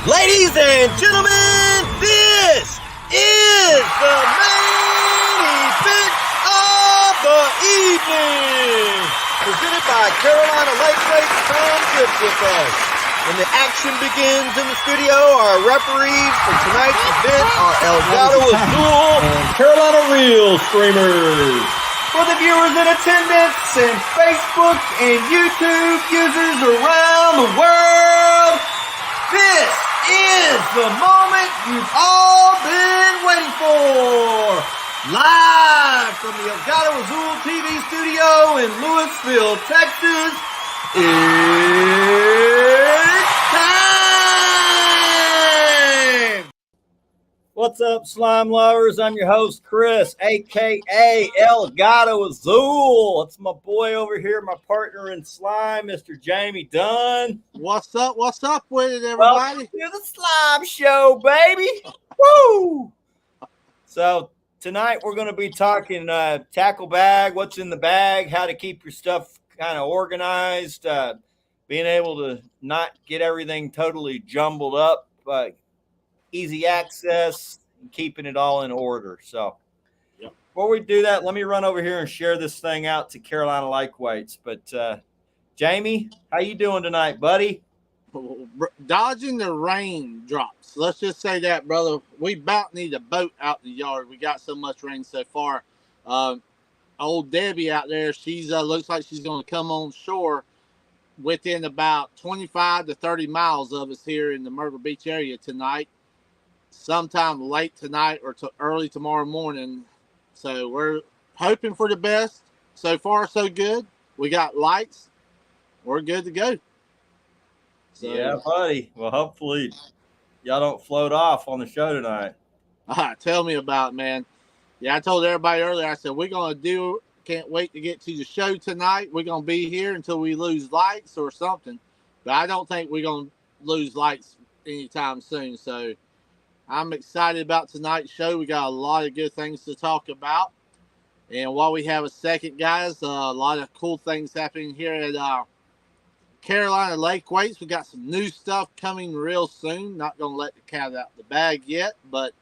Ladies and gentlemen, this is the main event of the evening. Presented by Carolina Lightweights. Come get with us. When the action begins in the studio, our referees for tonight's event are Elgato Azul and Carolina Real Streamers. For the viewers in attendance and Facebook and YouTube users around the world, this is the moment you've all been waiting for. Live from the Elgato Azul TV studio in Louisville, Texas, it's time! What's up, slime lovers? I'm your host, Chris, a.k.a. Elgato Azul. It's my boy over here, my partner in slime, Mr. Jamie Dunn. What's up? What's up with it, everybody? Welcome to the Slime Show, baby. Woo! So tonight we're going to be talking tackle bag, what's in the bag, how to keep your stuff kind of organized, being able to not get everything totally jumbled up, easy access, and keeping it all in order. So before we do that, let me run over here and share this thing out to Carolina Lightweights. But Jamie, how you doing tonight, buddy? Dodging the raindrops. Let's just say that, brother. We about need a boat out in the yard. We got so much rain so far. Old Debbie out there, she's looks like she's going to come on shore within about 25 to 30 miles of us here in the Myrtle Beach area tonight. Sometime late tonight or early tomorrow morning. So we're hoping for the best. So far, so good. We got lights. We're good to go. So, yeah, buddy. Well, hopefully y'all don't float off on the show tonight. Tell me about it, man. Yeah, I told everybody earlier, I said, we're going to can't wait to get to the show tonight. We're going to be here until we lose lights or something. But I don't think we're going to lose lights anytime soon. So I'm excited about tonight's show. We got a lot of good things to talk about. And while we have a second, guys, a lot of cool things happening here at Carolina Lightweights. We got some new stuff coming real soon. Not going to let the cat out the bag yet, but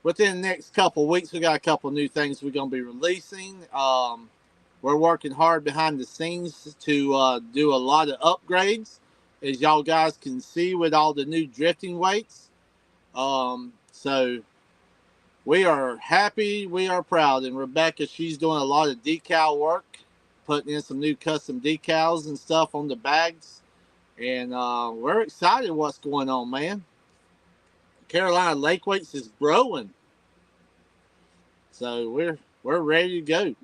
within the next couple of weeks, we got a couple of new things we're going to be releasing. We're working hard behind the scenes to do a lot of upgrades, as y'all guys can see with all the new drifting weights. So we are happy, we are proud, and Rebecca, she's doing a lot of decal work, putting in some new custom decals and stuff on the bags, and we're excited what's going on, man. Carolina Lightweights is growing, so we're ready to go.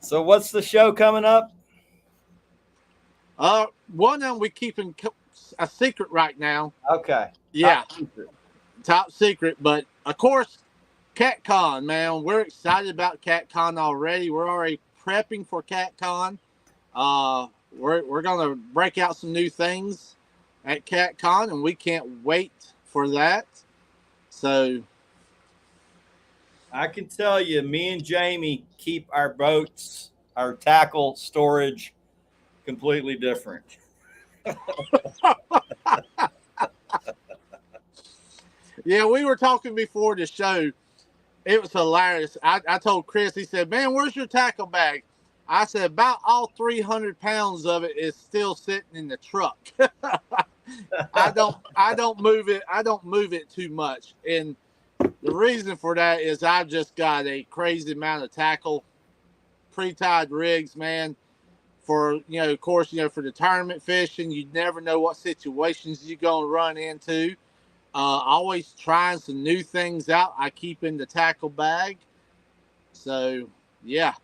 So what's the show coming up? One of them we're keeping a secret right now. Okay. Yeah, top secret. But of course, CatCon, man, we're excited about CatCon already. We're already prepping for CatCon. We're gonna break out some new things at CatCon, and we can't wait for that. So I can tell you, me and Jamie keep our boats, our tackle storage completely different. Yeah, we were talking before the show. It was hilarious. I told Chris, he said, man, where's your tackle bag? I said, about all 300 pounds of it is still sitting in the truck. I don't move it. I don't move it too much. And the reason for that is I've just got a crazy amount of tackle, pre-tied rigs, man. For, of course, for the tournament fishing, you never know what situations you're going to run into. Always trying some new things out. I keep in the tackle bag. So, yeah,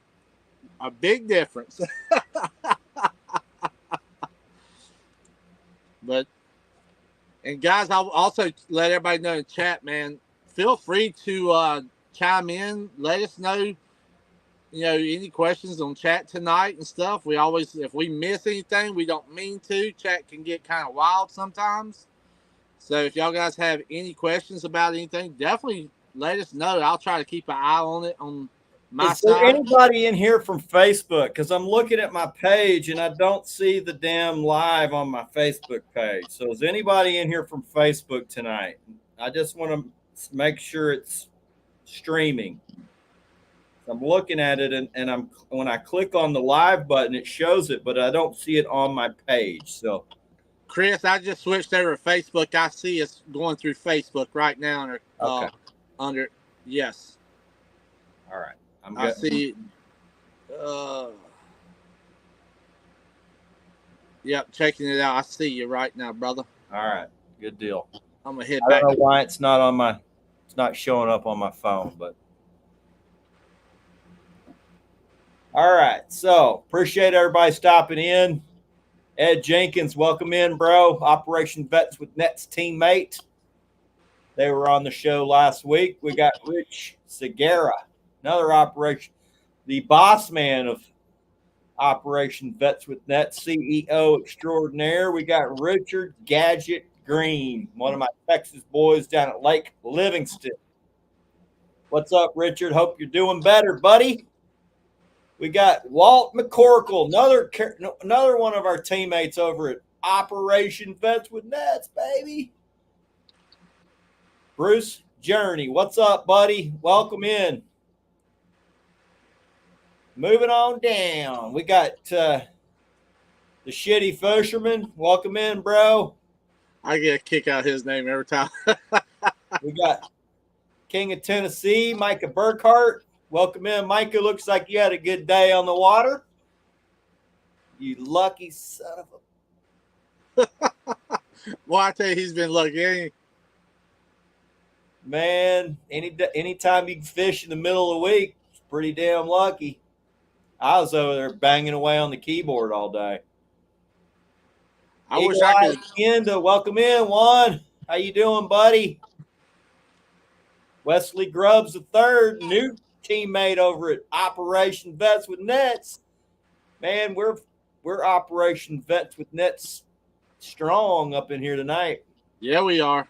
a big difference. And guys, I'll also let everybody know in chat, man, feel free to chime in. Let us know, any questions on chat tonight and stuff. We always, if we miss anything, we don't mean to. Chat can get kind of wild sometimes. So if y'all guys have any questions about anything, definitely let us know. I'll try to keep an eye on it on My Is there side. anybody in here from Facebook? Because I'm looking at my page and I don't see the damn live on my Facebook page. So is anybody in here from Facebook tonight? I just want to make sure it's streaming. I'm looking at it and I'm when I click on the live button, it shows it, but I don't see it on my page. So Chris, I just switched over to Facebook. I see us going through Facebook right now under okay. under yes. All right. I'm I good. see yep, checking it out. I see you right now, brother. All right. Good deal. I'm gonna head I back. don't know why it's not showing up on my phone, but all right. So appreciate everybody stopping in. Ed Jenkins, welcome in, bro. Operation Vets with Nets teammate. They were on the show last week. We got Rich Segura, another operation, the boss man of Operation Vets with Nets, CEO extraordinaire. We got Richard Gadget Green, one of my Texas boys down at Lake Livingston. What's up, Richard? Hope you're doing better, buddy. We got Walt McCorkle, another one of our teammates over at Operation Vets with Nets, baby. Bruce Journey, what's up, buddy? Welcome in. Moving on down, we got the Shitty Fisherman. Welcome in, bro. I get a kick out of his name every time. We got King of Tennessee, Micah Burkhart. Welcome in, Micah. Looks like you had a good day on the water. You lucky son of a... Well, I tell you, he's been lucky. Ain't he? Man, anytime you can fish in the middle of the week, it's pretty damn lucky. I was over there banging away on the keyboard all day. I wish I could. Welcome in, Juan. How you doing, buddy? Wesley Grubbs III, new teammate over at Operation Vets with Nets. Man, we're Operation Vets with Nets strong up in here tonight. Yeah, we are.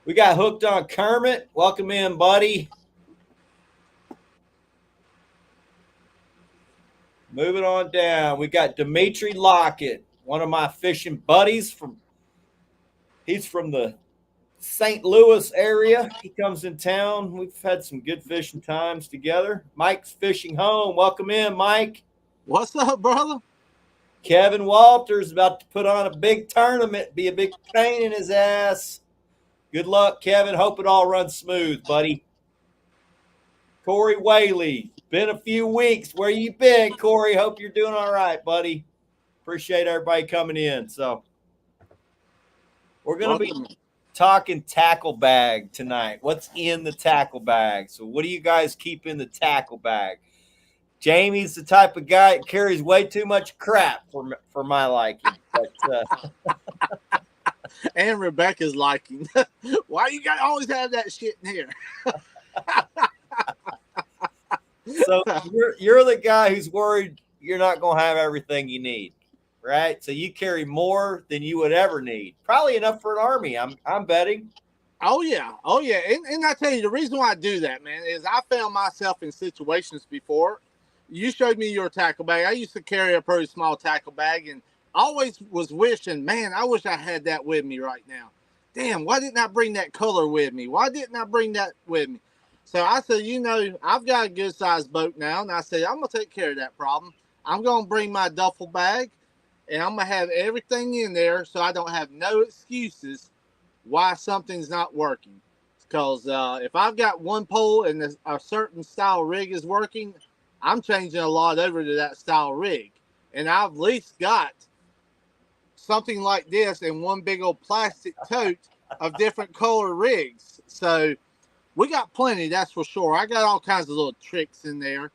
We got Hooked on Kermit. Welcome in, buddy. Moving on down, we got Dimitri Lockett, one of my fishing buddies he's from the St. Louis area. He comes in town. We've had some good fishing times together. Mike's Fishing Home. Welcome in, Mike. What's up, brother? Kevin Walters about to put on a big tournament, be a big pain in his ass. Good luck, Kevin. Hope it all runs smooth, buddy. Corey Whaley. Been a few weeks. Where you been, Corey? Hope you're doing all right, buddy. Appreciate everybody coming in. So we're going to be talking tackle bag tonight. What's in the tackle bag? So what do you guys keep in the tackle bag? Jamie's the type of guy that carries way too much crap for my liking. But, and Rebecca's liking. Why you got always have that shit in here? So you're the guy who's worried you're not going to have everything you need, right? So you carry more than you would ever need. Probably enough for an army, I'm betting. Oh, yeah. And I tell you, the reason why I do that, man, is I found myself in situations before. You showed me your tackle bag. I used to carry a pretty small tackle bag and always was wishing, man, I wish I had that with me right now. Damn, why didn't I bring that color with me? Why didn't I bring that with me? So I said, I've got a good sized boat now. And I said, I'm going to take care of that problem. I'm going to bring my duffel bag and I'm going to have everything in there so I don't have no excuses why something's not working. Because if I've got one pole and a certain style rig is working, I'm changing a lot over to that style rig. And I've at least got something like this in one big old plastic tote of different color rigs. So we got plenty, that's for sure. I got all kinds of little tricks in there.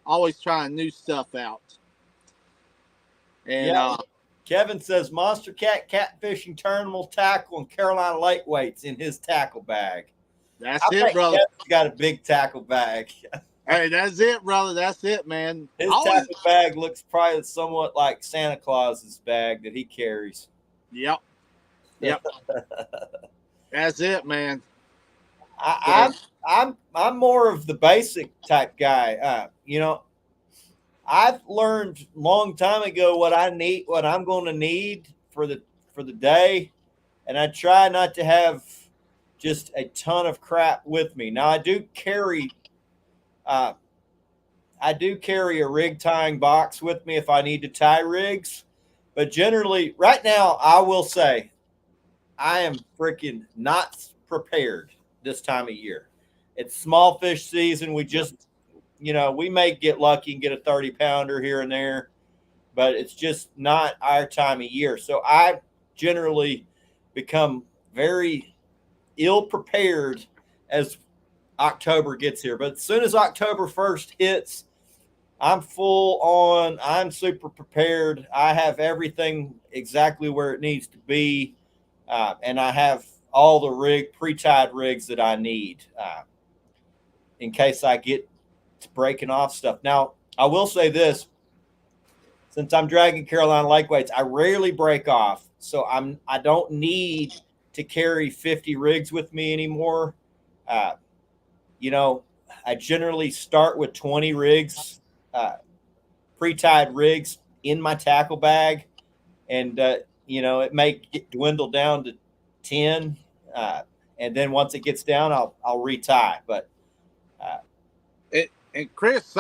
Always trying new stuff out. And yeah. Kevin says Monster Cat catfishing terminal tackle and Carolina light weights in his tackle bag. That's it, brother. Kevin's got a big tackle bag. Hey, that's it, brother. That's it, man. His tackle bag looks probably somewhat like Santa Claus's bag that he carries. Yep. That's it, man. I'm more of the basic type guy. I've learned a long time ago what I'm going to need for the day, and I try not to have just a ton of crap with me. Now uh, I do carry a rig tying box with me if I need to tie rigs, but generally, right now, I will say I am freaking not prepared this time of year. It's small fish season. We may get lucky and get a 30-pounder here and there, but it's just not our time of year. So I generally become very ill prepared as October gets here. But as soon as October 1st hits, I'm full on. I'm super prepared. I have everything exactly where it needs to be. And I have all the pre-tied rigs that I need in case I get to breaking off stuff. Now, I will say this. Since I'm dragging Carolina lake weights, I rarely break off. So I don't need to carry 50 rigs with me anymore. Uh, I generally start with 20 rigs, pre-tied rigs in my tackle bag. And, it may dwindle down to 10. And then once it gets down, I'll retie. But and Chris,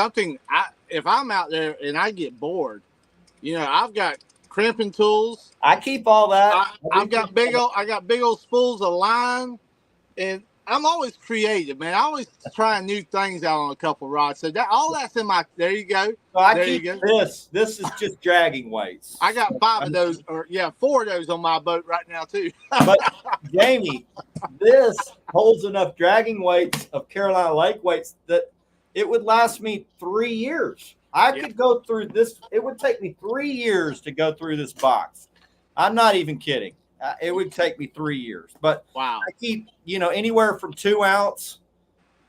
if I'm out there and I get bored, I've got crimping tools. I keep all that. I got big old spools of line, and I'm always creative, man. I always trying new things out on a couple rods. So all that's in my. There you go. So I keep this. This is just dragging weights. I got 4 of those on my boat right now too. But Jamie, this holds enough dragging weights of Carolina lake weights that it would last me 3 years. I could go through this. It would take me 3 years to go through this box. I'm not even kidding. It would take me 3 years. But wow. I keep, anywhere from 2 ounce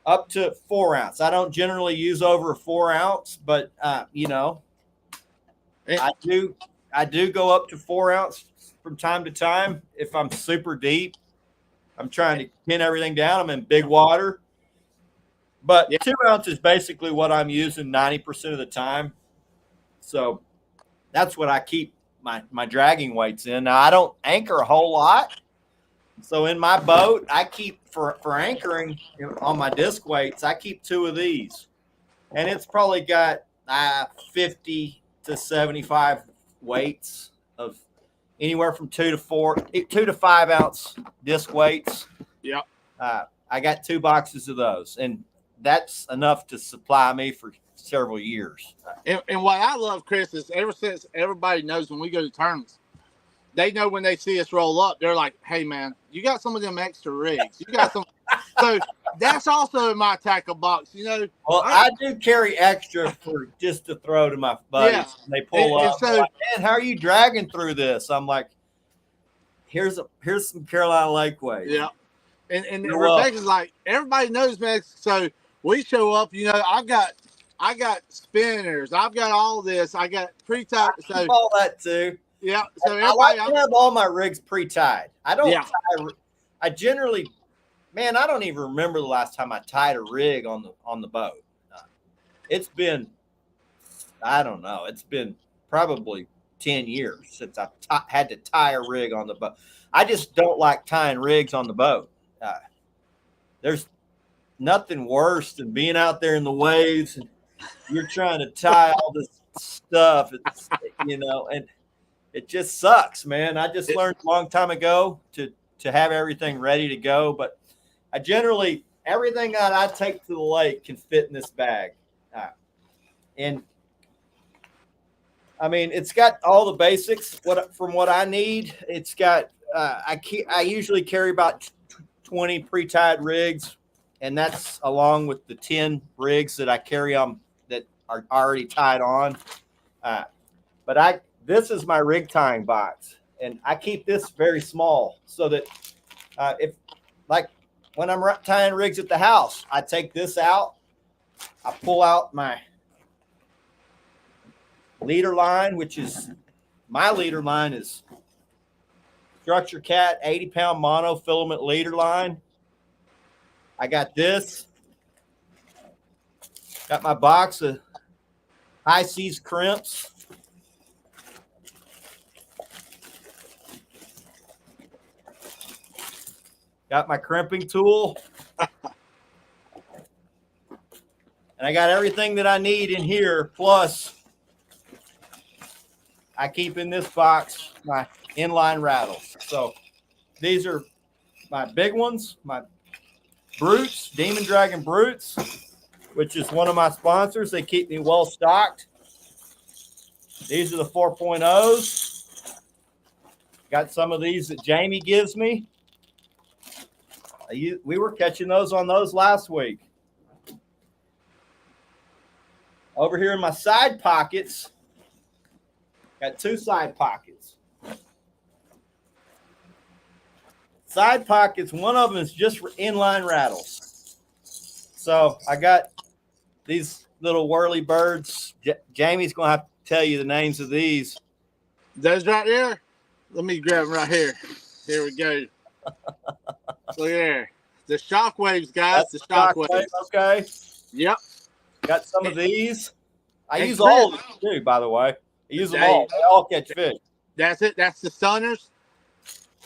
up to 4 ounce. I don't generally use over a 4 ounce, but I do go up to 4 ounce from time to time if I'm super deep. I'm trying to pin everything down. I'm in big water. But 2 ounce is basically what I'm using 90% of the time. So that's what I keep my dragging weights in. Now, I don't anchor a whole lot. So in my boat, I keep for anchoring on my disc weights, I keep 2 of these. And it's probably got 50 to 75 weights of anywhere from 2 to 5 ounce disc weights. Yep. I got 2 boxes of those, and that's enough to supply me for several years. And what I love, Chris, is ever since everybody knows when we go to tournaments, they know when they see us roll up, they're like, hey, man, you got some of them extra rigs. You got some. So that's also in my tackle box, Well, I do carry extra for just to throw to my buddies. Yeah. They pull up. So, like, man, how are you dragging through this? I'm like, here's some Carolina lake weights. Yeah. And Rebecca's like, everybody knows, man. So we show up, I got spinners. I've got all this. I got pre-tied. So all that too. Yeah. So I like to have all my rigs pre-tied. I don't. Yeah. I generally, man, I don't even remember the last time I tied a rig on the boat. It's been, I don't know. It's been probably 10 years since I had to tie a rig on the boat. I just don't like tying rigs on the boat. There's nothing worse than being out there in the waves and you're trying to tie all this stuff. It's, and it just sucks, man. I just learned a long time ago to have everything ready to go. But I generally, everything that I take to the lake can fit in this bag. And I mean, it's got all the basics from what I need. It's got, I usually carry about 20 pre-tied rigs, and that's along with the 10 rigs that I carry on that are already tied on. But this is my rig tying box, and I keep this very small so that if, like, when I'm tying rigs at the house, I take this out, I pull out my leader line, my leader line is Structure Cat 80-pound monofilament leader line. I got this. Got my box of high seas crimps. Got my crimping tool. And I got everything that I need in here. Plus, I keep in this box my inline rattles. So these are my big ones, my brutes, Demon Dragon brutes, which is one of my sponsors. They keep me well stocked. These are the 4.0s. Got some of these that Jamie gives me. We were catching those on those last week. Over here in my side pockets, got two side pockets. Side pockets, one of them is just for inline rattles. So I got these little whirly birds. Jamie's going to have to tell you the names of these. Those right there? Let me grab them right here. Here we go. Look there. The shockwaves, guys. That's the shockwaves. Okay. Yep. Got some of these. I Hey, use Chris. all of them too, by the way. I use them all. They all catch fish. That's it. That's the Sunners.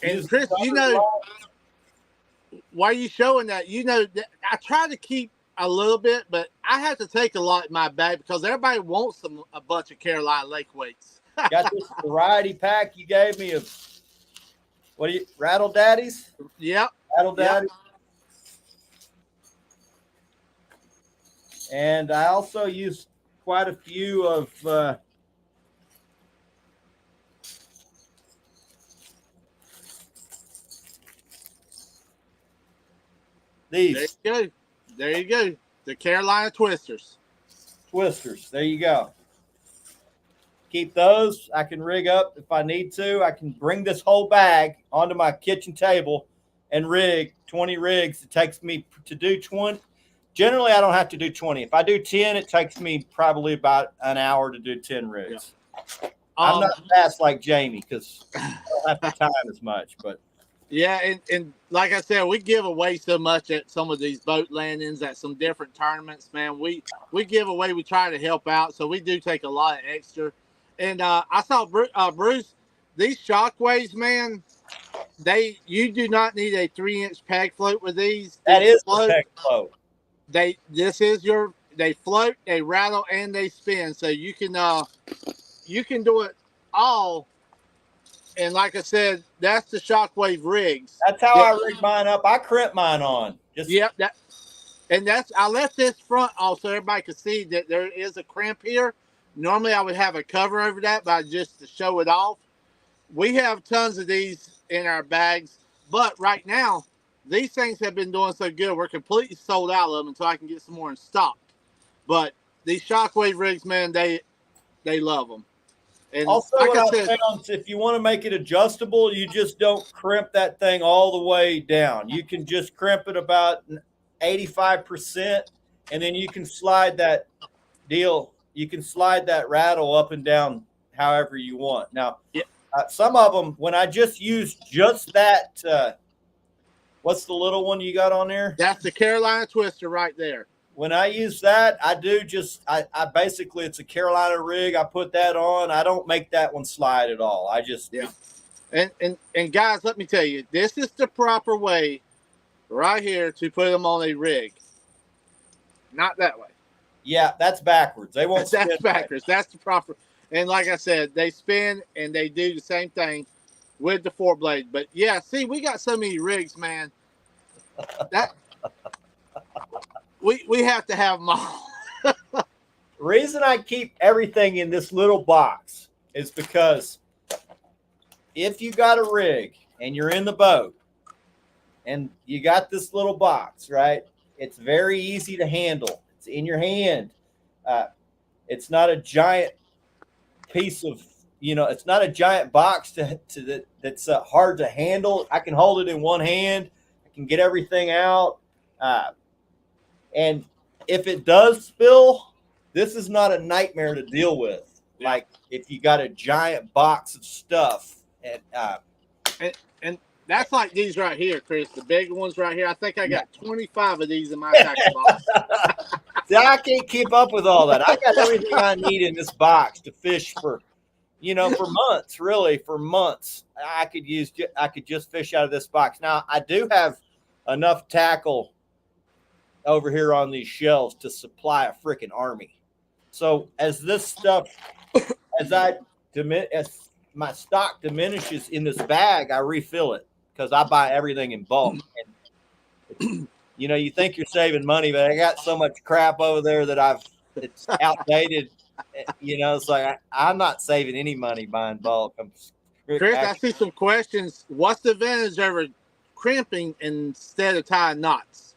And Use Chris, the you Sunners know, why are you showing that? You know, I try to keep a little bit, but I have to take a lot in my bag because everybody wants a bunch of Carolina lake weights. got this variety pack you gave me of Rattle Daddies? Yep. Rattle Daddies. And I also used quite a few of these. There you go. There you go. The Carolina Twisters. Twisters. There you go. Keep those. I can rig up if I need to. I can bring this whole bag onto my kitchen table and rig 20 rigs. It takes me to do 20. Generally, I don't have to do 20. If I do 10, it takes me probably about an hour to do 10 rigs. Yeah. I'm not fast like Jamie because I don't have the time as much. But yeah, and like I said, we give away so much at some of these boat landings at some different tournaments, man. We give away. We try to help out, so we do take a lot of extra. And I saw Bruce, these shockwaves, man. You do not need a 3-inch peg float with these. That is the peg float. They float, they rattle, and they spin. So you can do it all. And like I said, that's the shockwave rigs. That's how I rig mine up. I crimp mine on. Yep. I left this front off so everybody could see that there is a crimp here. Normally I would have a cover over that, but just to show it off. We have tons of these in our bags, but right now, these things have been doing so good. We're completely sold out of them until I can get some more in stock. But these shockwave rigs, man, they love them. And also, like what I said, found, if you want to make it adjustable, you just don't crimp that thing all the way down. You can just crimp it about 85%, and then you can slide that deal. You can slide that rattle up and down however you want. Now, some of them, when I just use just that, what's the little one you got on there? That's the Carolina Twister right there. When I use that, I basically, it's a Carolina rig. I put that on. I don't make that one slide at all. I just. Yeah. And guys, let me tell you, this is the proper way right here to put them on a rig. Not that way. Yeah, that's backwards. They won't spin. That's backwards. That's the proper. And like I said, they spin and they do the same thing with the 4-blade. But yeah, see, we got so many rigs, man. That we have to have them all. The reason I keep everything in this little box is because if you got a rig and you're in the boat and you got this little box, right? It's very easy to handle. It's in your hand. It's not a giant piece of, it's not a giant box that's hard to handle. I can hold it in one hand. I can get everything out. And if it does spill, this is not a nightmare to deal with. Like if you got a giant box of stuff. And That's like these right here, Chris. The big ones right here. I think I got 25 of these in my tackle box. See, I can't keep up with all that. I got everything I need in this box to fish for, for months. Really, for months, I could just fish out of this box. Now, I do have enough tackle over here on these shelves to supply a freaking army. So as this stuff, as my stock diminishes in this bag, I refill it because I buy everything in bulk. And you think you're saving money, but I got so much crap over there that it's outdated. It's like I'm not saving any money buying bulk. Chris, I see some questions. What's the advantage over crimping instead of tying knots?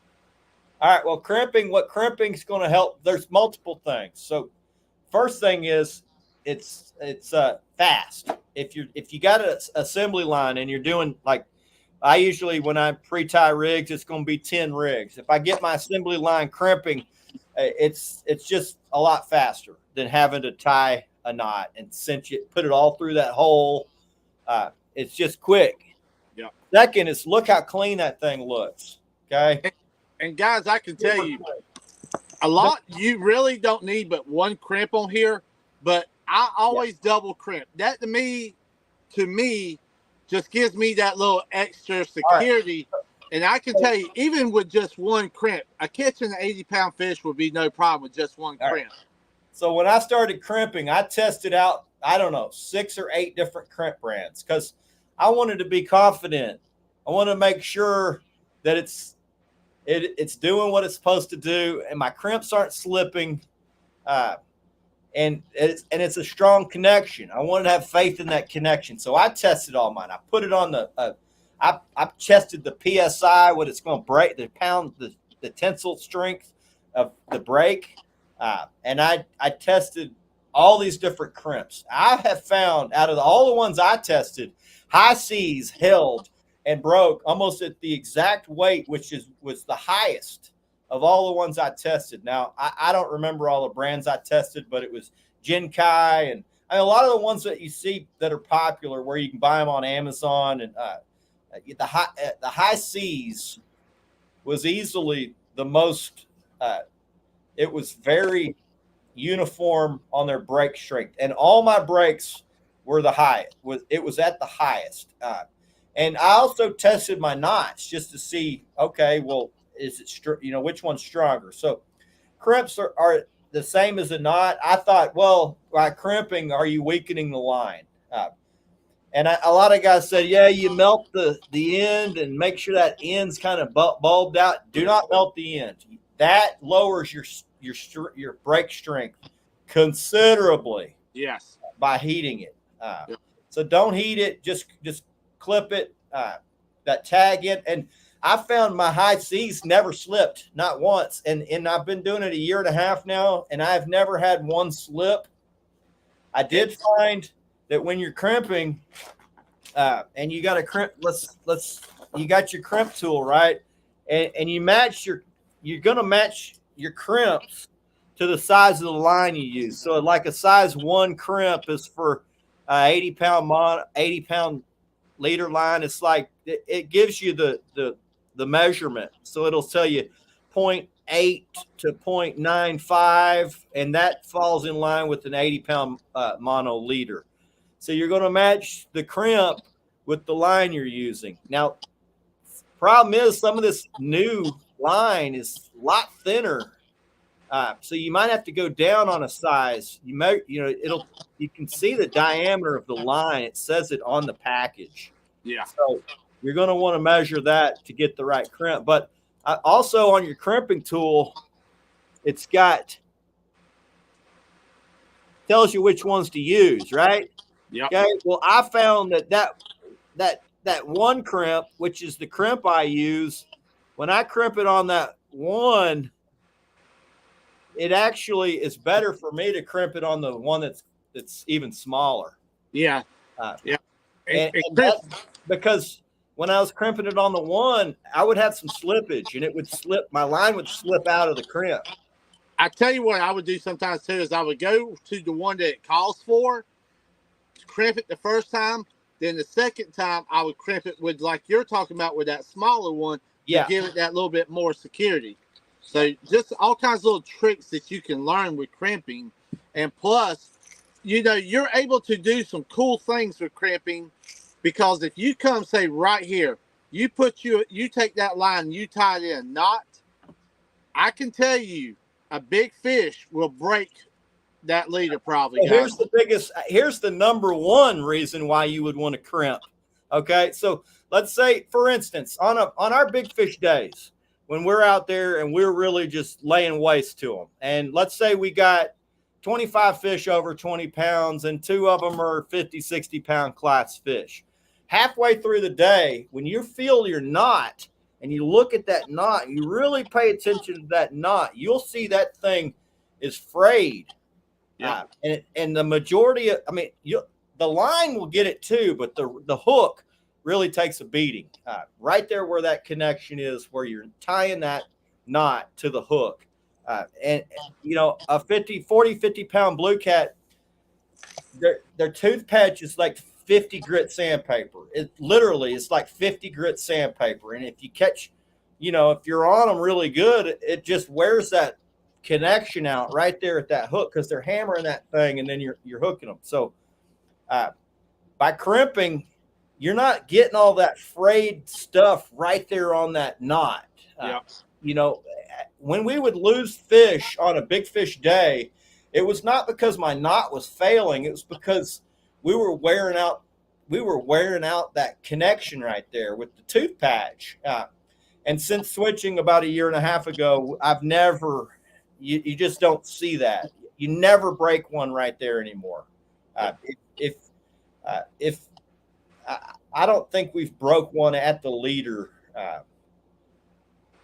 All right. Well, what crimping is going to help? There's multiple things. So, first thing is it's fast. If you got an assembly line and you're doing like I usually when I pre-tie rigs, it's going to be 10 rigs. If I get my assembly line crimping, it's just a lot faster than having to tie a knot and put it all through that hole. It's just quick. Yeah. Second is look how clean that thing looks. Okay. And guys, I can tell you a lot. You really don't need but one crimp on here, but I always double crimp. That to me, just gives me that little extra security. Right. And I can tell you, even with just one crimp, a catching an 80-pound fish would be no problem with just one crimp. Right. So when I started crimping, I tested out, 6 or 8 different crimp brands because I wanted to be confident. I want to make sure that it's doing what it's supposed to do, and my crimps aren't slipping, and it's a strong connection. I wanted to have faith in that connection, so I tested all mine. I put it on I tested the PSI, what it's going to break, the tensile strength of the break, and I tested all these different crimps. I have found out of all the ones I tested, high seas held and broke almost at the exact weight, which was the highest of all the ones I tested. Now, I don't remember all the brands I tested, but it was Jinkai and a lot of the ones that you see that are popular where you can buy them on Amazon. And the high seas was easily the most, it was very uniform on their break strength. And all my breaks were the highest. It was at the highest. And I also tested my knots just to see, okay, well, is it which one's stronger? So crimps are the same as a knot. I thought, well, by crimping, are you weakening the line? And a lot of guys said, yeah, you melt the end and make sure that end's kind of bulbed out. Do not melt the end. That lowers your break strength considerably. Yes, by heating it. So don't heat it. Just clip it. That tag in, and I found my high seas never slipped, not once. And I've been doing it 1.5 years now, and I've never had one slip. I did find that when you're crimping, and you got a crimp, you got your crimp tool, right? And you're going to match your crimps to the size of the line you use. So like a size 1 crimp is for 80-pound leader line. It's like it gives you the measurement. So it'll tell you 0.8 to 0.95, and that falls in line with an 80-pound mono leader. So you're going to match the crimp with the line you're using. Now, problem is some of this new line is a lot thinner. So you might have to go down on a size. You can see the diameter of the line. It says it on the package. Yeah. So you're going to want to measure that to get the right crimp. But also on your crimping tool, it's tells you which ones to use, right? Yeah. Okay. Well, I found that one crimp, which is the crimp I use, when I crimp it on that one, it actually is better for me to crimp it on the one that's even smaller. Yeah. Yeah. And because when I was crimping it on the one, I would have some slippage and it would slip. My line would slip out of the crimp. I tell you what I would do sometimes too is I would go to the one that it calls for, crimp it the first time, Then the second time I would crimp it with, like you're talking about, with that smaller one to give it that little bit more security. So just all kinds of little tricks that you can learn with crimping. And plus, you're able to do some cool things with crimping, because if you come, say, right here, you take that line, you tie it in a knot, I can tell you a big fish will break that leader probably. So here's the number one reason why you would want to crimp. Okay. So let's say, for instance, on our big fish days, when we're out there and we're really just laying waste to them, and let's say we got 25 fish over 20 pounds and 2 of them are 50, 60 pound class fish. Halfway through the day, when you feel your knot and you look at that knot, you really pay attention to that knot, you'll see that thing is frayed. Yeah. And the majority of, the line will get it too, but the hook really takes a beating. Right there where that connection is, where you're tying that knot to the hook. And a 50 pound blue cat, their tooth patch is like 50 grit sandpaper. It literally is like 50 grit sandpaper. And if you catch, if you're on them really good, it just wears that connection out right there at that hook, because they're hammering that thing and then you're hooking them. So by crimping, you're not getting all that frayed stuff right there on that knot. When we would lose fish on a big fish day, it was not because my knot was failing. It was because we were wearing out that connection right there with the tooth patch. And since switching about a year and a half ago, I've never, you just don't see that. You never break one right there anymore. If I don't think we've broke one at the leader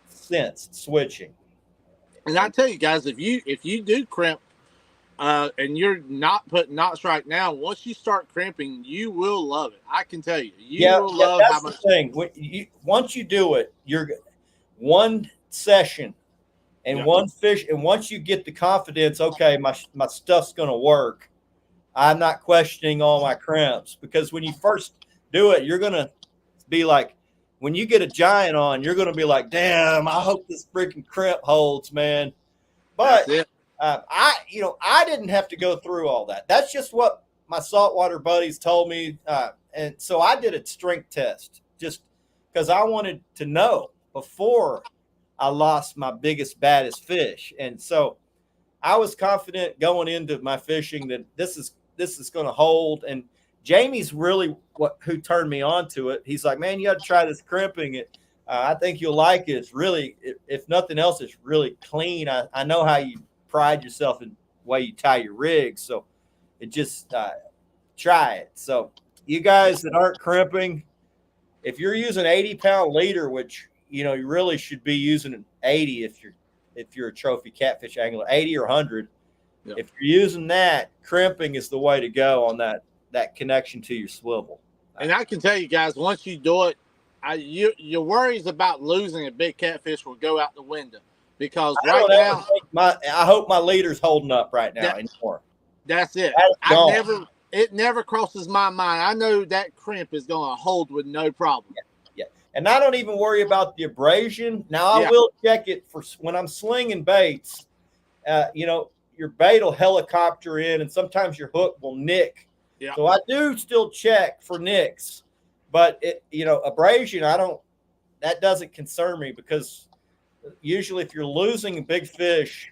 since switching. And I tell you guys, if you do crimp, and you're not putting knots right now, once you start crimping, you will love it. I can tell you, will love that's how much. The thing. Once you do it, you're one session and one fish, and once you get the confidence, okay, my stuff's going to work, I'm not questioning all my crimps. Because when you first do it, you're going to be like, when you get a giant on, you're going to be like, damn, I hope this freaking crimp holds, man. But I didn't have to go through all that. That's just what my saltwater buddies told me. And so I did a strength test just because I wanted to know before I lost my biggest, baddest fish. And so I was confident going into my fishing that this is going to hold. And Jamie's really who turned me on to it. He's like, man, you got to try this crimping. I think you'll like it. It's really, if nothing else, it's really clean. I know how you pride yourself in the way you tie your rig. So it just try it. So you guys that aren't crimping, if you're using 80-pound leader, which, you really should be using an 80 if you're a trophy catfish angler, 80 or 100. Yep. If you're using that, crimping is the way to go on that connection to your swivel. And I can tell you guys, once you do it, your worries about losing a big catfish will go out the window, because right now, I hope my leader's holding up right now anymore. That's it. It never crosses my mind. I know that crimp is going to hold with no problem. Yeah. And I don't even worry about the abrasion. Now I will check it for when I'm slinging baits. Your bait will helicopter in, and sometimes your hook will nick. Yeah. So I do still check for nicks, but abrasion, that doesn't concern me, because usually if you're losing a big fish,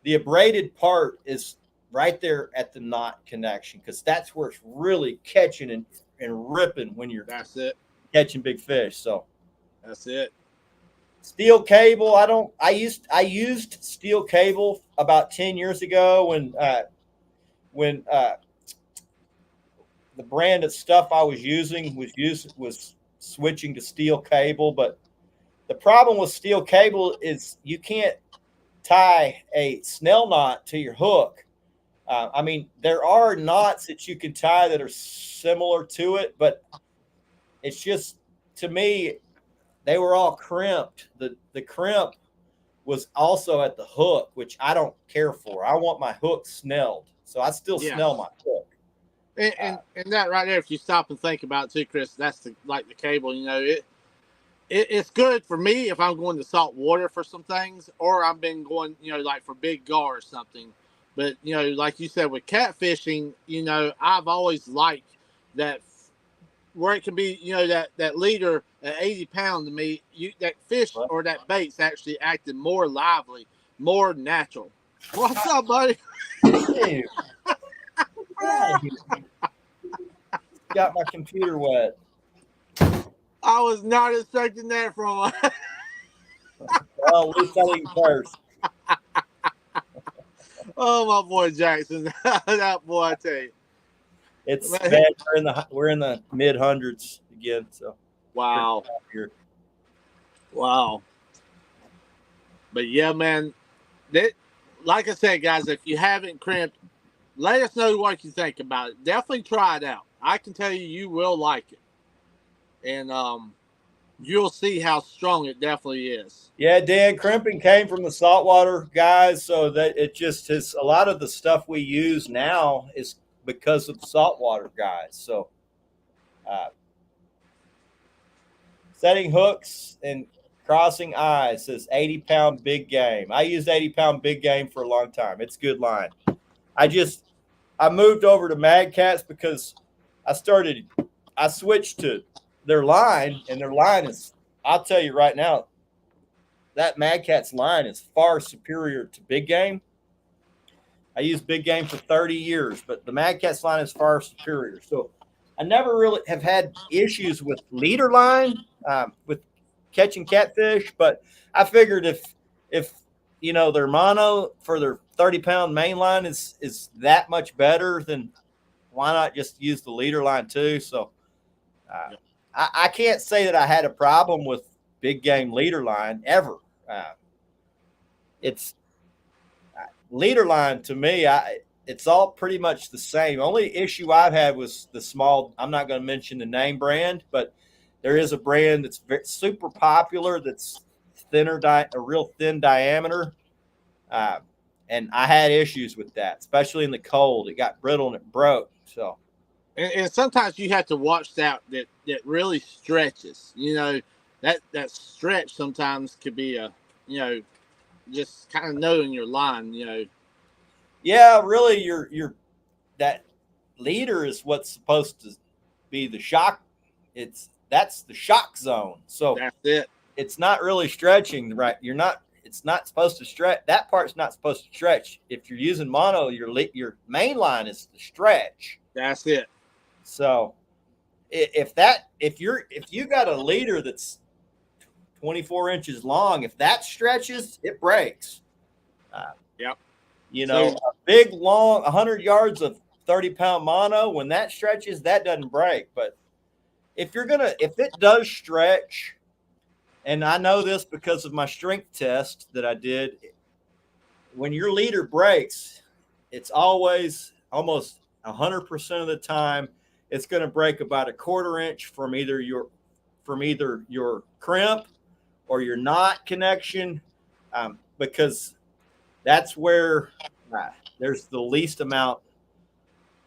the abraded part is right there at the knot connection, because that's where it's really catching and ripping when you're catching big fish. So that's it. Steel cable, I used steel cable about 10 years ago when the brand of stuff I was using was switching to steel cable. But the problem with steel cable is you can't tie a snell knot to your hook. There are knots that you can tie that are similar to it, but it's just, to me, they were all crimped. The crimp was also at the hook, which I don't care for. I want my hook snelled, so I still snell my hook. And that right there, if you stop and think about it too, Chris, that's like the cable. You know, it's good for me if I'm going to salt water for some things, or I've been going, you know, like for big gar or something. But you know, like you said with catfishing, you know, I've always liked that where it can be, you know, that leader at 80 pounds to me, that fish or that bait's actually acting more lively, more natural. What's up, buddy? Hey, yeah, got my computer wet. I was not expecting that from. Well, at least I didn't curse. Oh, my boy Jackson, that boy, I tell you. It's Man, bad. We're in the mid hundreds again. So wow, wow. But yeah, man, like I said, guys, if you haven't crimped, let us know what you think about it. Definitely try it out. I can tell you, you will like it, and you'll see how strong it definitely is. Yeah, Dan, crimping came from the saltwater guys, so that it just is a lot of the stuff we use now is because of the saltwater guys. So, setting hooks and crossing eyes says 80-pound big game. I used 80-pound big game for a long time. It's good line. I moved over to Mad Cats because I switched to their line, and their line is, I'll tell you right now, that Mad Cat's line is far superior to big game. I used big game for 30 years, but the Mad Cat's line is far superior. So I never really have had issues with leader line, with catching catfish, but I figured if you know their mono for their 30-pound main line is that much better, then why not just use the leader line too? So I can't say that I had a problem with big game leader line ever. It's leader line to me. It's all pretty much the same. Only issue I've had was the small. I'm not going to mention the name brand, but there is a brand that's super popular that's thinner, a real thin diameter. And I had issues with that, especially in the cold. It got brittle and it broke. So, and sometimes you have to watch that really stretches. You know, that stretch sometimes could be you know, just kind of knowing your line. You know. Yeah, really, your that leader is what's supposed to be the shock. That's the shock zone. So that's it. It's not really stretching, right? It's not supposed to stretch. That part's not supposed to stretch. If you're using mono, your main line is the stretch. That's it. So if you got a leader that's 24 inches long, if that stretches, it breaks. Yep. You know, a big long 100 yards of 30-pound mono, when that stretches, that doesn't break. But if it does stretch, and I know this because of my strength test that I did, when your leader breaks, it's always almost 100% of the time it's going to break about a quarter inch from either your crimp or your knot connection, because that's where there's the least amount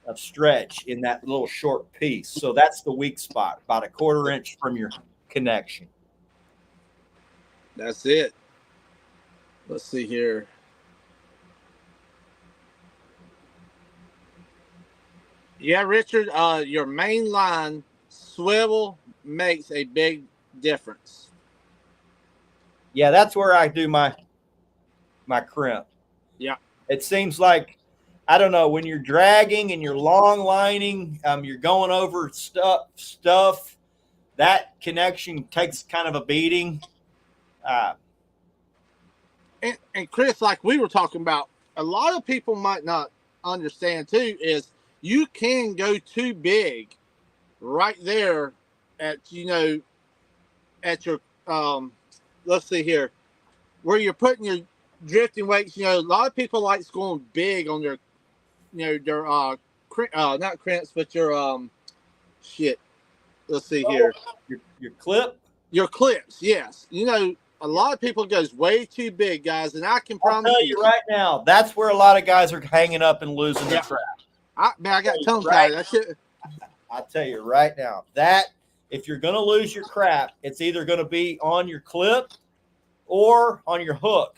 of stretch in that little short piece. So that's the weak spot, about a quarter inch from your connection. That's it. Let's see here. Yeah, Richard, your main line swivel makes a big difference. Yeah, that's where I do my crimp. Yeah. It seems like, I don't know, when you're dragging and you're long lining, you're going over stuff, that connection takes kind of a beating. And Chris, like we were talking about, a lot of people might not understand too, is you can go too big right there at your let's see here, where you're putting your drifting weights. You know, a lot of people like going big on their, not crimps, but your shit. Let's see here. Your clip? Your clips, yes. You know, a lot of people goes way too big, guys, and I can I'll promise tell you right now, that's where a lot of guys are hanging up and losing their trap. I got tongue tied. That shit. I'll tell you right now, that if you're going to lose your crap, it's either going to be on your clip or on your hook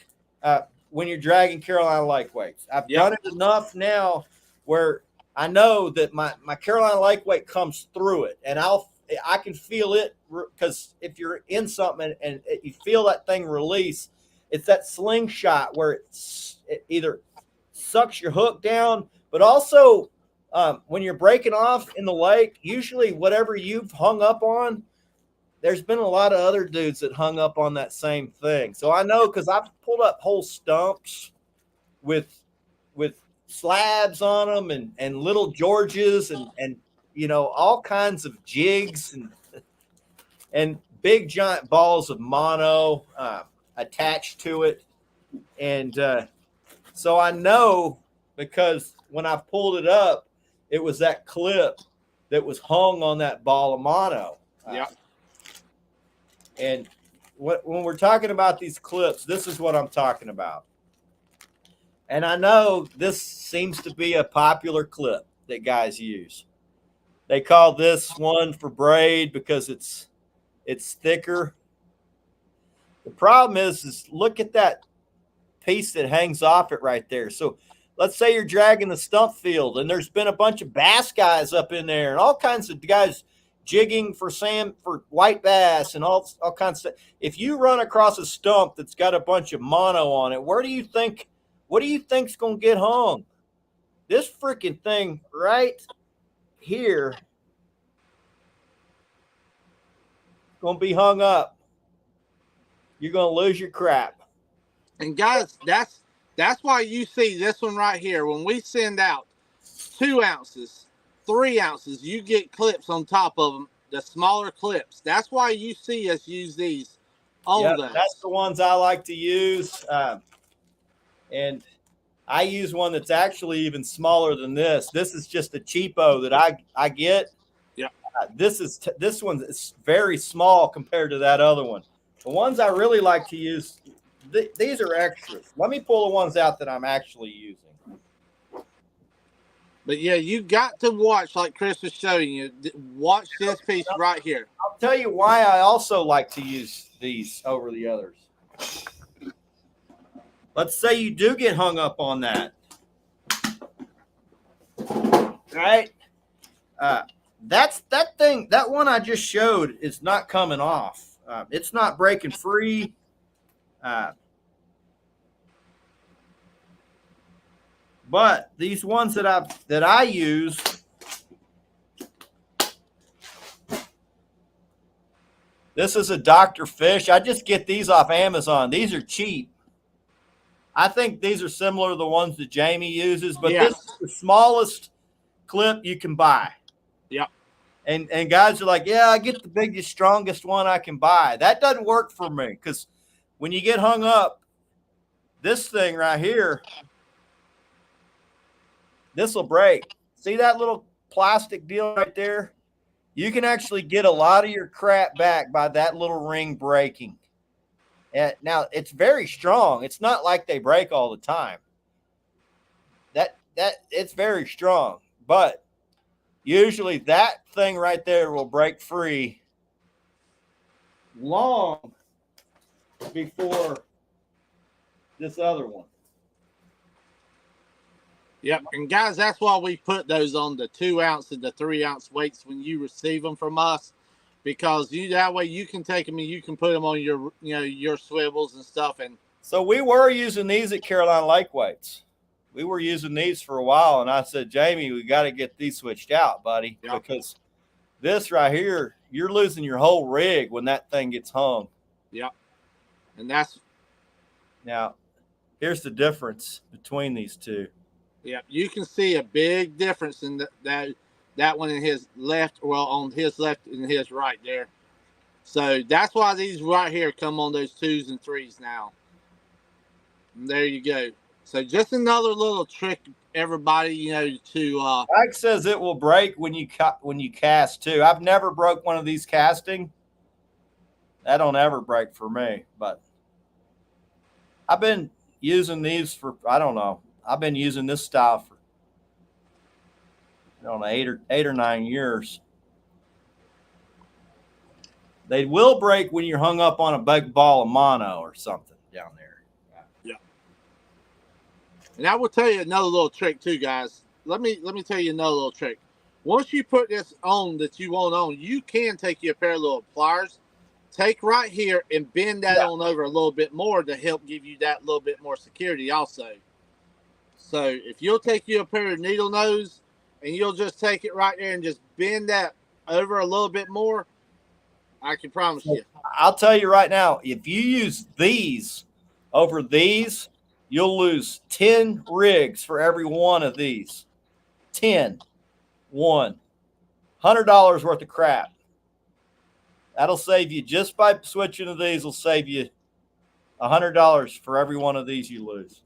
when you're dragging Carolina lake weights. I've done it enough now where I know that my Carolina lake weight comes through it, and I can feel it, because if you're in something and you feel that thing release, it's that slingshot where it either sucks your hook down, but also when you're breaking off in the lake, usually whatever you've hung up on, there's been a lot of other dudes that hung up on that same thing. So I know, because I've pulled up whole stumps with slabs on them and little Georges and all kinds of jigs and big giant balls of mono attached to it. And so I know, because when I pulled it up, it was that clip that was hung on that ball of mono. And when we're talking about these clips, this is what I'm talking about. And I know this seems to be a popular clip that guys use. They call this one for braid because it's thicker. The problem is look at that piece that hangs off it right there. So let's say you're dragging the stump field and there's been a bunch of bass guys up in there and all kinds of guys jigging for white bass and all kinds of stuff. If you run across a stump that's got a bunch of mono on it, what do you think's going to get hung? This freaking thing right here is going to be hung up. You're going to lose your crap. And guys, that's why you see this one right here. When we send out 2 ounces, 3 ounces, you get clips on top of them, the smaller clips. That's why you see us use these on those. That's the ones I like to use. And I use one that's actually even smaller than this. This is just a cheapo that I get. Yeah. This one is very small compared to that other one. The ones I really like to use, these are extras. Let me pull the ones out that I'm actually using. But yeah, you got to watch, like Chris was showing you. Watch this piece right here. I'll tell you why I also like to use these over the others. Let's say you do get hung up on that. Right? That one I just showed is not coming off. It's not breaking free. But these ones that I use, this is a Dr. Fish. I just get these off Amazon. These are cheap. I think these are similar to the ones that Jamie uses, but this is the smallest clip you can buy. Yep. And guys are like, yeah, I get the biggest, strongest one I can buy. That doesn't work for me, because when you get hung up, this thing right here, this will break. See that little plastic deal right there? You can actually get a lot of your crap back by that little ring breaking. And now it's very strong. It's not like they break all the time. That it's very strong, but usually that thing right there will break free long before this other one. Yep, and guys, that's why we put those on the 2 ounce and the 3 ounce weights when you receive them from us, because that way you can take them and you can put them on your swivels and stuff. And so we were using these at Carolina Lake Weights. We were using these for a while, and I said, Jamie, we got to get these switched out, buddy, because this right here, you're losing your whole rig when that thing gets hung. Yep, and now here's the difference between these two. Yeah, you can see a big difference in that one in his left, on his left and his right there. So that's why these right here come on those 2s and 3s now. And there you go. So just another little trick, everybody, to Mike says it will break when you cast too. I've never broke one of these casting. That don't ever break for me, but I've been using these for, I don't know. I've been using this style on 8 or 9 years. They will break when you're hung up on a big ball of mono or something down there. Yeah. And I will tell you another little trick too, guys. Let me tell you another little trick. Once you put this on that you want on, you can take your pair of little pliers, take right here and bend that on over a little bit more to help give you that little bit more security also. So if you'll take you a pair of needle nose and you'll just take it right there and just bend that over a little bit more, I can promise you. I'll tell you right now, if you use these over these, you'll lose 10 rigs for every one of these. 10. $100 worth of crap. That'll save you, just by switching to these, will save you $100 for every one of these you lose.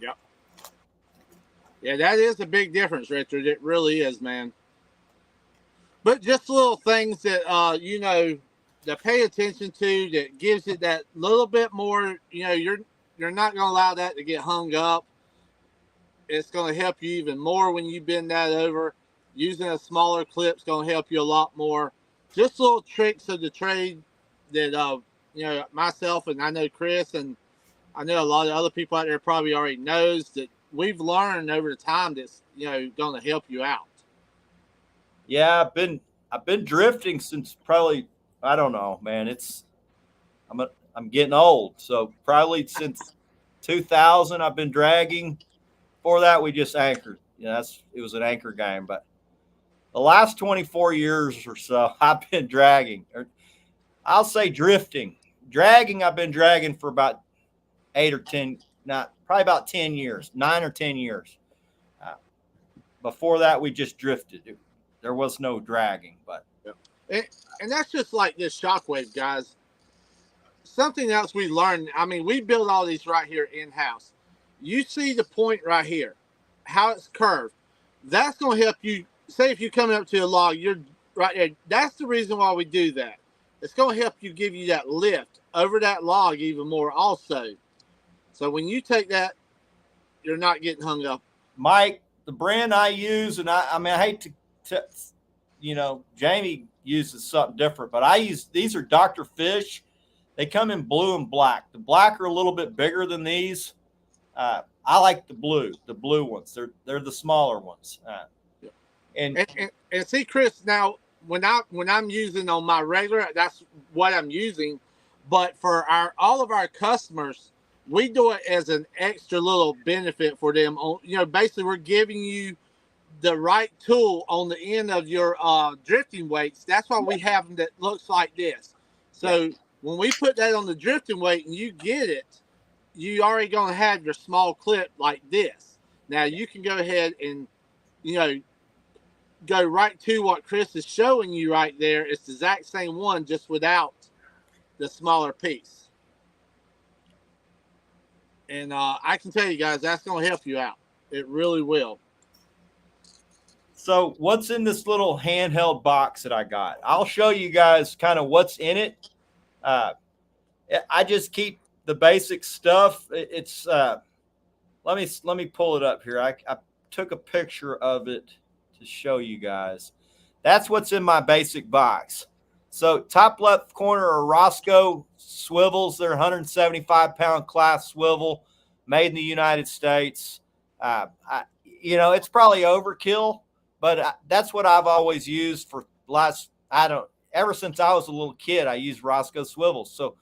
Yep. Yeah, that is a big difference, Richard. It really is, man. But just little things that you know, to pay attention to, that gives it that little bit more. You know, you're not going to allow that to get hung up. It's going to help you even more when you bend that over. Using a smaller clip's going to help you a lot more. Just little tricks of the trade that you know, myself and I know Chris and I know a lot of other people out there probably already knows that we've learned over the time that's, you know, going to help you out. Yeah, I've been drifting since probably, I don't know, man. I'm getting old, so probably since 2000 I've been dragging. Before that, we just anchored. You know, it was an anchor game, but the last 24 years or so, I've been dragging. Or I'll say drifting. Dragging, I've been dragging for about 8 or 10, probably about 10 years, 9 or 10 years. Before that, we just drifted. There was no dragging, but. And that's just like this shockwave, guys. Something else we learned. I mean, we build all these right here in-house. You see the point right here, how it's curved. That's going to help you. Say if you're coming up to a log, you're right there. That's the reason why we do that. It's going to help you, give you that lift over that log even more also. So when you take that, you're not getting hung up. Mike, the brand I use, and I mean, I hate to, you know, Jamie uses something different, but these are Dr. Fish. They come in blue and black. The black are a little bit bigger than these. I like the blue ones. They're the smaller ones. And see, Chris, now when I'm using on my regular, that's what I'm using. But for all of our customers, we do it as an extra little benefit for them. You know, basically we're giving you the right tool on the end of your drifting weights. That's why we have them that looks like this. So when we put that on the drifting weight and you get it, you already going to have your small clip like this. Now you can go ahead and, you know, go right to what Chris is showing you right there. It's the exact same one, just without the smaller piece. And I can tell you guys, that's going to help you out. It really will. So what's in this little handheld box that I got? I'll show you guys kind of what's in it. I just keep the basic stuff. It's let me pull it up here. I took a picture of it to show you guys. That's what's in my basic box. So top left corner are Roscoe swivels. They're 175-pound class swivel, made in the United States. You know, it's probably overkill, but that's what I've always used for ever since I was a little kid, I used Roscoe swivels. So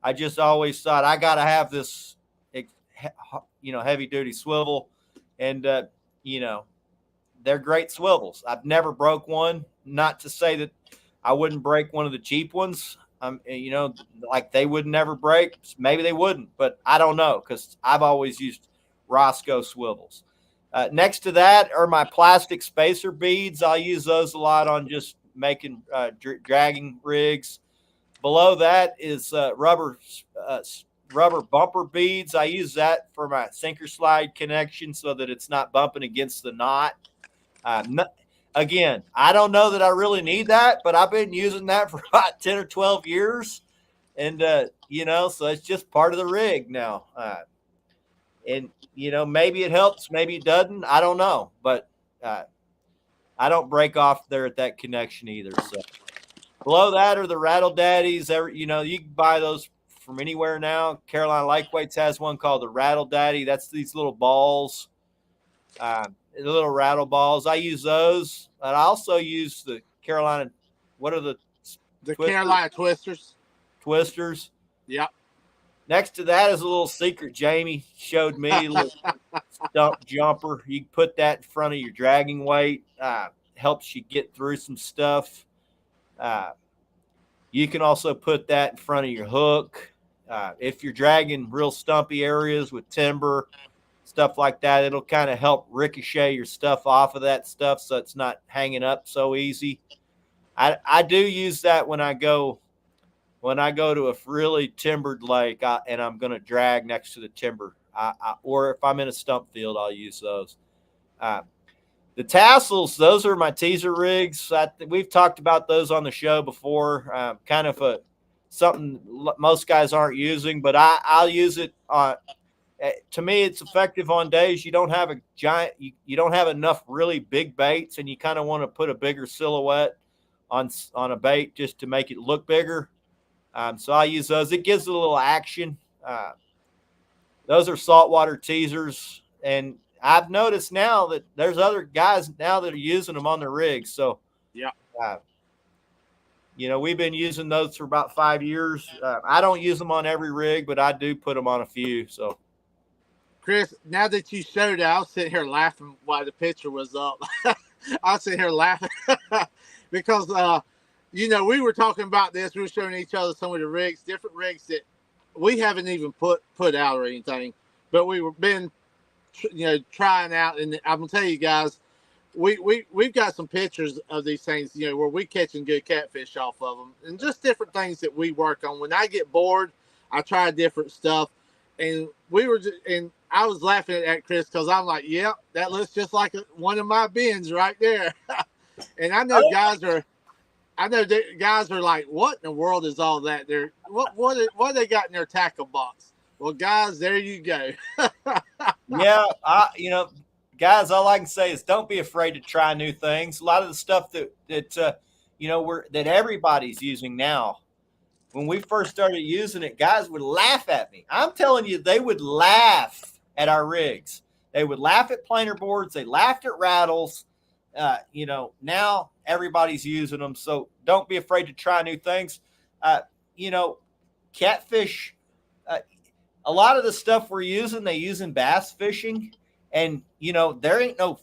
I just always thought I got to have this, you know, heavy duty swivel. And, you know, they're great swivels. I've never broke one. Not to say that I wouldn't break one of the cheap ones. You know, like they would never break. Maybe they wouldn't, but I don't know, because I've always used Roscoe swivels. Next to that are my plastic spacer beads. I'll use those a lot on just making dragging rigs. Below that is rubber bumper beads. I use that for my sinker slide connection so that it's not bumping against the knot. Again, I don't know that I really need that, but I've been using that for about 10 or 12 years. And, you know, so it's just part of the rig now. And, you know, maybe it helps, maybe it doesn't. I don't know. But I don't break off there at that connection either. So below that are the Rattle Daddies. You can buy those from anywhere now. Carolina Lightweights has one called the Rattle Daddy. That's these little balls, the little rattle balls. I use those. And I also use the Carolina. What are the Carolina Twisters? Twisters. Yep. Next to that is a little secret Jamie showed me, a little stump jumper. You can put that in front of your dragging weight. Helps you get through some stuff. You can also put that in front of your hook. If you're dragging real stumpy areas with timber, stuff like that, it'll kind of help ricochet your stuff off of that stuff so it's not hanging up so easy. I do use that when I go to a really timbered lake and I'm going to drag next to the timber, or if I'm in a stump field, I'll use those. The tassels, those are my teaser rigs. We've talked about those on the show before. Kind of something most guys aren't using, but I'll use it. To me, it's effective on days you don't have a giant, you don't have enough really big baits, and you kind of want to put a bigger silhouette on a bait just to make it look bigger. So I use those. It gives it a little action. Those are saltwater teasers, and I've noticed now that there's other guys now that are using them on their rigs. So, yeah, we've been using those for about 5 years. I don't use them on every rig, but I do put them on a few. So, Chris, now that you showed it, I was sitting here laughing while the picture was up. I was sitting here laughing because, we were talking about this. We were showing each other some of the rigs, different rigs that we haven't even put out or anything, but we've been, trying out. And I'm gonna tell you guys, we've got some pictures of these things, where we catching good catfish off of them, and just different things that we work on. When I get bored, I try different stuff, and I was laughing at Chris because I'm like, yeah, that looks just like one of my bins right there. And I know guys are like, what in the world is all that? What they got in their tackle box? Well, guys, there you go. Yeah, guys, all I can say is don't be afraid to try new things. A lot of the stuff that everybody's using now. When we first started using it, guys would laugh at me. I'm telling you, they would laugh at our rigs. They would laugh at planer boards. They laughed at rattles. Now everybody's using them. So don't be afraid to try new things. Catfish, a lot of the stuff we're using, they use in bass fishing, and there ain't no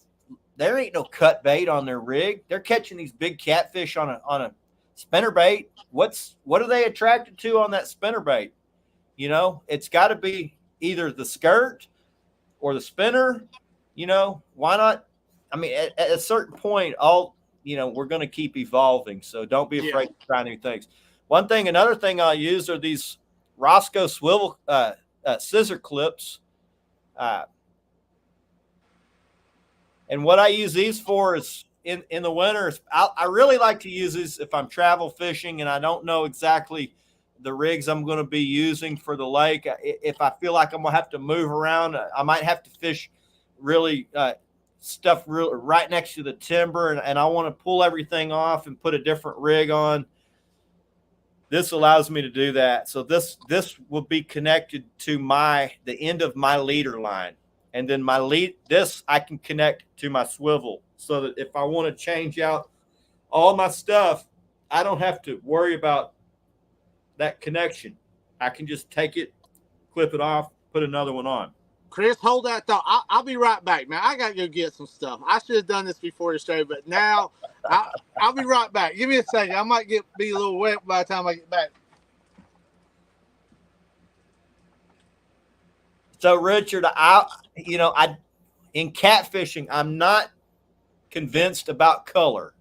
cut bait on their rig. They're catching these big catfish on a spinner bait. What are they attracted to on that spinner bait? It's got to be either the skirt or the spinner. Why not? I mean, at a certain point, we're going to keep evolving. So don't be afraid to try new things. Another thing I'll use are these Roscoe swivel scissor clips. And what I use these for is in the winter, I really like to use these if I'm travel fishing and I don't know exactly the rigs I'm going to be using for the lake. If I feel like I'm going to have to move around, I might have to fish really stuff right next to the timber, and I want to pull everything off and put a different rig on. This allows me to do that. So this will be connected to the end of my leader line. And then this I can connect to my swivel so that if I want to change out all my stuff, I don't have to worry about that connection. I can just take it, clip it off, put another one on. Chris, hold that thought. I'll be right back, man. I got to go get some stuff. I should have done this before the show, but now I'll be right back. Give me a second. I might be a little wet by the time I get back. So, Richard, in catfishing, I'm not convinced about color.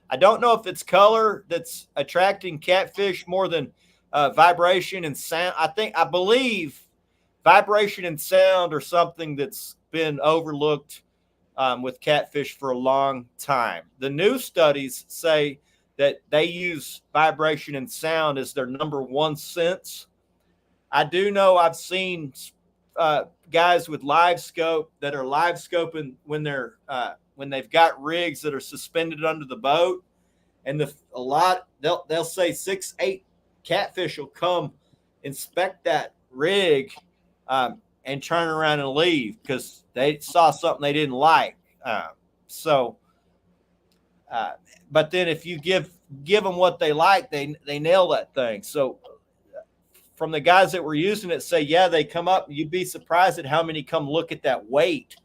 I don't know if it's color that's attracting catfish more than vibration and sound. I believe vibration and sound are something that's been overlooked with catfish for a long time. The new studies say that they use vibration and sound as their number one sense. I do know I've seen guys with live scope that are live scoping when they're when they've got rigs that are suspended under the boat, and they'll say 6-8 catfish will come inspect that rig and turn around and leave because they saw something they didn't like. But then if you give them what they like, they nail that thing. So from the guys that were using it say, yeah, they come up. You'd be surprised at how many come look at that weight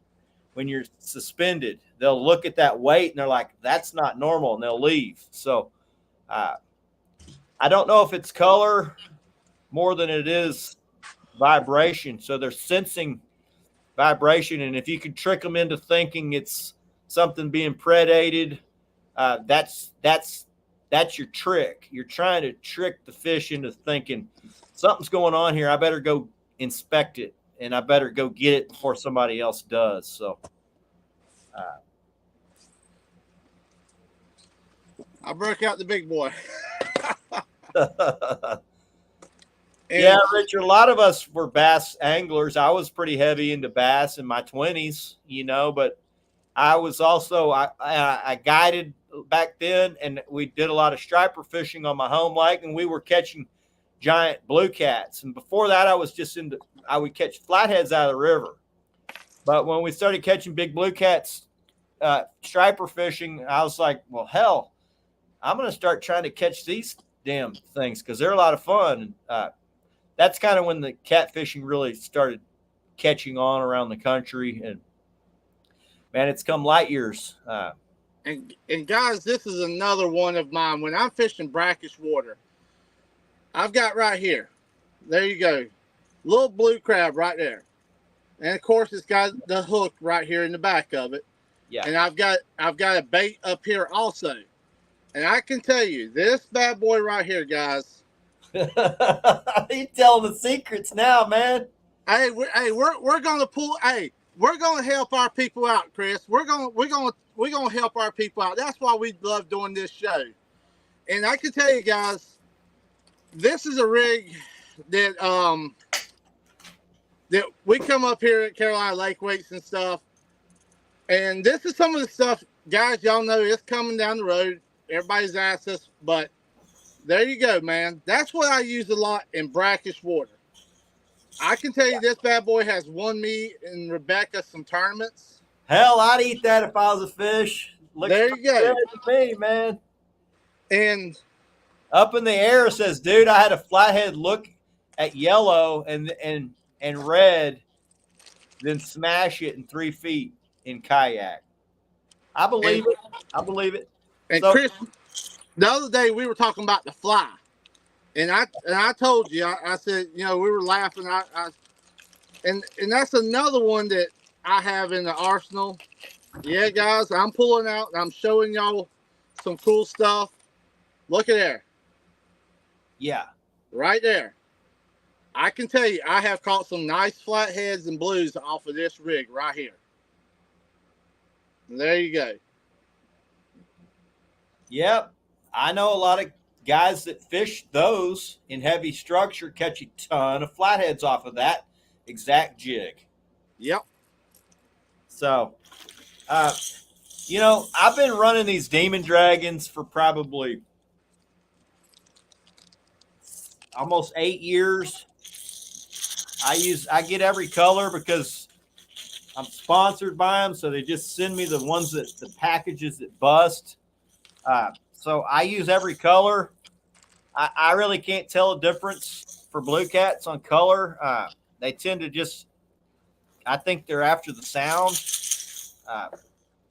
when you're suspended. They'll look at that weight and they're like, that's not normal, and they'll leave. So I don't know if it's color more than it is vibration. So they're sensing vibration, and if you can trick them into thinking it's something being predated, that's your trick. You're trying to trick the fish into thinking something's going on here. I better go inspect it, and I better go get it before somebody else does. So I broke out the big boy. yeah, Richard, a lot of us were bass anglers. I was pretty heavy into bass in my 20s, but I was also I guided back then, and we did a lot of striper fishing on my home lake, and we were catching giant blue cats. And before that, I would catch flatheads out of the river. But when we started catching big blue cats, striper fishing, I was like, well, hell, I'm going to start trying to catch these damn things because they're a lot of fun. That's kind of when the catfishing really started catching on around the country. And man, it's come light years. And guys, this is another one of mine. When I'm fishing brackish water, I've got right here. There you go. Little blue crab right there. And of course it's got the hook right here in the back of it. Yeah. And I've got a bait up here also. And I can tell you, this bad boy right here, guys. You telling the secrets now, man. Hey, we're gonna pull. Hey, we're gonna help our people out, Chris. We're gonna help our people out. That's why we love doing this show. And I can tell you guys, this is a rig that that we come up here at Carolina Lake Weights and stuff. And this is some of the stuff, guys. Y'all know it's coming down the road. Everybody's asked us, but there you go, man. That's what I use a lot in brackish water. I can tell you this bad boy has won me and Rebecca some tournaments. Hell, I'd eat that if I was a fish. There you go. To me, man. And up in the air it says, dude, I had a flathead look at yellow and red, then smash it in 3 feet in kayak. I believe it. And so, Chris, the other day we were talking about the fly, and I told you, I said, we were laughing. And that's another one that I have in the arsenal. Yeah, guys, I'm pulling out and I'm showing y'all some cool stuff. Look at there. Yeah. Right there. I can tell you, I have caught some nice flatheads and blues off of this rig right here. And there you go. Yep. I know a lot of guys that fish those in heavy structure catch a ton of flatheads off of that exact jig. Yep. So, I've been running these Demon Dragons for probably almost 8 years. I get every color because I'm sponsored by them, so they just send me the packages that bust. So I use every color. I really can't tell a difference for blue cats on color. They tend to I think they're after the sound.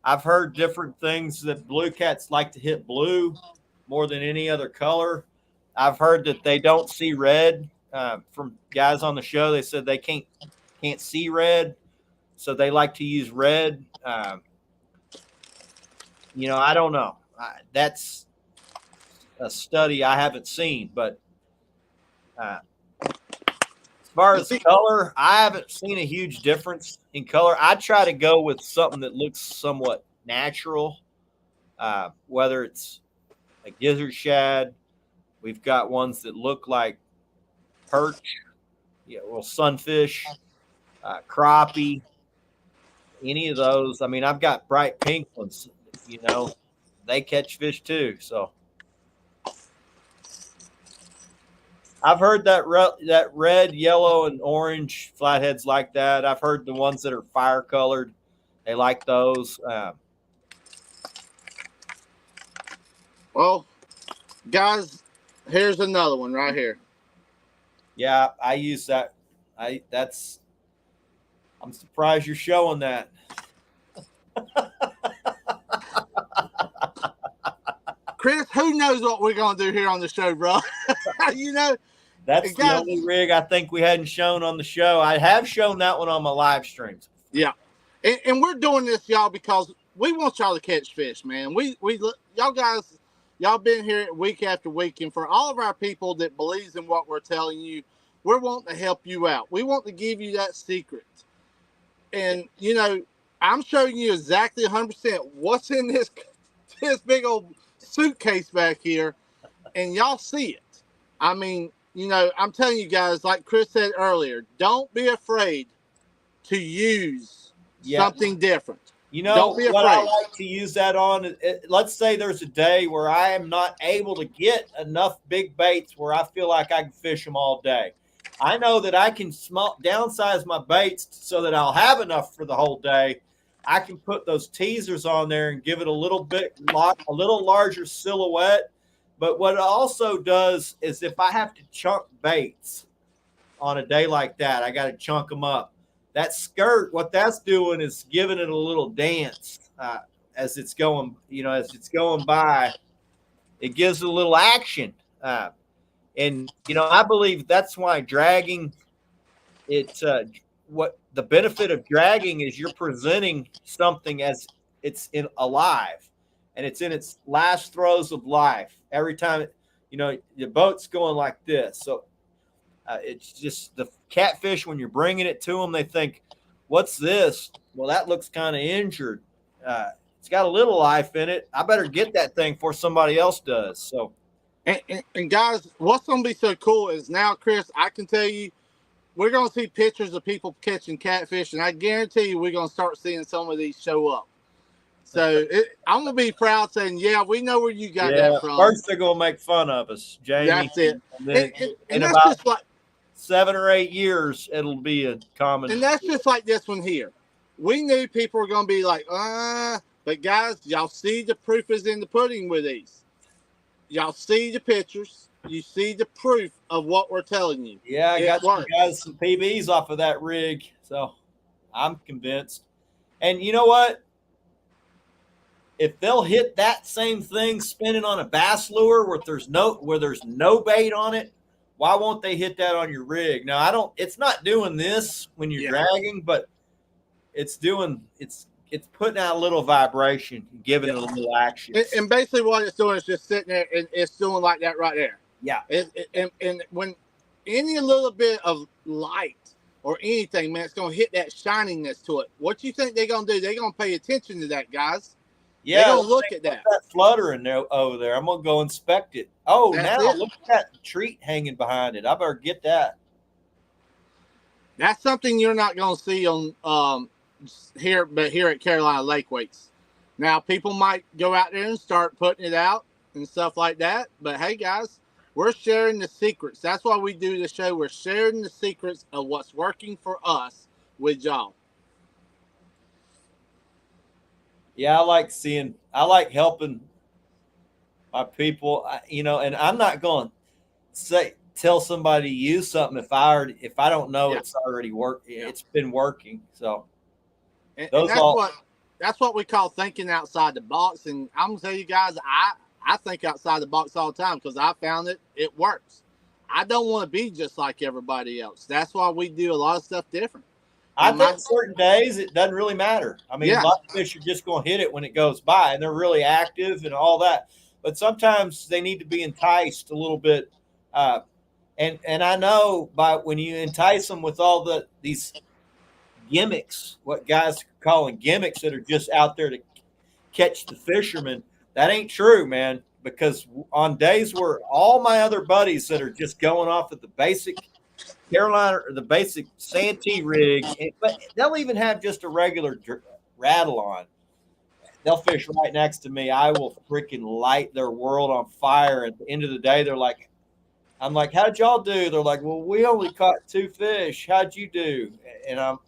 I've heard different things that blue cats like to hit blue more than any other color. I've heard that they don't see red. From guys on the show, they said they can't see red, so they like to use red. I don't know. That's a study I haven't seen, but as far as color, I haven't seen a huge difference in color. I try to go with something that looks somewhat natural, whether it's a gizzard shad. We've got ones that look like perch, sunfish, crappie. any of those. I mean, I've got bright pink ones, you know, they catch fish too. So I've heard that that red, yellow, and orange flatheads like that. I've heard the ones that are fire colored, they like those. Well, guys, here's another one right here. Yeah, I use that. I'm surprised you're showing that. Chris, who knows what we're going to do here on the show, bro? You know, That's guys, the only rig I think we hadn't shown on the show. I have shown that one on my live streams. Yeah, and we're doing this, y'all, because we want y'all to catch fish, man. Y'all guys, y'all been here week after week, and for all of our people that believes in what we're telling you, we're wanting to help you out. We want to give you that secret, and you know, I'm showing you exactly 100% what's in this big old suitcase back here, and y'all see it. I mean, you know, I'm telling you guys, like Chris said earlier, don't be afraid to use something different. You know don't be what afraid. I like to use that on? Let's say there's a day where I am not able to get enough big baits where I feel like I can fish them all day. I know that I can downsize my baits so that I'll have enough for the whole day. I can put those teasers on there and give it a little larger silhouette. But what it also does is if I have to chunk baits on a day like that, I got to chunk them up. That skirt, what that's doing is giving it a little dance as it's going, as it's going by. It gives it a little action. And, I believe that's why dragging, what the benefit of dragging is you're presenting something as it's alive and it's in its last throes of life. Every time, the boat's going like this. So it's just the catfish, when you're bringing it to them, they think, what's this? Well, that looks kind of injured. It's got a little life in it. I better get that thing before somebody else does. So, and guys, what's going to be so cool is now, Chris, I can tell you, we're going to see pictures of people catching catfish, and I guarantee you we're going to start seeing some of these show up. So I'm going to be proud saying, yeah, we know where you got that from. First, they're going to make fun of us, Jamie. That's it. And then and that's about just like 7 or 8 years, it'll be a common. And that's just like this one here. We knew people were going to be like, but guys, y'all see the proof is in the pudding with these. Y'all see the pictures. You see the proof of what we're telling you. Yeah, I got some PBs off of that rig, so I'm convinced. And you know what? If they'll hit that same thing spinning on a bass lure where there's no bait on it, why won't they hit that on your rig? Now, it's not doing this when you're dragging, but it's putting out a little vibration, giving it a little action. And basically what it's doing is just sitting there and it's doing like that right there. Yeah. And when any little bit of light or anything, man, it's going to hit that shininess to it. What you think they're going to do? They're going to pay attention to that, guys. Yeah, they're going to look at that. Flutter in there over there. I'm going to go inspect it. Oh, look at that treat hanging behind it. I better get that. That's something you're not going to see on here at Carolina Lake Weights. Now, people might go out there and start putting it out and stuff like that. But hey, guys, we're sharing the secrets. That's why we do the show. We're sharing the secrets of what's working for us with y'all. Yeah, I like helping my people, and I'm not going to tell somebody to use something if I don't know it's already worked. Yeah. It's been working. So and that's what we call thinking outside the box. And I'm going to tell you guys, I think outside the box all the time because I found it works. I don't want to be just like everybody else. That's why we do a lot of stuff different. I think certain days it doesn't really matter. I mean, a lot of fish are just going to hit it when it goes by, and they're really active and all that. But sometimes they need to be enticed a little bit. And I know when you entice them with all these gimmicks, what guys are calling gimmicks that are just out there to catch the fishermen, that ain't true, man. Because on days where all my other buddies that are just going off at the basic Carolina or the basic Santee rig, but they'll even have just a regular rattle on. They'll fish right next to me. I will freaking light their world on fire. At the end of the day, they're like, I'm like, how'd y'all do? They're like, well, we only caught 2 fish. How'd you do? And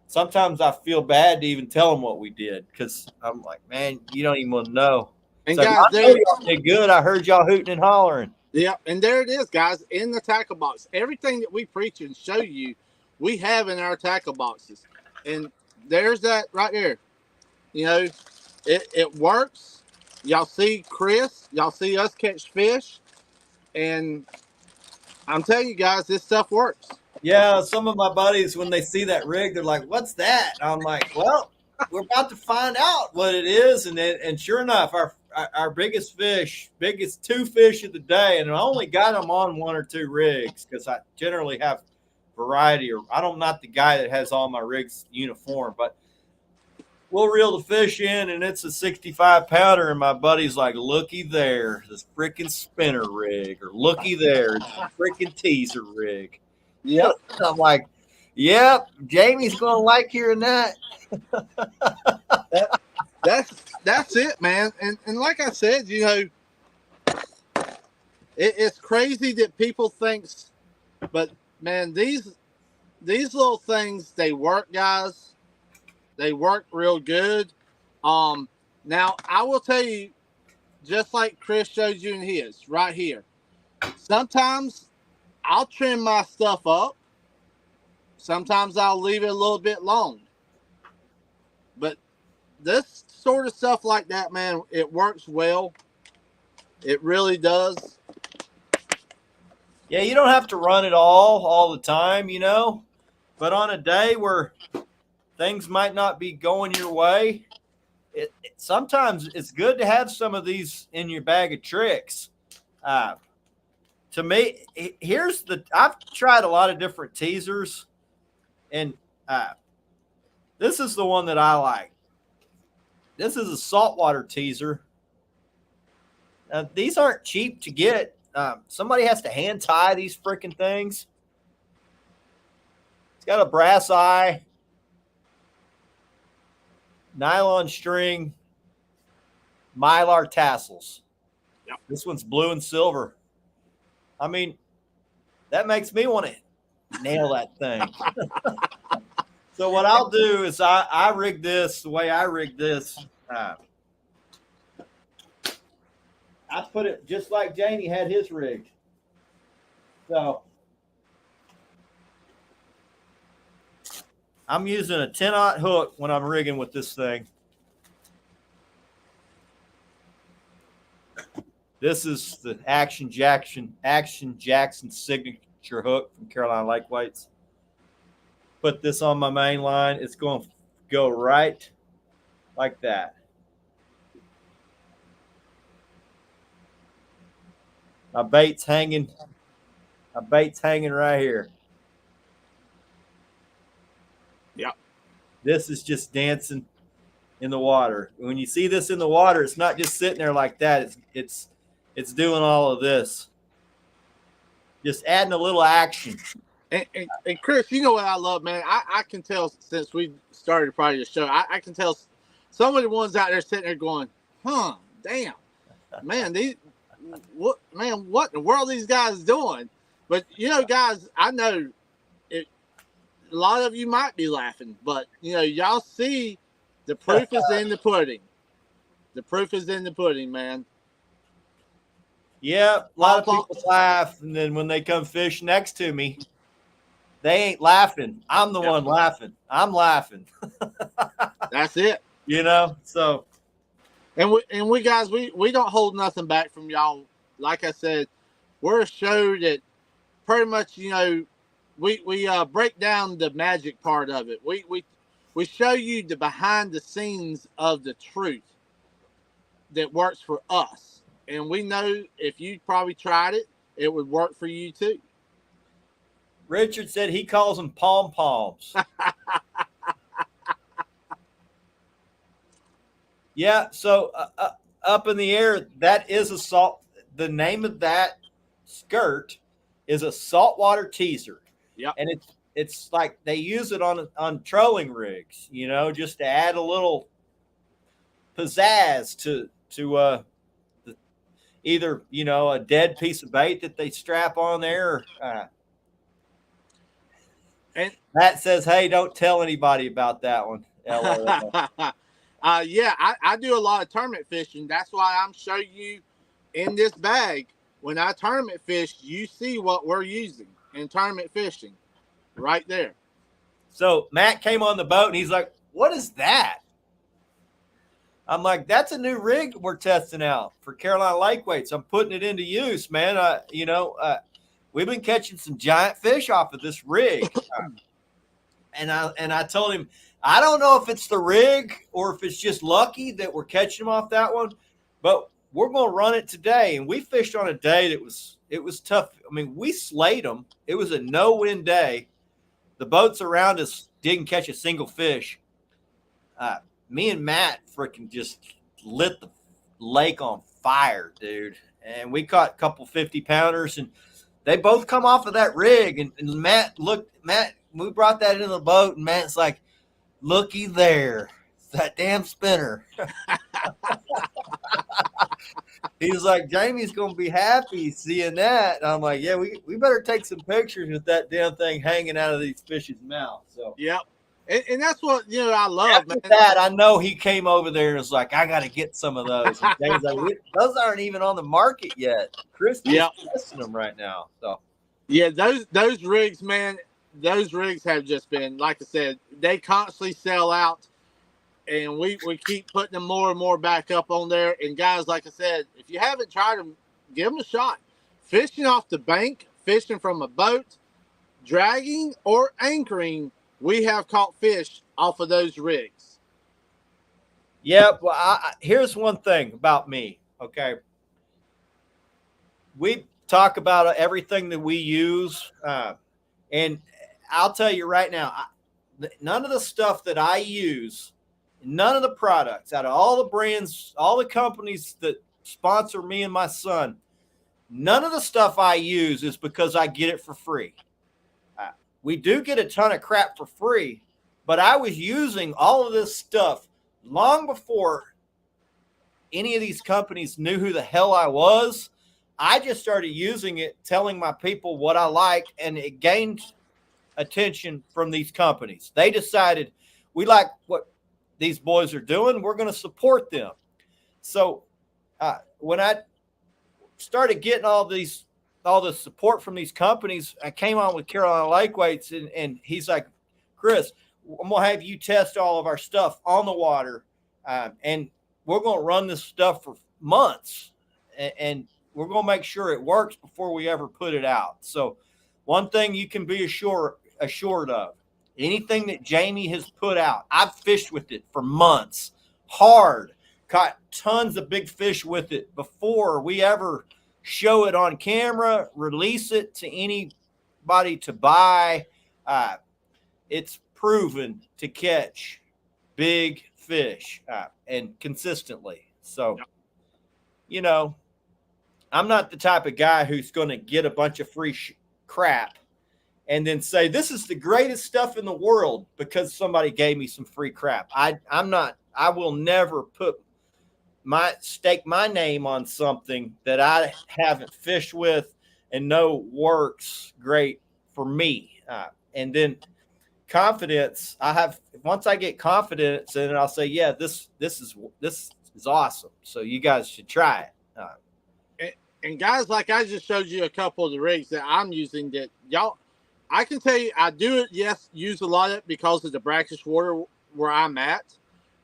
sometimes I feel bad to even tell them what we did because I'm like, man, you don't even want to know. And So guys, I know y'all did good. I heard y'all hooting and hollering. yeah, and there it is, guys, in the tackle box. Everything that we preach and show you, we have in our tackle boxes. And there's that right there. You know, it works. Y'all see Chris, y'all see us catch fish. And I'm telling you guys, this stuff works. Yeah, some of my buddies, when they see that rig, they're like, what's that? I'm like, well, we're about to find out what it is. And sure enough, our biggest 2 fish of the day, and I only got them on 1 or 2 rigs because I generally have variety. Or I'm not the guy that has all my rigs uniform, but we'll reel the fish in, and it's a 65-pounder, and my buddy's like, looky there, this freaking spinner rig, or looky there, it's a freaking teaser rig. Yep. I'm like, yep, Jamie's going to like hearing that. That's it, man. And like I said, you know, it's crazy that people thinks, but man, these little things, they work, guys. They work real good. Now I will tell you, just like Chris showed you in his right here. Sometimes I'll trim my stuff up. Sometimes I'll leave it a little bit long. But this sort of stuff like that, man, it works well. It really does. Yeah, you don't have to run it all the time, you know. But on a day where things might not be going your way, sometimes it's good to have some of these in your bag of tricks. To me, I've tried a lot of different teasers, and this is the one that I like. This is a saltwater teaser. These aren't cheap to get. Somebody has to hand tie these freaking things. It's got a brass eye, nylon string, mylar tassels. Yep. This one's blue and silver. I mean, that makes me want to nail that thing. So what I'll do is I rig this the way I rig this. I put it just like Jamie had his rigged. So I'm using a 10-aught hook when I'm rigging with this thing. This is the Action Jackson signature hook from Carolina Lake Weights. Put this on my main line. It's going to go right like that. My bait's hanging right here. Yep. This is just dancing in the water. When you see this in the water, it's not just sitting there like that. It's doing all of this. Just adding a little action. And Chris, you know what I love, man? I can tell since we started probably the show, I can tell some of the ones out there sitting there going, damn, man, what in the world are these guys doing? But, you know, guys, I know a lot of you might be laughing, but, you know, y'all see the proof is in the pudding. The proof is in the pudding, man. Yeah, a lot of people laugh, and then when they come fish next to me, they ain't laughing. I'm the one laughing. I'm laughing. That's it. You know, so. And we guys, we don't hold nothing back from y'all. Like I said, we're a show that pretty much, you know, we break down the magic part of it. We show you the behind the scenes of the truth that works for us. And we know if you probably tried it, it would work for you too. Richard said he calls them pom-poms. Yeah, so up in the air, that is a salt. The name of that skirt is a saltwater teaser. Yep. And it's like they use it on trolling rigs, just to add a little pizzazz to either a dead piece of bait that they strap on there. And Matt says, "Hey, don't tell anybody about that one." LOL. yeah, I do a lot of tournament fishing. That's why I'm showing you in this bag. When I tournament fish, you see what we're using in tournament fishing right there. So Matt came on the boat and he's like, "What is that?" I'm like, "That's a new rig we're testing out for Carolina lake weights. I'm putting it into use, man. We've been catching some giant fish off of this rig." And I told him, I don't know if it's the rig or if it's just lucky that we're catching them off that one, but we're going to run it today. And we fished on a day that was tough. I mean, we slayed them. It was a no-win day. The boats around us didn't catch a single fish. Me and Matt freaking just lit the lake on fire, dude. And we caught a couple 50-pounders, and they both come off of that rig. And Matt, we brought that into the boat, and Matt's like, "Looky there, it's that damn spinner." He's like, "Jamie's going to be happy seeing that." And I'm like, "Yeah, we better take some pictures with that damn thing hanging out of these fish's mouth." So, Yep. And that's what I love, after man. that, I know he came over there and was like, "I got to get some of those." And Jamie's like, "Those aren't even on the market yet. Chris is testing them right now." So, yeah, those rigs, man. Those rigs have just been, like I said, they constantly sell out, and we keep putting them more and more back up on there. And guys, like I said, if you haven't tried them, give them a shot. Fishing off the bank, fishing from a boat, dragging or anchoring, we have caught fish off of those rigs. yeah. Well, here's one thing about me. Okay, we talk about everything that we use, and I'll tell you right now, none of the stuff that I use, none of the products out of all the brands, all the companies that sponsor me and my son, none of the stuff I use is because I get it for free. We do get a ton of crap for free, but I was using all of this stuff long before any of these companies knew who the hell I was. I just started using it, telling my people what I liked, and it gained attention from these companies. They decided we like what these boys are doing. We're going to support them. So when I started getting all the support from these companies, I came on with Carolina Lake Weights, and he's like, "Chris, I'm going to have you test all of our stuff on the water, and we're going to run this stuff for months, and we're going to make sure it works before we ever put it out." So one thing you can be assured of, anything that Jamie has put out, I've fished with it for months, hard, caught tons of big fish with it before we ever show it on camera, release it to anybody to buy. It's proven to catch big fish and consistently. So, I'm not the type of guy who's going to get a bunch of free crap and then say, "This is the greatest stuff in the world," because somebody gave me some free crap. I'm not. I will never stake my name on something that I haven't fished with and know works great for me. And then confidence, once I get confidence in it, I'll say, "Yeah, this is awesome. So you guys should try it." And guys, like I just showed you a couple of the rigs that I'm using that I can tell you, I do it, yes, use a lot of it because of the brackish water where I'm at.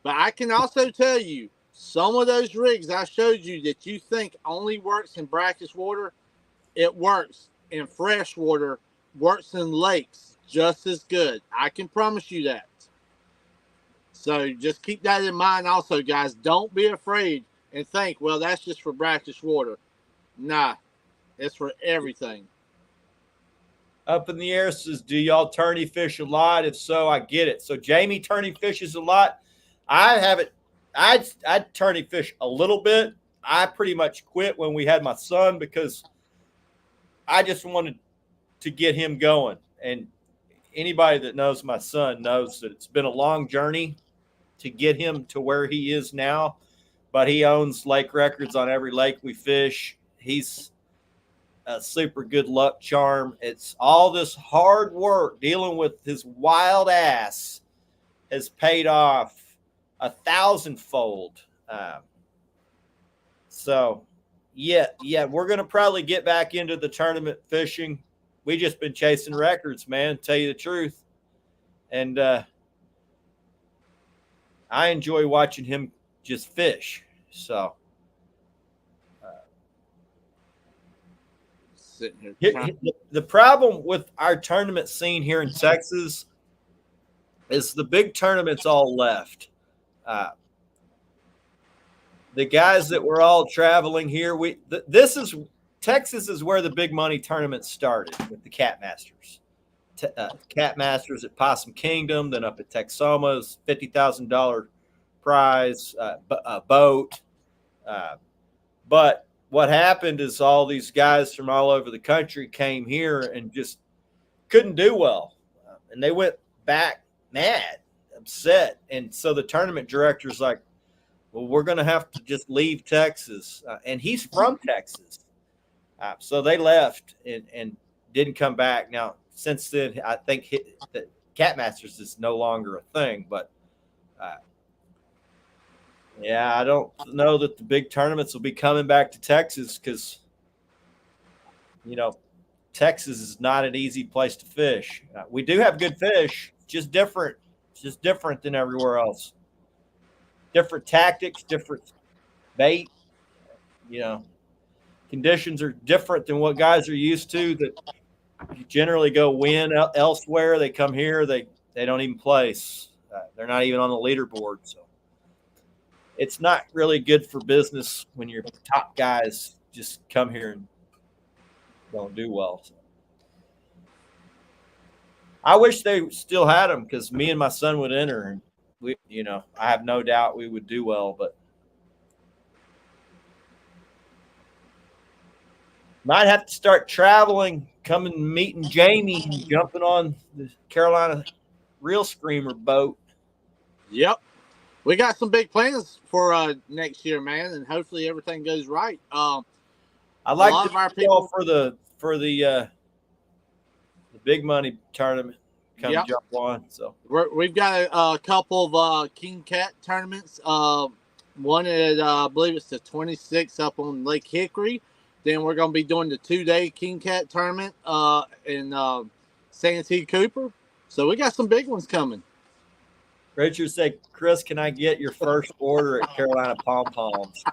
But I can also tell you, some of those rigs I showed you that you think only works in brackish water, it works in fresh water, works in lakes just as good. I can promise you that. So just keep that in mind also, guys. Don't be afraid and think, well, that's just for brackish water. Nah, it's for everything. Up in the air says, "Do y'all tourney fish a lot? If so, I get it." So Jamie tourney fishes a lot. I haven't. I tourney fish a little bit. I pretty much quit when we had my son because I just wanted to get him going. And anybody that knows my son knows that it's been a long journey to get him to where he is now, but he owns lake records on every lake we fish. He's a super good luck charm. It's all this hard work dealing with his wild ass has paid off 1,000-fold. So, yeah, we're going to probably get back into the tournament fishing. We just been chasing records, man, tell you the truth. And I enjoy watching him just fish. So, sitting here. The problem with our tournament scene here in Texas is the big tournaments all left. The guys that were all traveling here, Texas is where the big money tournaments started with the Cat Masters. Cat Masters at Possum Kingdom, then up at Texoma's, $50,000 prize, boat. But what happened is all these guys from all over the country came here and just couldn't do well. And they went back mad, upset. And so the tournament director's like, well, we're going to have to just leave Texas. And he's from Texas. So they left and didn't come back. Now, since then, I think that Cat Masters is no longer a thing. But, yeah, I don't know that the big tournaments will be coming back to Texas because, Texas is not an easy place to fish. We do have good fish, just different. It's just different than everywhere else. Different tactics, different bait. Conditions are different than what guys are used to. That you generally go win elsewhere. They come here, they don't even place. They're not even on the leaderboard. So it's not really good for business when your top guys just come here and don't do well. So I wish they still had them because me and my son would enter, and I have no doubt we would do well. But might have to start traveling, coming meeting Jamie, and jumping on the Carolina Reel Screamer boat. Yep. We got some big plans for next year, man, and hopefully everything goes right. I'd like to people for the big money tournament come jump on. So we've got a couple of King Cat tournaments. One at I believe it's the 26th up on Lake Hickory. Then we're going to be doing the 2-day King Cat tournament in Santee Cooper. So we got some big ones coming. Richard said, Chris, can I get your first order at Carolina Pom Poms?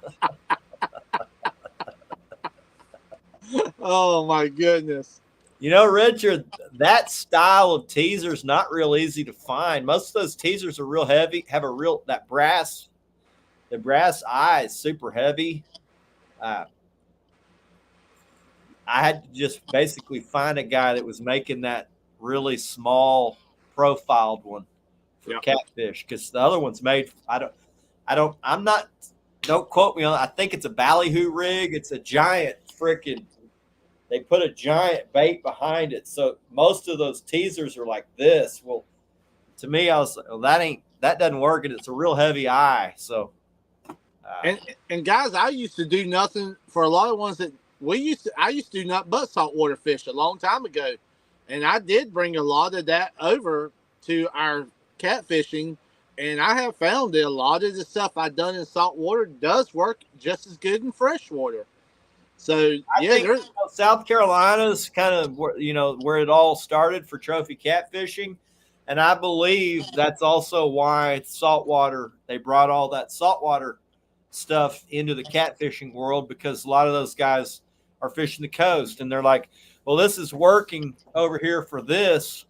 Oh, my goodness. Richard, that style of teaser is not real easy to find. Most of those teasers are real heavy, have the brass eye is super heavy. I had to just basically find a guy that was making that really small profiled one for catfish because the other one's made. Don't quote me on it. I think it's a ballyhoo rig. It's a giant freaking. They put a giant bait behind it, so most of those teasers are like this. Well, to me, I was like, well, that doesn't work, and it's a real heavy eye. So, and guys, I used to do nothing for a lot of ones that. I used to do nothing but saltwater fish a long time ago. And I did bring a lot of that over to our catfishing. And I have found that a lot of the stuff I've done in saltwater does work just as good in freshwater. So, I think South Carolina is kind of where it all started for trophy catfishing. And I believe that's also why they brought all that saltwater stuff into the catfishing world because a lot of those guys are fishing the coast and they're like, well, this is working over here for this.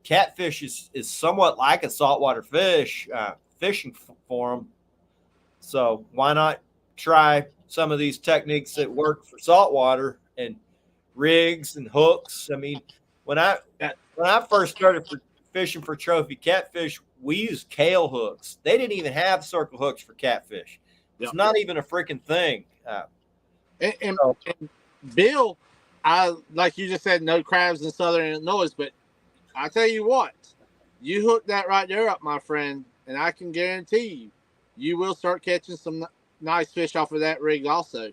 Catfish is somewhat like a saltwater fish, fishing for them. So why not try some of these techniques that work for saltwater and rigs and hooks? I mean, when I first started fishing for trophy catfish, we used kale hooks. They didn't even have circle hooks for catfish. It's not even a freaking thing. And Bill, like you just said, no crabs in southern Illinois, but I tell you what, you hook that right there up, my friend, and I can guarantee you will start catching some nice fish off of that rig also.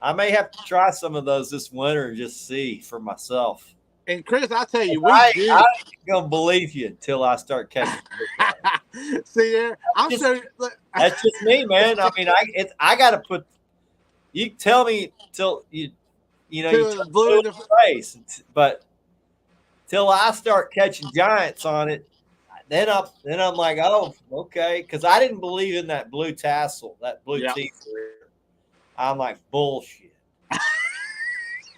I may have to try some of those this winter and just see for myself. And Chris, I tell you, I we ain't do. gonna believe you until I start catching. See there, I'm Just- so. That's just me, man. I mean, I got to put. You tell me till you know you To tell the blue in me the face, but till I start catching giants on it, then I'm like, oh, okay, because I didn't believe in that blue tassel, that blue yeah. teeth. I'm like bullshit.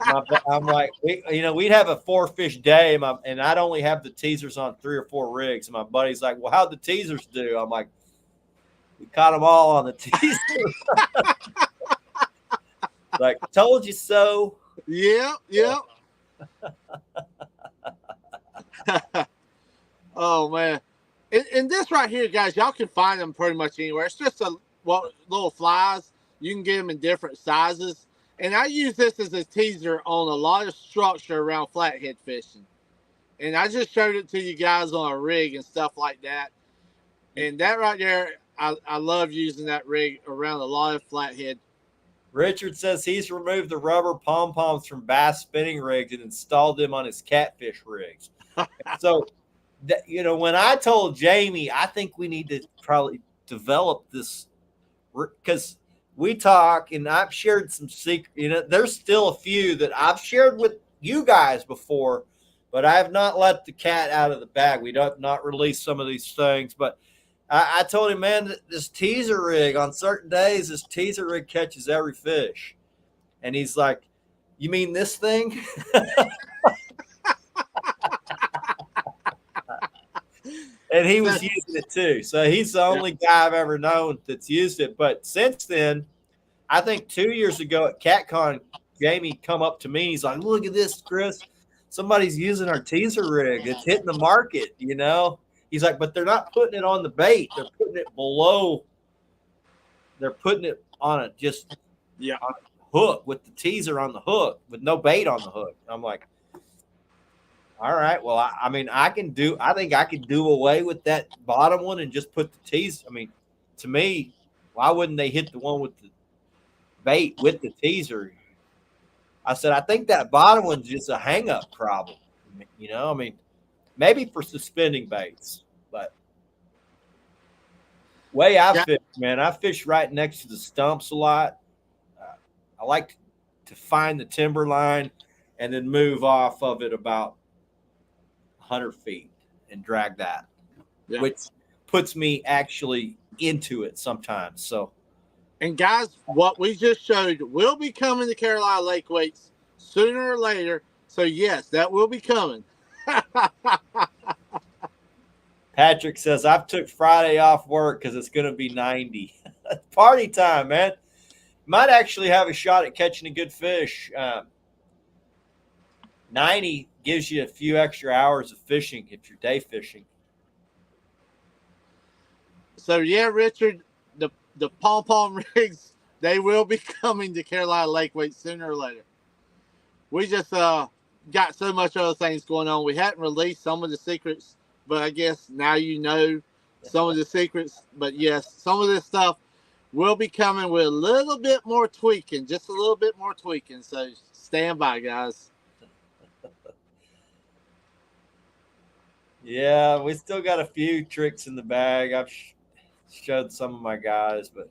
I'm like, we'd have a 4-fish day, and I'd only have the teasers on 3 or 4 rigs. And my buddy's like, well, how'd the teasers do? I'm like, we caught them all on the teaser. Like, told you so. Yep. Oh man, and this right here, guys, y'all can find them pretty much anywhere. It's just little flies. You can get them in different sizes, and I use this as a teaser on a lot of structure around flathead fishing. And I just showed it to you guys on a rig and stuff like that. And that right there, I love using that rig around a lot of flathead. Richard says he's removed the rubber pom-poms from bass spinning rigs and installed them on his catfish rigs. So, when I told Jamie, I think we need to probably develop this, because we talk and I've shared some secret. There's still a few that I've shared with you guys before, but I have not let the cat out of the bag. We don't not release some of these things, but I told him, man, this teaser rig on certain days, this teaser rig catches every fish. And he's like, you mean this thing? And he was using it too. So he's the only guy I've ever known that's used it. But since then, I think 2 years ago at CatCon, Jamie come up to me. He's like, look at this, Chris. Somebody's using our teaser rig. It's hitting the market, He's like, but they're not putting it on the bait. They're putting it below. They're putting it on on a hook with the teaser on the hook with no bait on the hook. I'm like, all right. Well, I mean, I think I could do away with that bottom one and just put the teaser. I mean, to me, why wouldn't they hit the one with the bait with the teaser? I said, I think that bottom one's just a hang-up problem. I mean, maybe for suspending baits, but way I fish, man, I fish right next to the stumps a lot. I like to find the timber line and then move off of it about 100 feet and drag that, which puts me actually into it sometimes. So, and guys, what we just showed will be coming to Carolina Lake Weights sooner or later. So yes, that will be coming. Patrick says, I've took Friday off work because it's going to be 90. Party time, man. Might actually have a shot at catching a good fish. 90 gives you a few extra hours of fishing if you're day fishing. So yeah, Richard, the pom-pom rigs, they will be coming to Carolina Lake Weights sooner or later. We just got so much other things going on. We hadn't released some of the secrets, but I guess now you know some of the secrets. But yes, some of this stuff will be coming with a little bit more tweaking, just a little bit more tweaking. So stand by, guys. Yeah, we still got a few tricks in the bag. I've showed some of my guys, but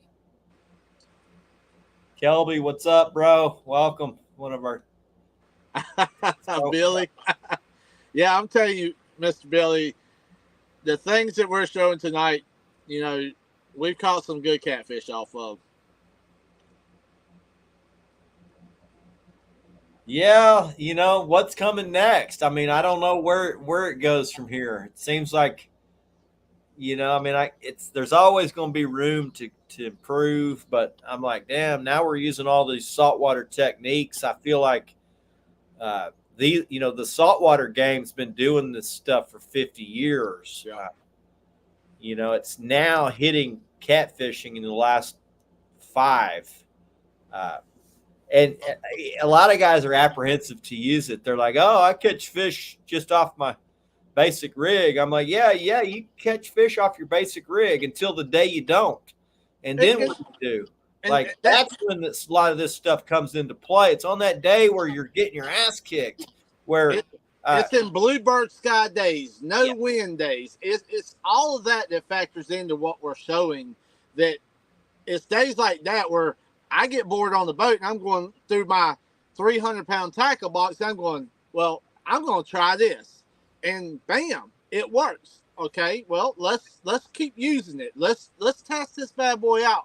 Kelby, what's up, bro? Welcome. One of our Billy. Yeah, I'm telling you, Mr. Billy, the things that we're showing tonight, we've caught some good catfish off of. Yeah, what's coming next? I mean, I don't know where it goes from here. It seems like, I mean, there's always going to be room to improve, but I'm like, damn, now we're using all these saltwater techniques. I feel like the saltwater game's been doing this stuff for 50 years. Yeah. It's now hitting catfishing in the last 5. And a lot of guys are apprehensive to use it. They're like, "Oh, I catch fish just off my basic rig." I'm like, yeah, you catch fish off your basic rig until the day you don't. And then what do you do? Like, that's when a lot of this stuff comes into play. It's on that day where you're getting your ass kicked, where it's in bluebird sky days, no wind days. It's all of that factors into what we're showing. That it's days like that where I get bored on the boat and I'm going through my 300-pound tackle box. And I'm going, well, I'm going to try this, and bam, it works. Okay, well, let's keep using it. Let's test this bad boy out.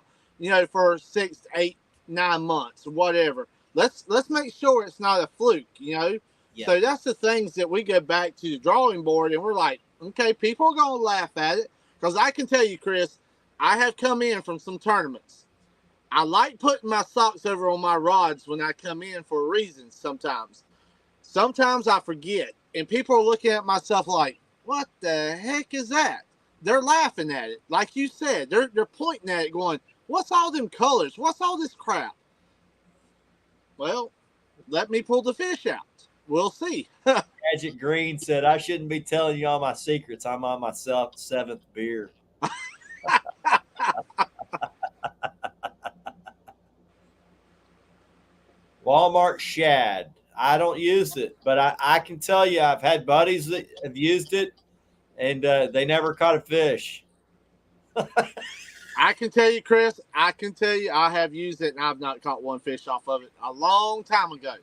For 6, 8, 9 months or whatever. Let's make sure it's not a fluke. Yeah. So that's the things that we go back to the drawing board, and we're like, okay, people are going to laugh at it, because I can tell you, Chris, I have come in from some tournaments. I like putting my socks over on my rods when I come in for a reason. Sometimes I forget, and people are looking at myself like, what the heck is that? They're laughing at it. Like you said, they're pointing at it going, what's all them colors? What's all this crap? Well, let me pull the fish out. We'll see. Magic Green said, I shouldn't be telling you all my secrets. I'm on my 7th beer. Walmart shad. I don't use it, but I can tell you I've had buddies that have used it, and they never caught a fish. I can tell you, Chris, I have used it, and I've not caught one fish off of it a long time ago.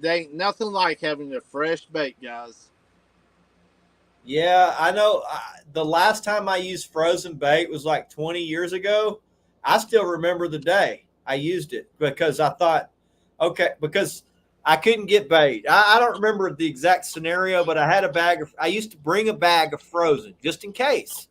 There ain't nothing like having a fresh bait, guys. Yeah, I know. The last time I used frozen bait was like 20 years ago. I still remember the day I used it, because I thought, okay, because I couldn't get bait. I don't remember the exact scenario, but I had I used to bring a bag of frozen just in case,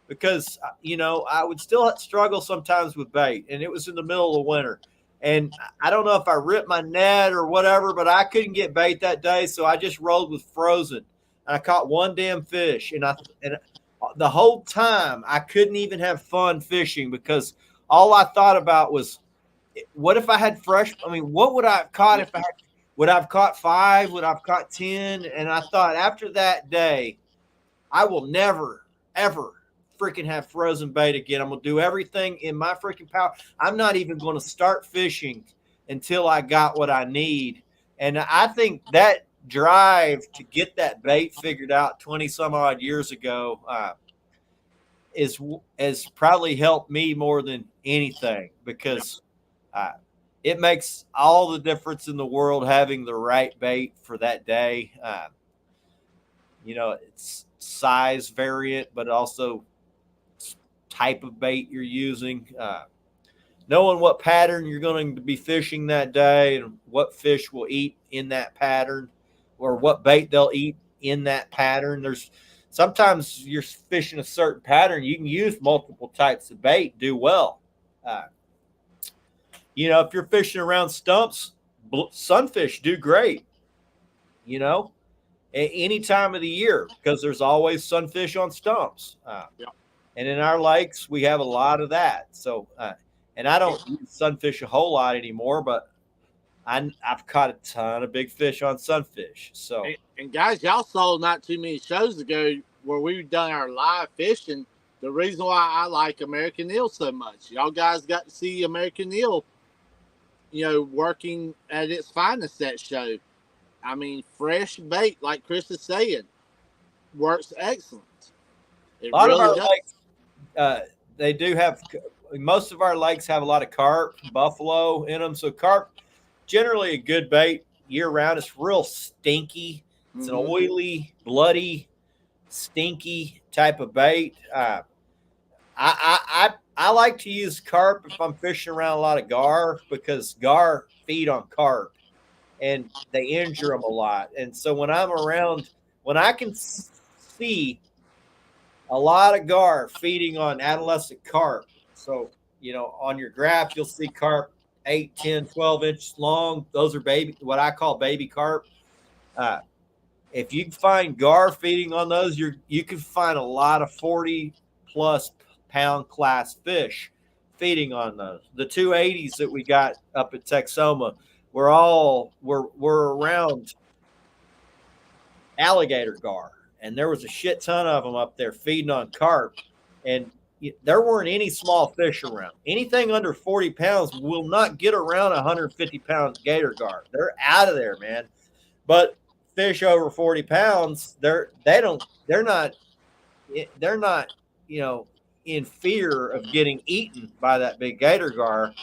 because, I would still struggle sometimes with bait, and it was in the middle of winter. And I don't know if I ripped my net or whatever, but I couldn't get bait that day, so I just rolled with frozen. And I caught one damn fish, and the whole time I couldn't even have fun fishing, because all I thought about was, what if I had fresh? I mean, what would I have caught if I had? Would I have caught 5? Would I have caught 10? And I thought, after that day, I will never, ever freaking have frozen bait again. I'm going to do everything in my freaking power. I'm not even going to start fishing until I got what I need. And I think that drive to get that bait figured out 20 some odd years ago has probably helped me more than anything, because it makes all the difference in the world having the right bait for that day. It's size variant, but also type of bait you're using, knowing what pattern you're going to be fishing that day, and what fish will eat in that pattern, or what bait they'll eat in that pattern. There's sometimes you're fishing a certain pattern, you can use multiple types of bait, do well. If you're fishing around stumps, sunfish do great, any time of the year, because there's always sunfish on stumps. And in our lakes, we have a lot of that. So, and I don't use sunfish a whole lot anymore, but I've caught a ton of big fish on sunfish. So, and guys, y'all saw not too many shows ago where we've done our live fishing. The reason why I like American eel so much, y'all guys got to see American eel, working at its finest that show. I mean, fresh bait, like Chris is saying, works excellent. A lot of our lakes, they do have, most of our lakes have a lot of carp, buffalo in them. So carp, generally a good bait year round. It's real stinky. It's an oily, bloody, stinky type of bait. I like to use carp if I'm fishing around a lot of gar, because gar feed on carp and they injure them a lot. And so when I'm around, when I can see a lot of gar feeding on adolescent carp, so, on your graph, you'll see carp 8, 10, 12 inches long. Those are what I call baby carp. If you can find gar feeding on those, you can find a lot of 40 plus pound class fish feeding on those. The 280s that we got up at Texoma were around alligator gar, and there was a shit ton of them up there feeding on carp, and there weren't any small fish around. Anything under 40 pounds will not get around 150-pound gator gar. They're out of there, man. But fish over 40 pounds, they're not in fear of getting eaten by that big gator gar.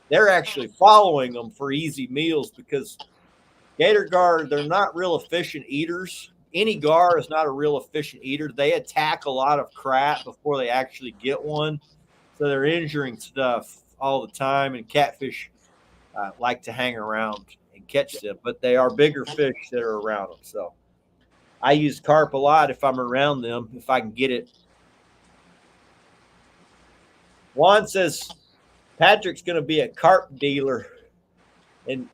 They're actually following them for easy meals because gator gar, they're not real efficient eaters. Any gar is not a real efficient eater. They attack a lot of crap before they actually get one. So they're injuring stuff all the time, and catfish like to hang around and catch them. But they are bigger fish that are around them. So I use carp a lot if I'm around them, if I can get it. Juan says Patrick's going to be a carp dealer. And,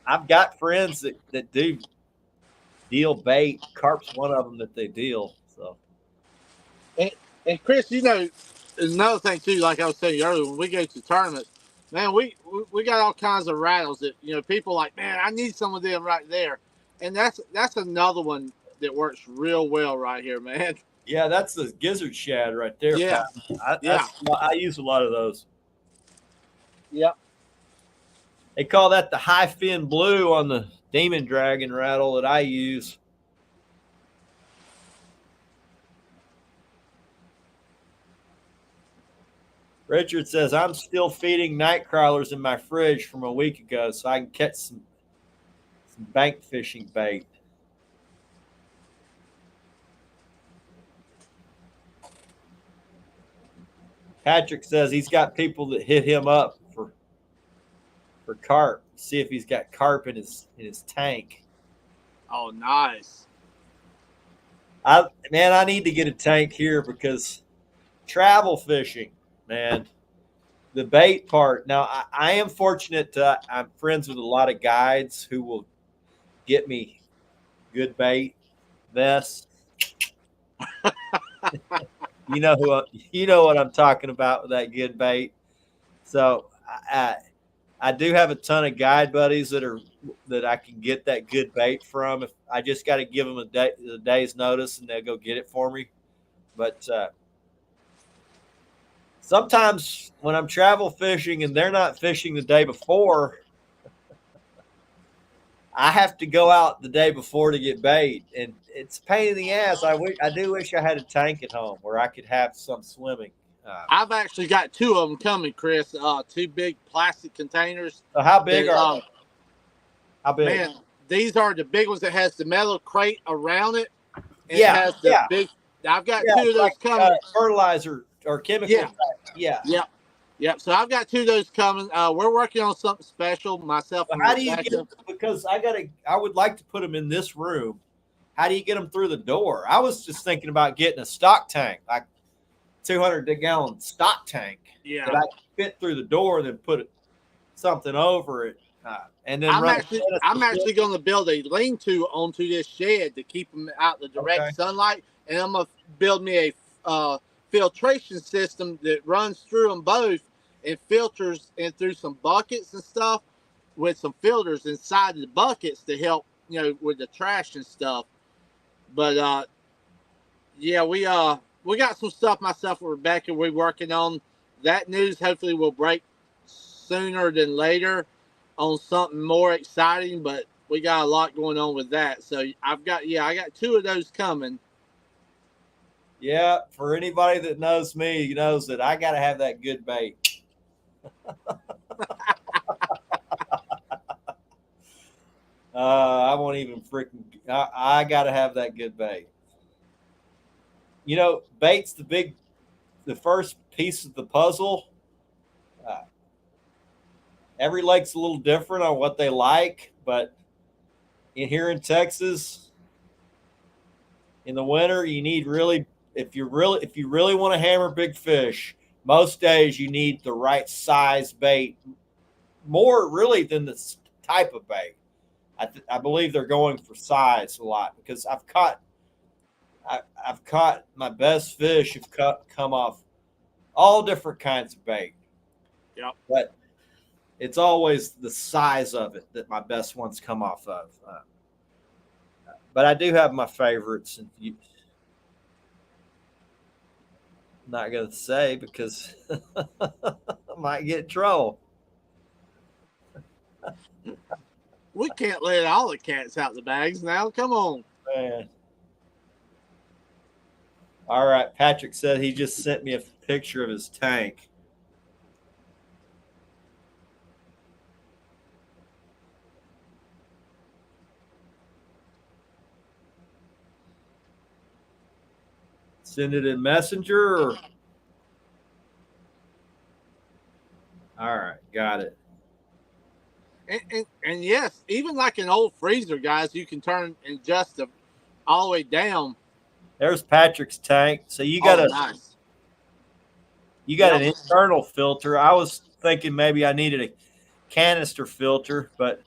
I've got friends that do deal bait. Carp's one of them that they deal. So, and Chris, another thing too, like I was saying earlier, when we go to tournaments, man, we got all kinds of rattles that people like, man, I need some of them right there, and that's another one that works real well right here, man. Yeah, that's the gizzard shad right there. Yeah, I use a lot of those. Yep. They call that the high fin blue on the Demon Dragon rattle that I use. Richard says, I'm still feeding night crawlers in my fridge from a week ago so I can catch some bank fishing bait. Patrick says he's got people that hit him up for carp. See if he's got carp in his tank. Oh, nice. I need to get a tank here because travel fishing, man, the bait part. Now, I am fortunate I'm friends with a lot of guides who will get me good bait vests. You know what I'm talking about with that good bait. So I do have a ton of guide buddies that I can get that good bait from. If I just got to give them a day's notice and they'll go get it for me. But sometimes when I'm travel fishing and they're not fishing the day before, I have to go out the day before to get bait, and it's a pain in the ass. I do wish I had a tank at home where I could have some swimming. I've actually got two of them coming, Chris. Two big plastic containers. So how big are they? How big? Man, these are the big ones that has the metal crate around it. And Yeah, it has the big. I've got two of those coming. Fertilizer or chemical. Yeah. So I've got two of those coming. We're working on something special. Myself. Well, how do you get them? Because I would like to put them in this room. How do you get them through the door? I was just thinking about getting a stock tank, like 200-gallon stock tank. Yeah. That I could fit through the door and then put something over it. And then I'm actually going to build a lean-to onto this shed to keep them out the direct sunlight, and I'm going to build me a filtration system that runs through them both and filters in through some buckets and stuff with some filters inside the buckets to help with the trash and stuff. But we got some stuff myself and Rebecca we're working on. That news hopefully will break sooner than later on something more exciting, but we got a lot going on with that. So I got two of those coming. Yeah, for anybody that knows me, knows that I got to have that good bait. I won't even freaking. I got to have that good bait. Bait's the first piece of the puzzle. Every lake's a little different on what they like, but here in Texas, in the winter, you need if you really want to hammer big fish, most days you need the right size bait, more really than the type of bait. I believe they're going for size a lot because I've caught my best fish have come off all different kinds of bait. Yep. But it's always the size of it that my best ones come off of. But I do have my favorites, and I'm not going to say because I might get in trouble. We can't let all the cats out the bags now. Come on. Man. All right. Patrick said he just sent me a picture of his tank. Send it in Messenger. All right. Got it. And yes, even like an old freezer, guys, you can turn and adjust them all the way down. There's Patrick's tank. So you got nice. You got an internal filter. I was thinking maybe I needed a canister filter, but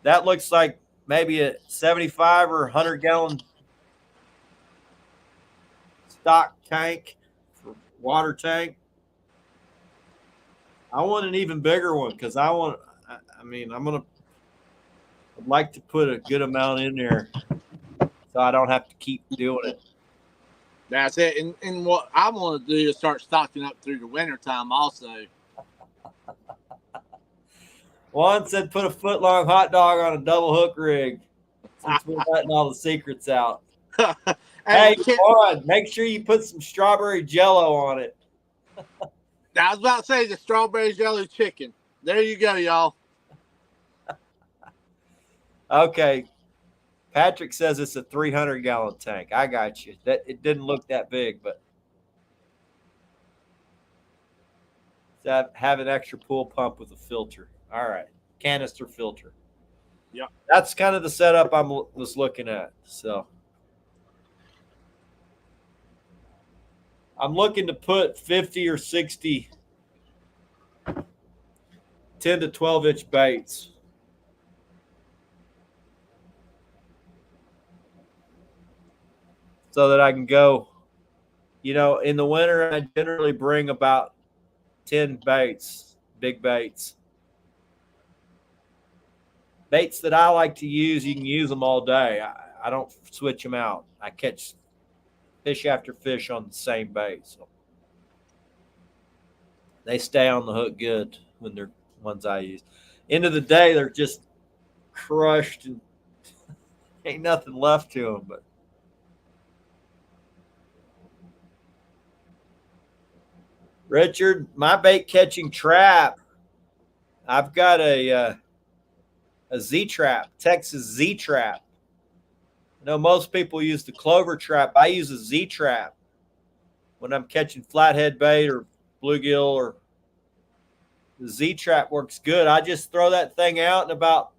that looks like maybe a 75 or 100-gallon stock tank, for water tank. I want an even bigger one because I'd like to put a good amount in there so I don't have to keep doing it. That's it. And what I want to do is start stocking up through the wintertime also. One said put a foot-long hot dog on a double hook rig since we're letting all the secrets out. Hey, Juan, make sure you put some strawberry jello on it. I was about to say the strawberry jelly chicken. There you go, y'all. Okay. Patrick says it's a 300-gallon tank. I got you. That it didn't look that big, but have an extra pool pump with a filter. All right, canister filter. Yeah, that's kind of the setup I was looking at. So I'm looking to put 50 or 60 10 to 12-inch baits. So that I can go, in the winter, I generally bring about 10 baits, big baits. Baits that I like to use, you can use them all day. I don't switch them out. I catch fish after fish on the same bait. So they stay on the hook good when they're ones I use. End of the day, they're just crushed and ain't nothing left to them. But Richard, my bait catching trap, I've got a Z trap, Texas Z trap. I know most people use the clover trap. I use a Z trap when I'm catching flathead bait or bluegill, or the Z trap works good. I just throw that thing out in about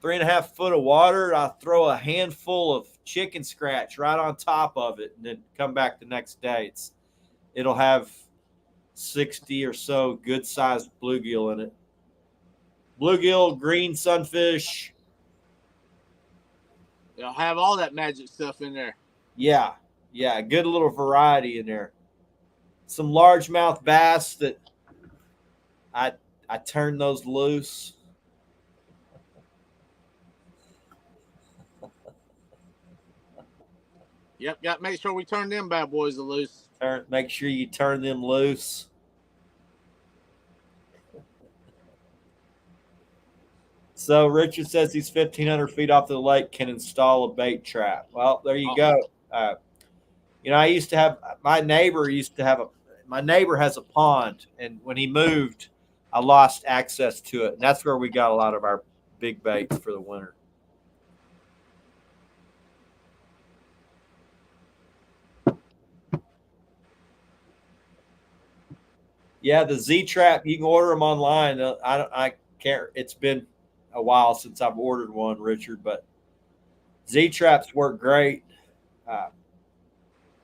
3.5 foot of water. I throw a handful of chicken scratch right on top of it and then come back the next day. It'll have 60 or so good sized bluegill in it. Bluegill, green sunfish. They'll have all that magic stuff in there. Yeah, good little variety in there. Some largemouth bass that I turn those loose. Yep, got to make sure we turn them bad boys loose. Make sure you turn them loose. So Richard says he's 1,500 feet off the lake, can install a bait trap. Well, there you go. I used to have my neighbor has a pond, and when he moved, I lost access to it, and that's where we got a lot of our big baits for the winter. Yeah, the Z trap, you can order them online. I can't. It's been a while since I've ordered one, Richard, but Z traps work great.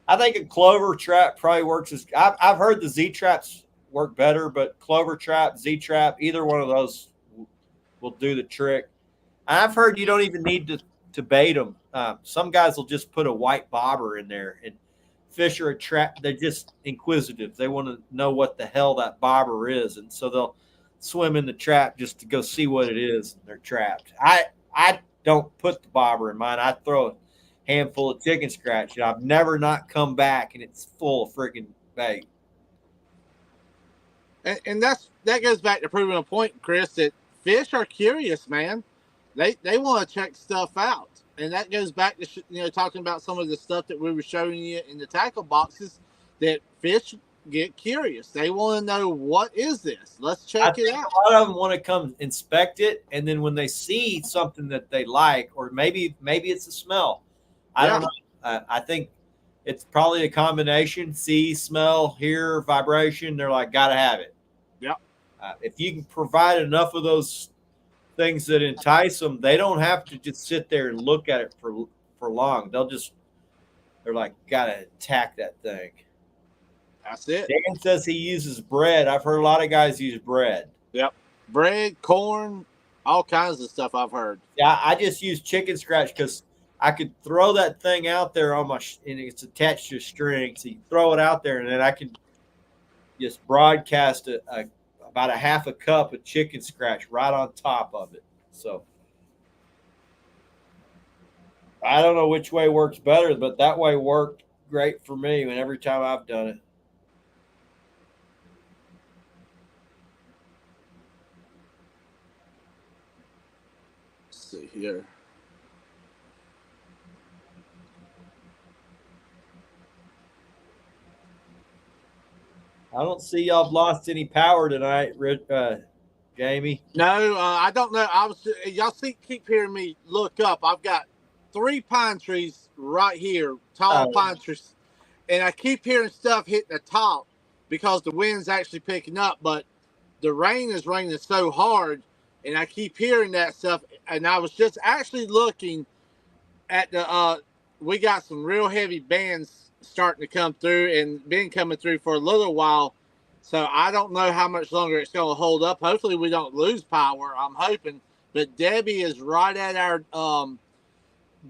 I think a clover trap probably works as. I've heard the Z traps work better, but clover trap, Z trap, either one of those will do the trick. I've heard you don't even need to bait them. Some guys will just put a white bobber in there and fish are they're just inquisitive. They want to know what the hell that bobber is, and so they'll swim in the trap just to go see what it is. And they're trapped. I don't put the bobber in mine. I throw a handful of chicken scratch, and I've never not come back, and it's full of freaking bait. And that goes back to proving a point, Chris, that fish are curious, man. They want to check stuff out, and that goes back to talking about some of the stuff that we were showing you in the tackle boxes. That fish get curious. They want to know, what is this? Let's check it out. A lot of them want to come inspect it, and then when they see something that they like, or maybe it's a smell. I don't know. I think it's probably a combination: see, smell, hear, vibration. They're like, gotta have it. Yep. If you can provide enough of those things that entice them, they don't have to just sit there and look at it for long. They're like, gotta attack that thing. That's it. Dan says he uses bread. I've heard a lot of guys use bread. Yep. Bread, corn, all kinds of stuff I've heard. Yeah, I just use chicken scratch because I could throw that thing out there and it's attached to a string. So you throw it out there, and then I can just broadcast about a half a cup of chicken scratch right on top of it. So I don't know which way works better, but that way worked great for me and every time I've done it. Let's see here. I don't see y'all have lost any power tonight, Jamie. No, I don't know. Y'all keep hearing me look up. I've got 3 pine trees right here, tall pine trees, and I keep hearing stuff hitting the top because the wind's actually picking up. But the rain is raining so hard, and I keep hearing that stuff. And I was just actually looking at the. We got some real heavy bands starting to come through and been coming through for a little while. So I don't know how much longer it's going to hold up. Hopefully we don't lose power. I'm hoping. But Debbie is right at our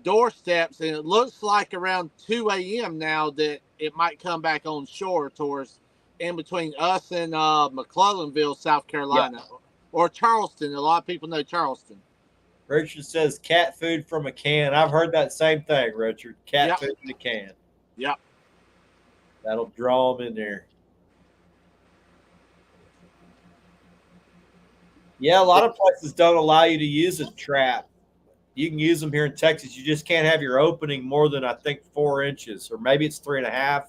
doorsteps, and it looks like around 2 a.m. now that it might come back on shore towards in between us and McClellanville, South Carolina, or Charleston. A lot of people know Charleston. Richard says cat food from a can. I've heard that same thing, Richard. Cat food in a can. Yep. That'll draw them in there. Yeah, a lot of places don't allow you to use a trap. You can use them here in Texas. You just can't have your opening more than, I think, 4 inches, or maybe it's 3.5.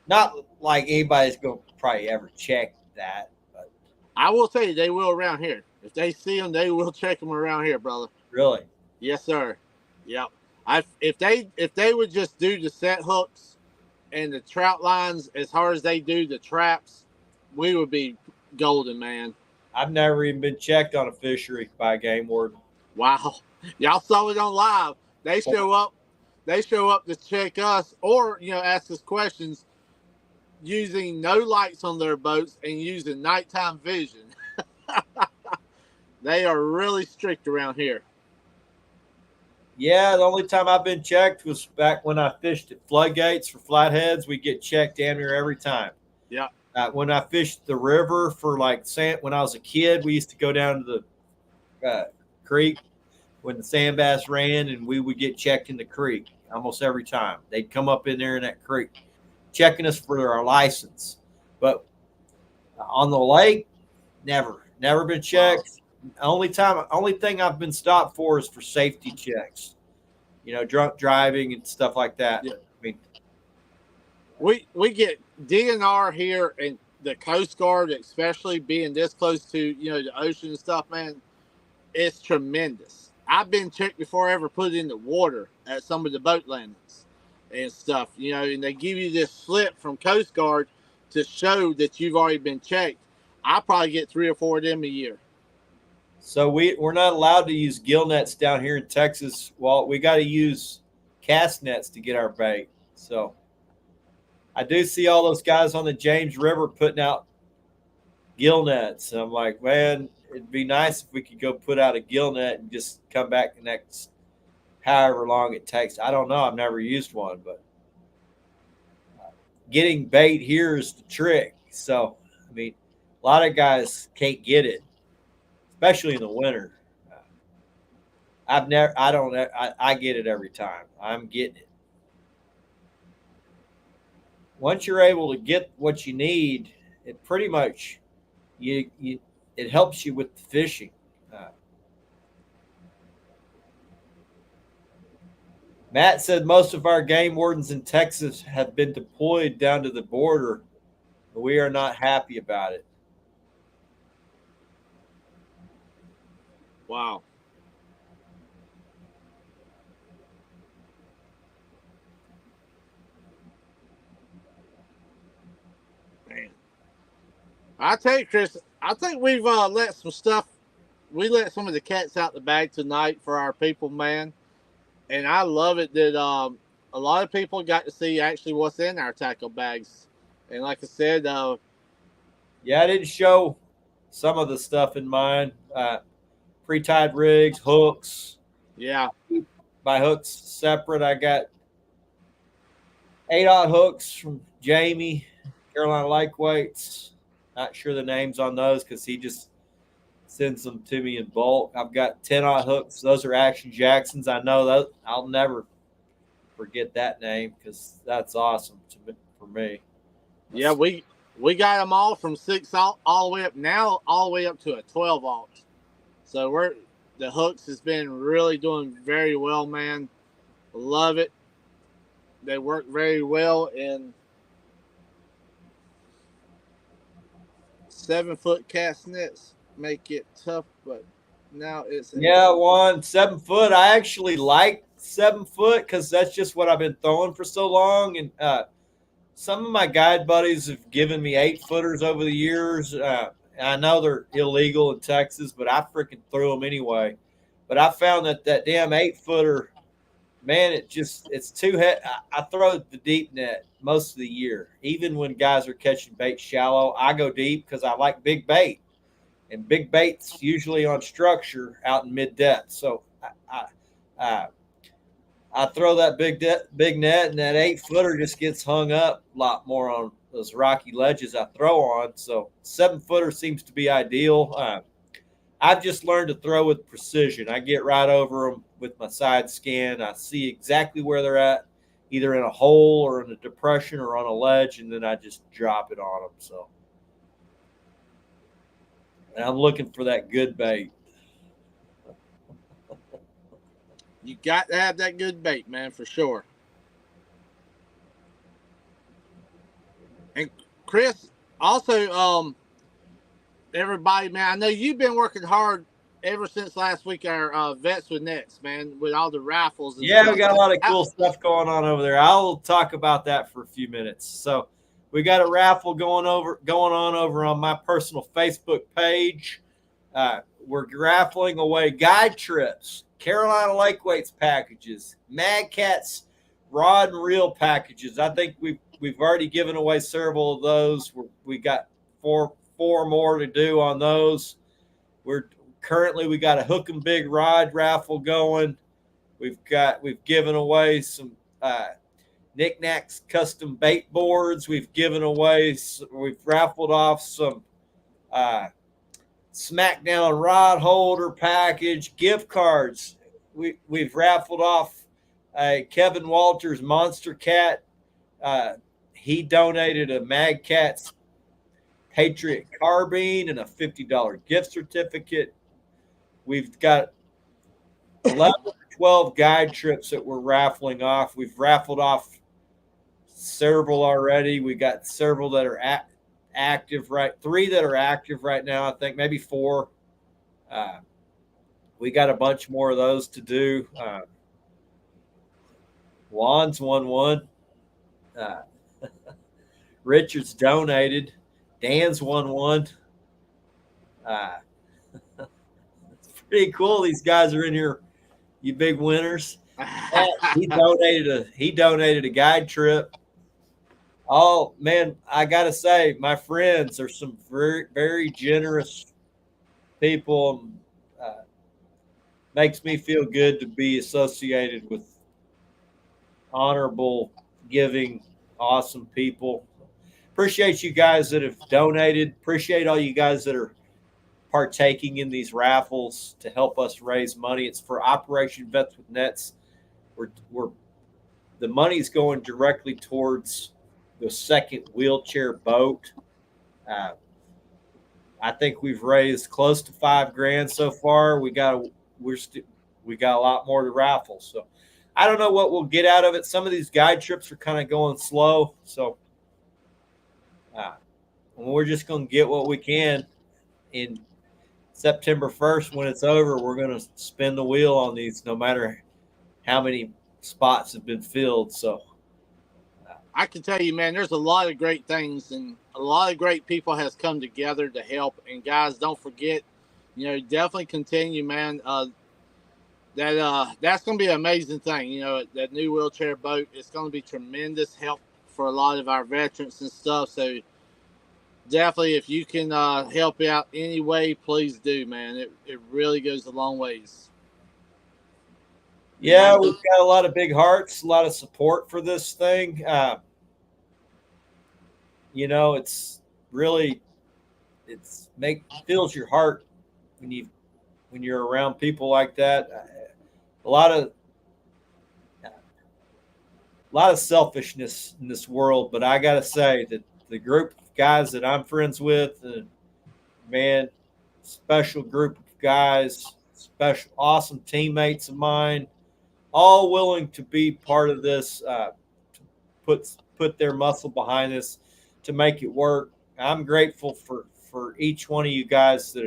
Not like anybody's going to probably ever check that. But I will tell you, they will around here. If they see them, they will check them around here, brother. Really? Yes, sir. Yep. If they would just do the set hooks and the trout lines as hard as they do the traps, we would be golden, man. I've never even been checked on a fishery by a game warden. Wow. Y'all saw it on live. They show up to check us or, ask us questions using no lights on their boats and using nighttime vision. They are really strict around here. Yeah, the only time I've been checked was back when I fished at floodgates for flatheads. We get checked damn near every time. Yeah. When I fished the river for sand, when I was a kid, we used to go down to the creek when the sand bass ran, and we would get checked in the creek almost every time. They'd come up in there in that creek, checking us for our license. But on the lake, never been checked. Wow. Only thing I've been stopped for is for safety checks. Drunk driving and stuff like that. Yeah. I mean, we get DNR here, and the Coast Guard, especially being this close to the ocean and stuff, man, it's tremendous. I've been checked before I ever put it in the water at some of the boat landings and stuff, and they give you this slip from Coast Guard to show that you've already been checked. I probably get 3 or 4 of them a year. So we're not allowed to use gill nets down here in Texas. Well, we got to use cast nets to get our bait. So I do see all those guys on the James River putting out gill nets. And I'm like, man, it'd be nice if we could go put out a gill net and just come back the next however long it takes. I don't know. I've never used one, but getting bait here is the trick. So, I mean, a lot of guys can't get it, especially in the winter. I get it every time. I'm getting it. Once you're able to get what you need, it pretty much it helps you with the fishing. Uh, Matt said most of our game wardens in Texas have been deployed down to the border. We are not happy about it. Wow. Man. I tell you, Chris, I think we've let some stuff. We let some of the cats out the bag tonight for our people, man. And I love it that a lot of people got to see actually what's in our tackle bags. And like I said, Yeah, I didn't show some of the stuff in mine. Pre-tied rigs, hooks. yeah, My hooks separate. I got 8-aught hooks from Jamie, Carolina Lake Weights. Not sure the names on those because he just sends them to me in bulk. I've got 10-aught hooks. Those are Action Jacksons. I know those. I'll never forget that name because that's awesome for me. yeah, we got them all from 6 all the way up now, all the way up to a 12-aught. So the hooks has been really doing very well, man. Love it. They work very well in 7-foot cast nets. Make it tough, but now it's Yeah, 7 foot. I actually like 7 foot because that's just what I've been throwing for so long. And some of my guide buddies have given me 8-footers over the years. I know they're illegal in Texas, but I freaking threw them anyway. But I found that damn 8-footer, man, it's too heavy. I throw the deep net most of the year. Even when guys are catching bait shallow, I go deep because I like big bait. And big bait's usually on structure out in mid depth. So I throw that big net, and that 8-footer just gets hung up a lot more on those rocky ledges I throw on. So 7-footer seems to be ideal. I've just learned to throw with precision. I get right over them with my side scan. I see exactly where they're at, either in a hole or in a depression or on a ledge, and then I just drop it on them. So. And I'm looking for that good bait. You got to have that good bait, man, for sure. And Chris, also, everybody, man, I know you've been working hard ever since last week. Our Vets with Nets, man, with all the raffles. And Yeah, stuff. we got a lot of cool stuff going on over there. I'll talk about that for a few minutes. So we got a raffle going on over on my personal Facebook page. We're raffling away guide trips, Carolina Lake Weights packages, Mad Cat's rod and reel packages. I think we've already given away several of those. We got four more to do on those. We got a hook and big rod raffle going. We've given away some Knickknacks custom bait boards. We've raffled off some Smackdown rod holder package, gift cards. We've raffled off Kevin Walters Monster Cat. He donated a Mad Cat's Patriot carbine and a $50 gift certificate. We've got 11 or 12 guide trips that we're raffling off. We've raffled off several already. We got several that are active, right? 3 that are active right now, I think, maybe 4. We got a bunch more of those to do. Juan's won one. Richard's donated. Dan's won one. It's pretty cool. These guys are in here, you big winners. He donated a guide trip. Oh man, I gotta say, my friends are some very, very generous people. makes me feel good to be associated with honorable, giving, awesome people. Appreciate you guys that have donated. Appreciate all you guys that are partaking in these raffles to help us raise money. It's for Operation Vets with Nets. We're the money's going directly towards the second wheelchair boat. Uh, I think we've raised close to $5,000 so far. We got a lot more to raffle. So I don't know what we'll get out of it. Some of these guide trips are kind of going slow, so we're just going to get what we can. In September 1st, when it's over, we're going to spin the wheel on these, no matter how many spots have been filled. So I can tell you, man, there's a lot of great things and a lot of great people has come together to help. And guys, don't forget, definitely continue, man. That's going to be an amazing thing. That new wheelchair boat, it's going to be tremendous help for a lot of our veterans and stuff. So definitely, if you can help out any way, please do, man. It really goes a long ways. Yeah, we've got a lot of big hearts, a lot of support for this thing. It's really fills your heart when you're around people like that. A lot of selfishness in this world, but I got to say that the group of guys that I'm friends with, man, special group of guys, special, awesome teammates of mine, all willing to be part of this, to put their muscle behind this to make it work. I'm grateful for each one of you guys that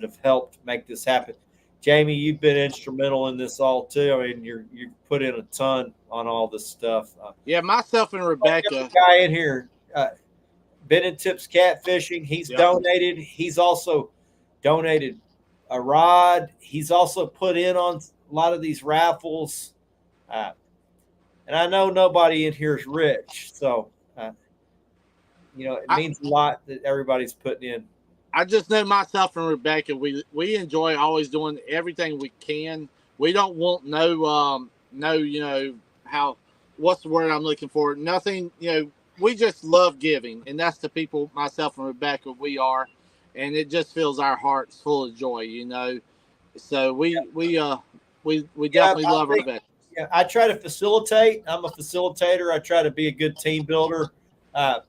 have helped make this happen. Jamie, you've been instrumental in this all too. I mean, you put in a ton on all this stuff. Yeah, myself and Rebecca. Guy in here, Ben Tips Catfishing. He's donated. He's also donated a rod. He's also put in on a lot of these raffles. And I know nobody in here is rich, so it means a lot that everybody's putting in. I just know myself and Rebecca, we enjoy always doing everything we can. We don't want what's the word I'm looking for? Nothing, we just love giving, and that's the people, myself and Rebecca, we are, and it just fills our hearts full of joy, So we definitely love Rebecca. Yeah, I try to facilitate. I'm a facilitator. I try to be a good team builder. I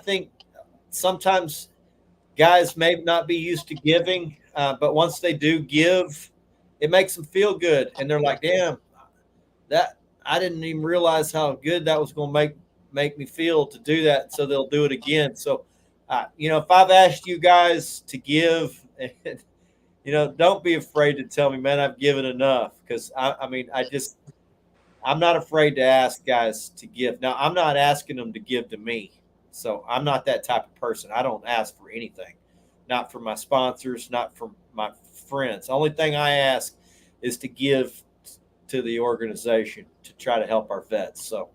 think sometimes guys may not be used to giving, but once they do give, it makes them feel good, and they're like, "Damn, that I didn't even realize how good that was going to make me feel to do that." So they'll do it again. So, if I've asked you guys to give, don't be afraid to tell me, man, I've given enough, because I'm not afraid to ask guys to give. Now, I'm not asking them to give to me. So I'm not that type of person. I don't ask for anything, not for my sponsors, not for my friends. The only thing I ask is to give to the organization to try to help our vets. So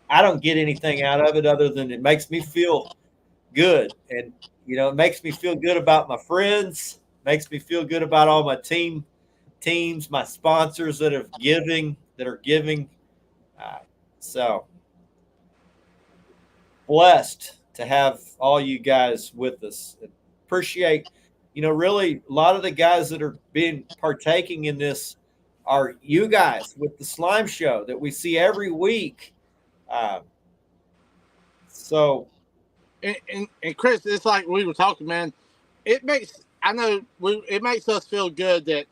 I don't get anything out of it other than it makes me feel good. And, it makes me feel good about my friends, makes me feel good about all my teams, my sponsors that are giving. So blessed to have all you guys with us. Appreciate, really a lot of the guys that are partaking in this are you guys with the slime show that we see every week. And Chris, it's like we were talking, man. It makes us feel good that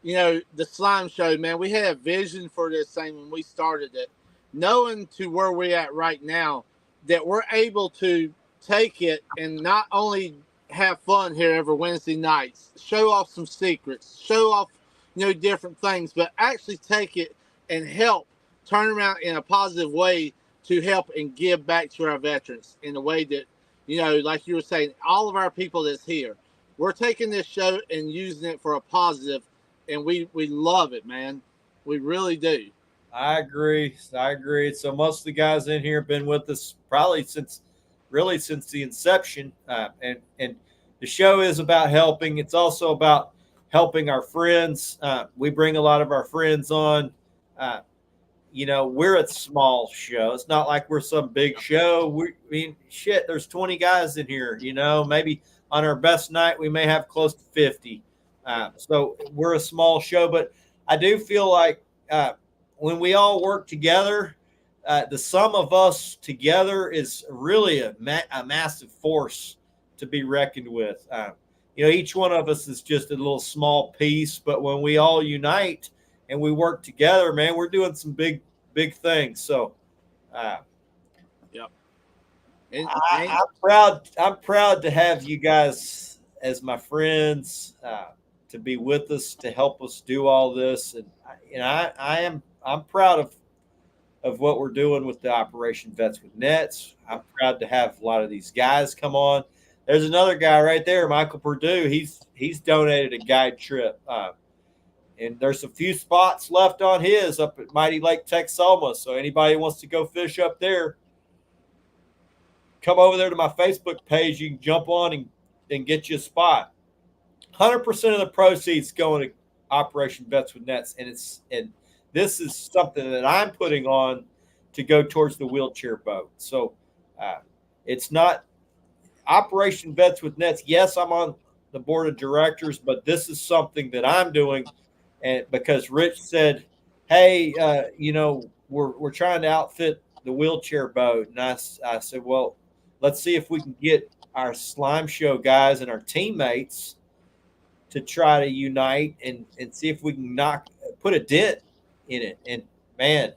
the slime show, man. We had a vision for this thing when we started it, knowing to where we're at right now, that we're able to take it and not only have fun here every Wednesday nights, show off some secrets, show off different things, but actually take it and help turn around in a positive way to help and give back to our veterans in a way that, like you were saying, all of our people that's here, we're taking this show and using it for a positive, and we love it, man. We really do. I agree. So most of the guys in here have been with us probably since the inception, and the show is about helping. It's also about helping our friends. We bring a lot of our friends on. Uh, we're a small show. It's not like we're some big show. Shit, there's 20 guys in here. Maybe on our best night, we may have close to 50. So we're a small show, but I do feel like when we all work together, the sum of us together is really a massive force to be reckoned with. Each one of us is just a little small piece, but when we all unite and we work together, man, we're doing some big things. So, yep. I'm proud. I'm proud to have you guys as my friends, to be with us, to help us do all this, and I'm proud of what we're doing with the Operation Vets with Nets. I'm proud to have a lot of these guys come on. There's another guy right there, Michael Purdue. He's donated a guide trip, and there's a few spots left on his up at Mighty Lake Texoma. So anybody who wants to go fish up there, come over there to my Facebook page. You can jump on and get you a spot. 100% of the proceeds going to Operation Vets with Nets, and this is something that I'm putting on to go towards the wheelchair boat. So it's not Operation Vets with Nets. Yes, I'm on the board of directors, but this is something that I'm doing, and because Rich said, "Hey, we're trying to outfit the wheelchair boat," and I said, "Well, let's see if we can get our slime show guys and our teammates to try to unite and see if we can put a dent in it." And man,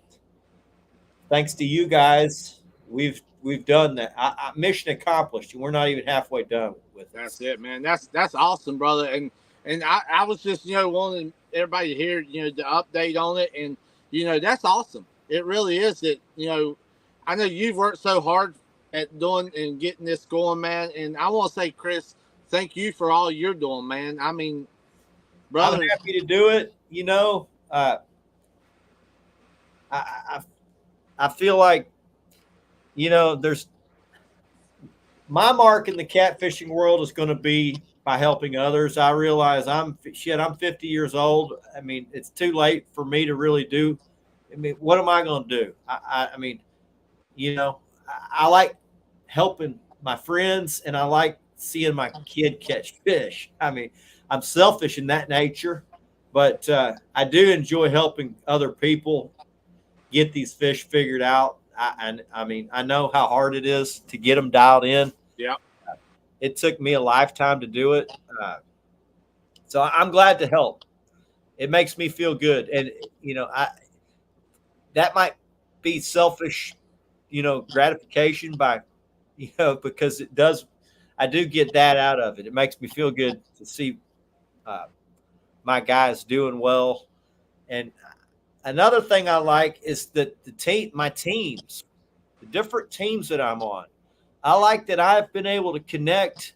thanks to you guys, we've done that. Mission accomplished, and we're not even halfway done with it. That's it, man. That's awesome, brother. And I was just wanting everybody to hear the update on it, and that's awesome. It really is. That I know you've worked so hard at doing and getting this going, man. And I want to say, Chris, thank you for all you're doing, man. I mean, brother, I'm happy to do it. I feel like, there's my mark in the catfishing world is going to be by helping others. I realize I'm 50 years old. I mean, it's too late for me to really do. I mean, what am I going to do? I mean, I like helping my friends, and I like seeing my kid catch fish. I mean, I'm selfish in that nature, but I do enjoy helping other people get these fish figured out. I mean, I know how hard it is to get them dialed in. Yeah. It took me a lifetime to do it. So I'm glad to help. It makes me feel good. And, that might be selfish, gratification by, because it does, I do get that out of it. It makes me feel good to see my guys doing well. And another thing I like is that my teams, the different teams that I'm on, I like that I've been able to connect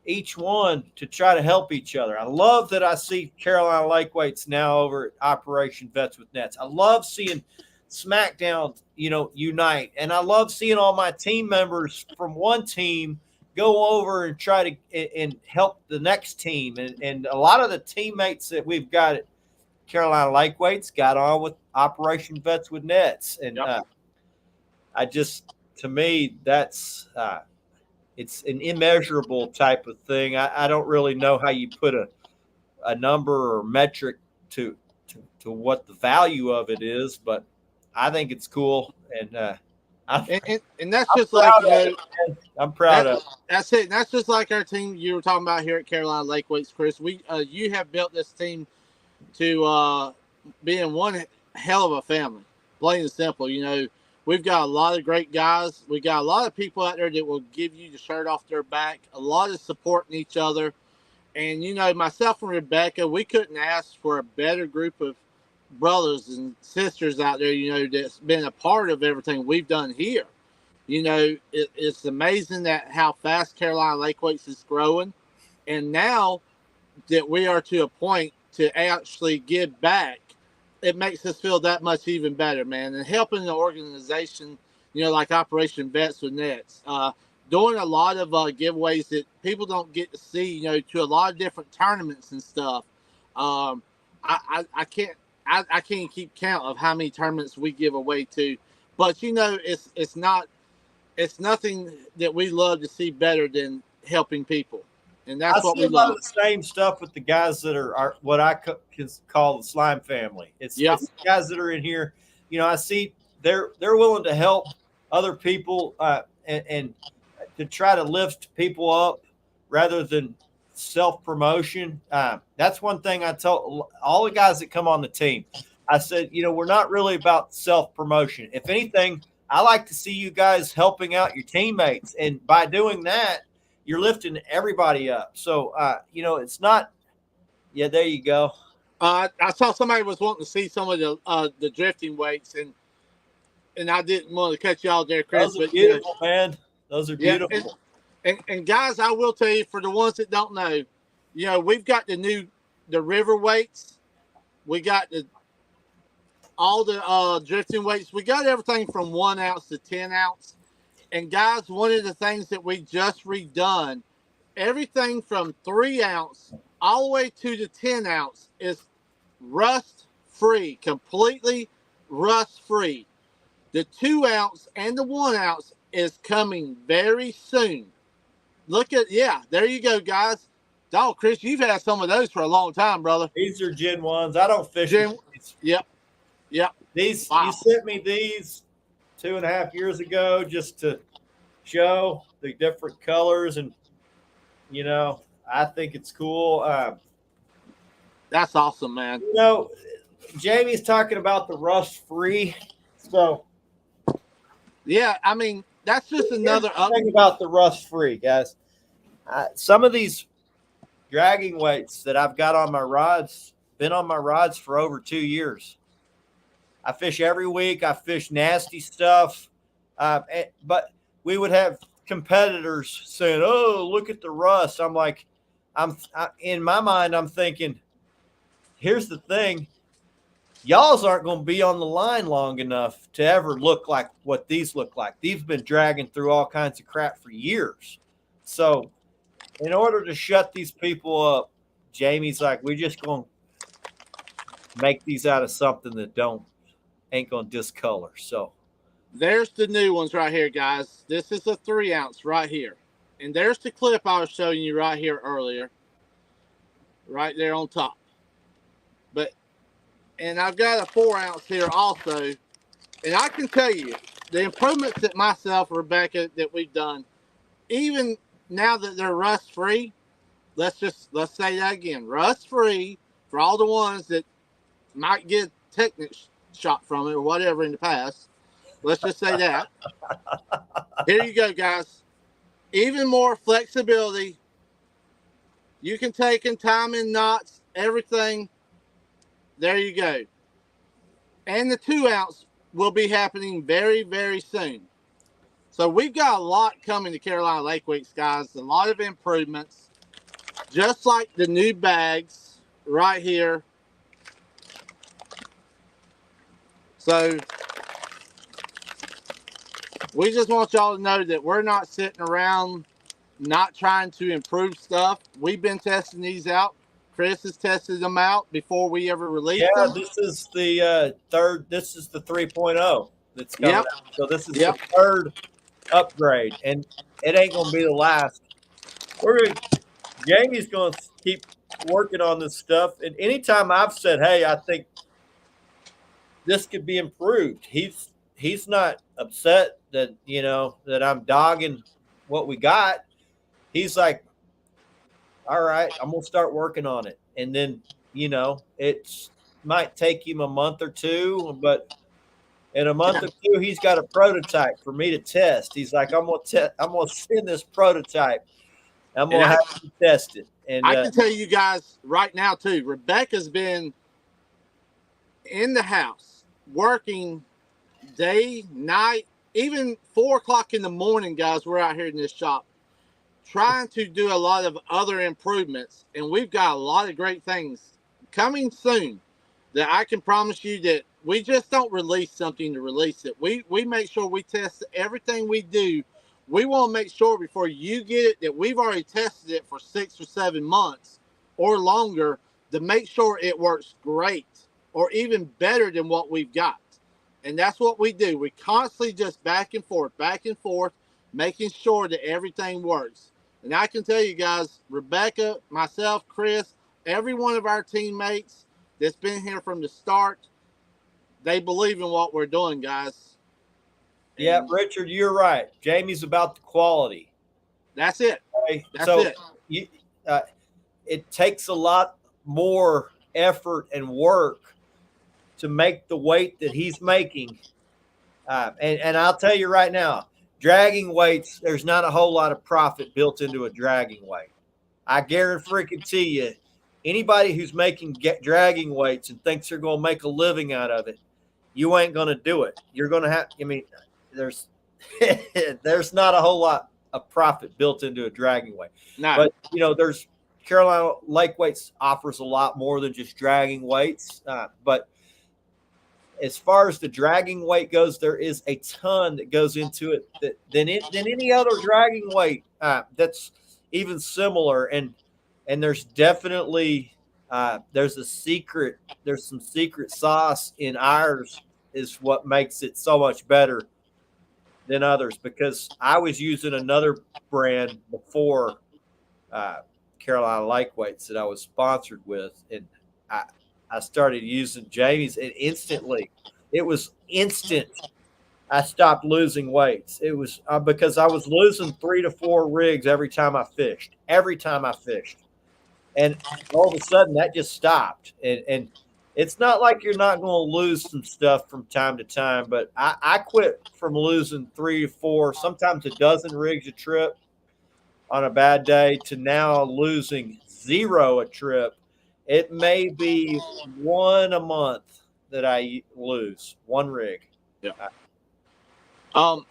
each one to try to help each other. I love that I see Carolina Lake Weights now over at Operation Vets with Nets. I love seeing SmackDown, unite. And I love seeing all my team members from one team go over and try to and help the next team. And a lot of the teammates that we've got at Carolina Lake Weights got on with Operation Vets with Nets. And Yep. To me, that's it's an immeasurable type of thing. I don't really know how you put a number or metric to what the value of it is, but I think it's cool. And and that's just like I'm proud of it. That's it. That's just like our team you were talking about here at Carolina Lake Weights, Chris. You have built this team to being one hell of a family, plain and simple. We've got a lot of great guys. We got a lot of people out there that will give you the shirt off their back. A lot of supporting each other, and myself and Rebecca, we couldn't ask for a better group of brothers and sisters out there. That's been a part of everything we've done here. It's amazing that how fast Carolina Lake Weights is growing, and now that we are to a point to actually give back, it makes us feel that much even better, man. And helping the organization, like Operation Vets with Nets, doing a lot of giveaways that people don't get to see, to a lot of different tournaments and stuff. I can't I can't keep count of how many tournaments we give away to, but it's nothing that we love to see better than helping people, and I that's what see we a lot of love. the same stuff with the guys that are what I call the slime family. Yep. It's the guys that are in here. I see they're willing to help other people and to try to lift people up rather than self promotion. That's one thing I tell all the guys that come on the team. I said, we're not really about self promotion. If anything, I like to see you guys helping out your teammates, and by doing that, you're lifting everybody up. So, it's not. Yeah, there you go. I saw somebody was wanting to see some of the drifting weights, and I didn't want to catch y'all there, Chris. Those are But beautiful, man. Those are yeah, beautiful. and guys, I will tell you, for the ones that don't know, we've got the river weights, we got all the drifting weights, we got everything from 1 ounce to 10 ounce. And guys, one of the things that we just redone, everything from 3 ounce all the way to the 10 ounce is rust free, completely rust free. The 2 ounce and the 1 ounce is coming very soon. There you go, guys. Dog, Chris, you've had some of those for a long time, brother. These are Gen 1s. I don't fish Gen, with these. yep. These Wow. You sent me these 2.5 years ago just to show the different colors, and I think it's cool. That's awesome, man. Jamie's talking about the rust free. So Yeah, I mean, that's just another thing about the rust free, guys. Some of these dragging weights that I've got on my rods, been on my rods for over 2 years. I fish every week. I fish nasty stuff. But we would have competitors saying, "Oh, look at the rust." I'm like, in my mind, I'm thinking, here's the thing. Y'all's aren't going to be on the line long enough to ever look like what these look like. These have been dragging through all kinds of crap for years. So in order to shut these people up, Jamie's like, we're just going to make these out of something that ain't going to discolor. So there's the new ones right here, guys. This is a 3 ounce right here. And there's the clip I was showing you right here earlier. Right there on top. And I've got a 4 ounce here also. And I can tell you, the improvements that myself, Rebecca, that we've done, even now that they're rust free, let's say that again. Rust free for all the ones that might get technic shot from it or whatever in the past. Let's just say that. Here you go, guys. Even more flexibility. You can take in time and knots, everything. There you go. And the 2 ounce will be happening very, very soon. So we've got a lot coming to Carolina Lake Weeks, guys. A lot of improvements. Just like the new bags right here. So we just want y'all to know that we're not sitting around not trying to improve stuff. We've been testing these out. Chris has tested them out before we ever released them. this is the third. This is the 3.0 that's coming out. So this is the third upgrade, and it ain't going to be the last. Jamie's going to keep working on this stuff. And anytime I've said, "Hey, I think this could be improved," he's not upset that that I'm dogging what we got. He's like, all right, I'm going to start working on it. And then, it might take him a month or two, but in a month or two, he's got a prototype for me to test. He's like, I'm going to send this prototype. I'm going to have to test it. And I can tell you guys right now, too, Rebecca's been in the house working day, night, even 4 o'clock in the morning, guys. We're out here in this shop trying to do a lot of other improvements, and we've got a lot of great things coming soon that I can promise you that we just don't release something to release it. We make sure we test everything we do we want to make sure before you get it that we've already tested it for 6 or 7 months or longer to make sure it works great or even better than what we've got. And that's what we do. We constantly just back and forth, making sure that everything works. And I can tell you guys, Rebecca, myself, Chris, every one of our teammates that's been here from the start, they believe in what we're doing, guys. Yeah, And Richard, you're right. Jamie's about the quality. that's it. Okay? That's So it. it takes a lot more effort and work to make the weight that he's making. And I'll tell you right now, dragging weights, there's not a whole lot of profit built into a dragging weight. I guarantee you, anybody who's making dragging weights and thinks they're going to make a living out of it, you ain't going to do it. You're going to have, I mean, there's there's not a whole lot of profit built into a dragging weight. No. But, you know, there's Carolina Lake Weights offers a lot more than just dragging weights. But as far as the dragging weight goes, there is a ton that goes into it than any other dragging weight that's even similar. And there's definitely there's some secret sauce in ours is what makes it so much better than others, because I was using another brand before Carolina Lake Weights that I was sponsored with, and I started using Jamie's, and instantly, it was instant. I stopped losing weights. It was because I was losing 3 to 4 rigs every time I fished. And all of a sudden, that just stopped. And it's not like you're not going to lose some stuff from time to time, but I quit from losing 3 to 4, sometimes a dozen rigs a trip on a bad day, to now losing 0 a trip. It may be 1 a month that I lose 1 rig. Yeah. So,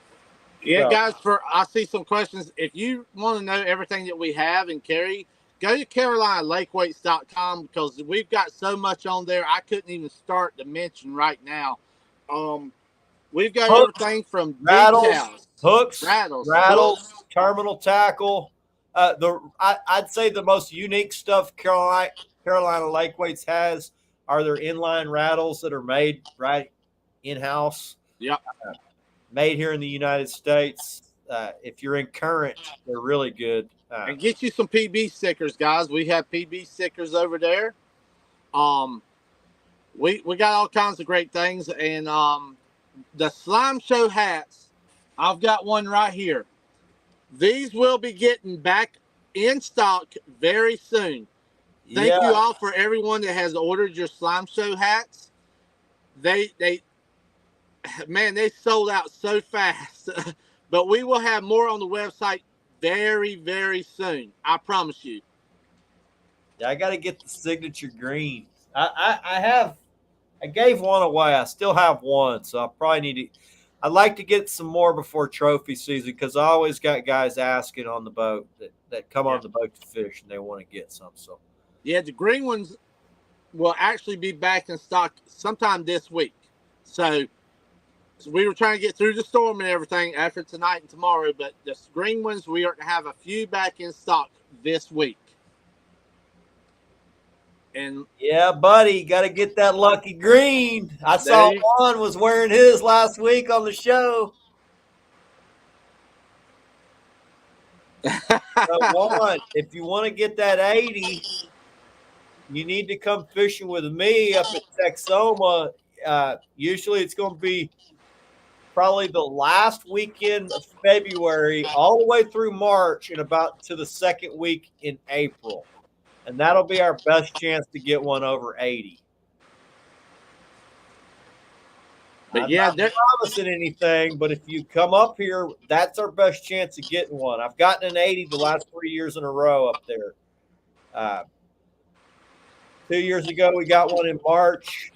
Guys, I see some questions. If you want to know everything that we have and carry, go to CarolinaLakeWeights.com, because we've got so much on there I couldn't even start to mention right now. We've got everything from decals, hooks, rattles, terminal tackle. I'd say the most unique stuff Carolina Lake Weights has are their inline rattles that are made right in-house. Yep. Made here in the United States. If you're in current, they're really good. And get you some PB stickers, guys. We have PB stickers over there. We got all kinds of great things. And the Slime Show hats, I've got one right here. These will be getting back in stock very soon. Thank you all for everyone that has ordered your Slime Show hats. They sold out so fast. But we will have more on the website very, very soon. I promise you. Yeah, I got to get the signature green. I gave one away. I still have one, so I probably need to. I'd like to get some more before trophy season, because I always got guys asking on the boat that come on the boat to fish, and they want to get some. So, yeah, the green ones will actually be back in stock sometime this week. So we were trying to get through the storm and everything after tonight and tomorrow, but the green ones, we are to have a few back in stock this week. And yeah, buddy, got to get that lucky green. I saw Juan was wearing his last week on the show. So Juan, if you want to get that 80, you need to come fishing with me up at Texoma. Usually it's going to be probably the last weekend of February all the way through March, and about to the second week in April. And that'll be our best chance to get one over 80. But I'm not promising anything, but if you come up here, that's our best chance of getting one. I've gotten an 80 the last 3 years in a row up there. 2 years ago, we got one in March.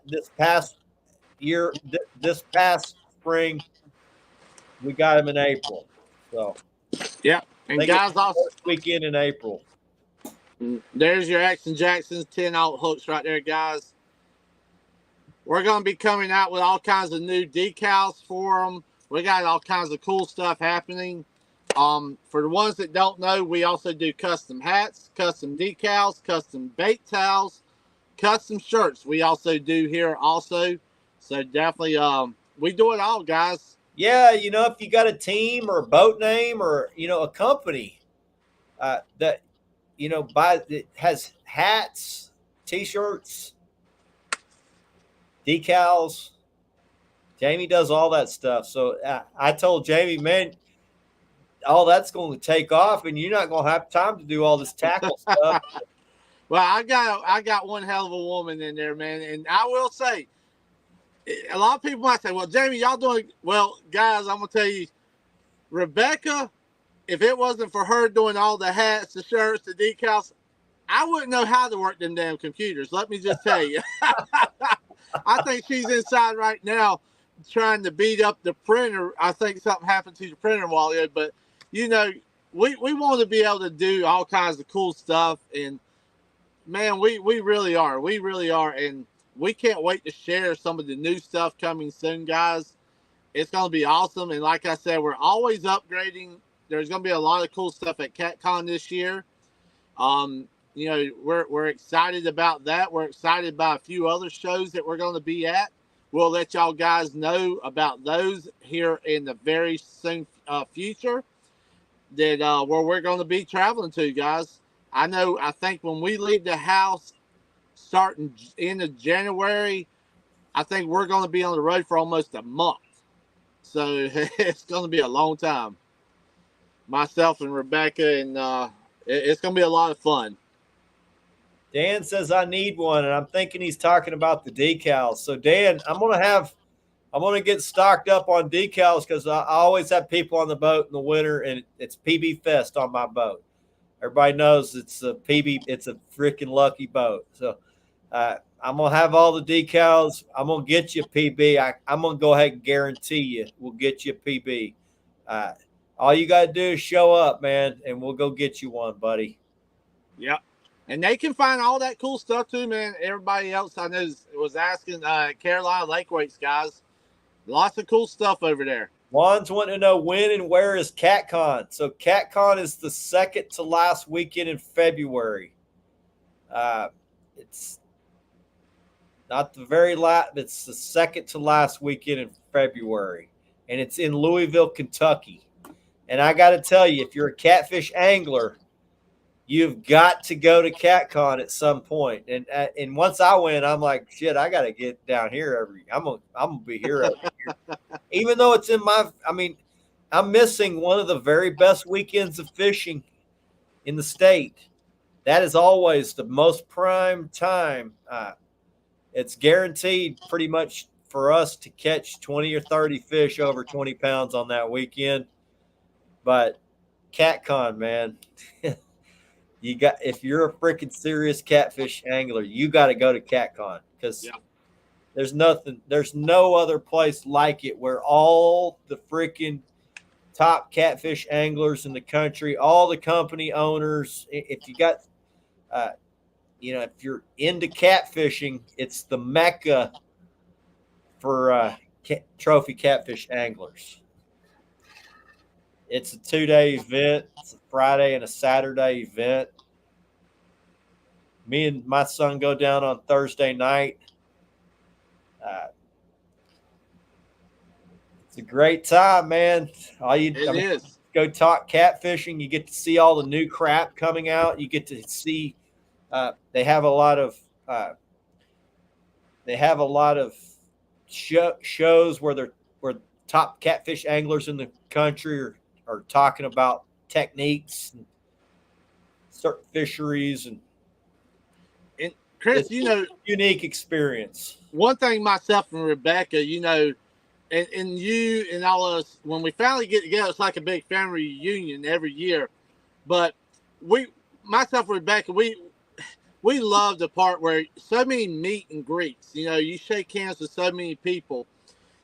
This past spring, we got them in April. So, yeah, and guys, also weekend in April. There's your Action Jackson's 10-aught hooks right there, guys. We're going to be coming out with all kinds of new decals for them. We got all kinds of cool stuff happening. For the ones that don't know, we also do custom hats, custom decals, custom bait towels, custom shirts. We also do here also. So definitely, we do it all, guys. Yeah, if you got a team or a boat name or a company that it has hats, t-shirts, decals. Jamie does all that stuff. So I told Jamie, man, all that's going to take off, and you're not going to have time to do all this tackle stuff. Well, I got one hell of a woman in there, man, and I will say, a lot of people might say, "Well, Jamie, y'all doing well, guys." I'm gonna tell you, Rebecca, if it wasn't for her doing all the hats, the shirts, the decals, I wouldn't know how to work them damn computers. Let me just tell you. I think she's inside right now trying to beat up the printer. I think something happened to the printer while ago, but we want to be able to do all kinds of cool stuff, and man, we really are. We really are, and we can't wait to share some of the new stuff coming soon, guys. It's going to be awesome, and like I said, we're always upgrading. There's going to be a lot of cool stuff at CatCon this year. We're excited about that. We're excited about a few other shows that we're going to be at. We'll let y'all guys know about those here in the very soon future that where we're going to be traveling to, guys. I think when we leave the house starting end of January, I think we're going to be on the road for almost a month. So it's going to be a long time. Myself and Rebecca, and it's going to be a lot of fun. Dan says I need one, and I'm thinking he's talking about the decals. So Dan, I'm gonna get stocked up on decals because I always have people on the boat in the winter, and it's PB Fest on my boat. Everybody knows it's a PB. It's a freaking lucky boat. So I'm gonna have all the decals. I'm gonna get you a PB. I'm gonna go ahead and guarantee you we'll get you a PB. All you gotta do is show up, man, and we'll go get you one, buddy. Yep. And they can find all that cool stuff too, man. Everybody else I know was asking Carolina Lake Weights guys. Lots of cool stuff over there. Juan's wanting to know when and where is CatCon. So CatCon is the second to last weekend in February. It's not the very last, it's the second to last weekend in February. And it's in Louisville, Kentucky. And I got to tell you, if you're a catfish angler, you've got to go to CatCon at some point. And once I went, I'm like, shit, I got to get down here I'm gonna be here every year. Even though it's I'm missing one of the very best weekends of fishing in the state. That is always the most prime time. It's guaranteed pretty much for us to catch 20 or 30 fish over 20 pounds on that weekend. But CatCon, man. If you're a freaking serious catfish angler, you got to go to CatCon because there's no other place like it where all the freaking top catfish anglers in the country, all the company owners, if you got, if you're into catfishing, it's the mecca for trophy catfish anglers. It's a 2-day event. It's a Friday and a Saturday event. Me and my son go down on Thursday night. It's a great time, man. It is. Go talk catfishing. You get to see all the new crap coming out. You get to see. They have a lot of. Shows where top catfish anglers in the country are talking about techniques and certain fisheries, and Chris, unique experience. One thing myself and Rebecca, and you and all of us, when we finally get together, it's like a big family reunion every year. But myself and Rebecca, we love the part where so many meet and greets. You shake hands with so many people.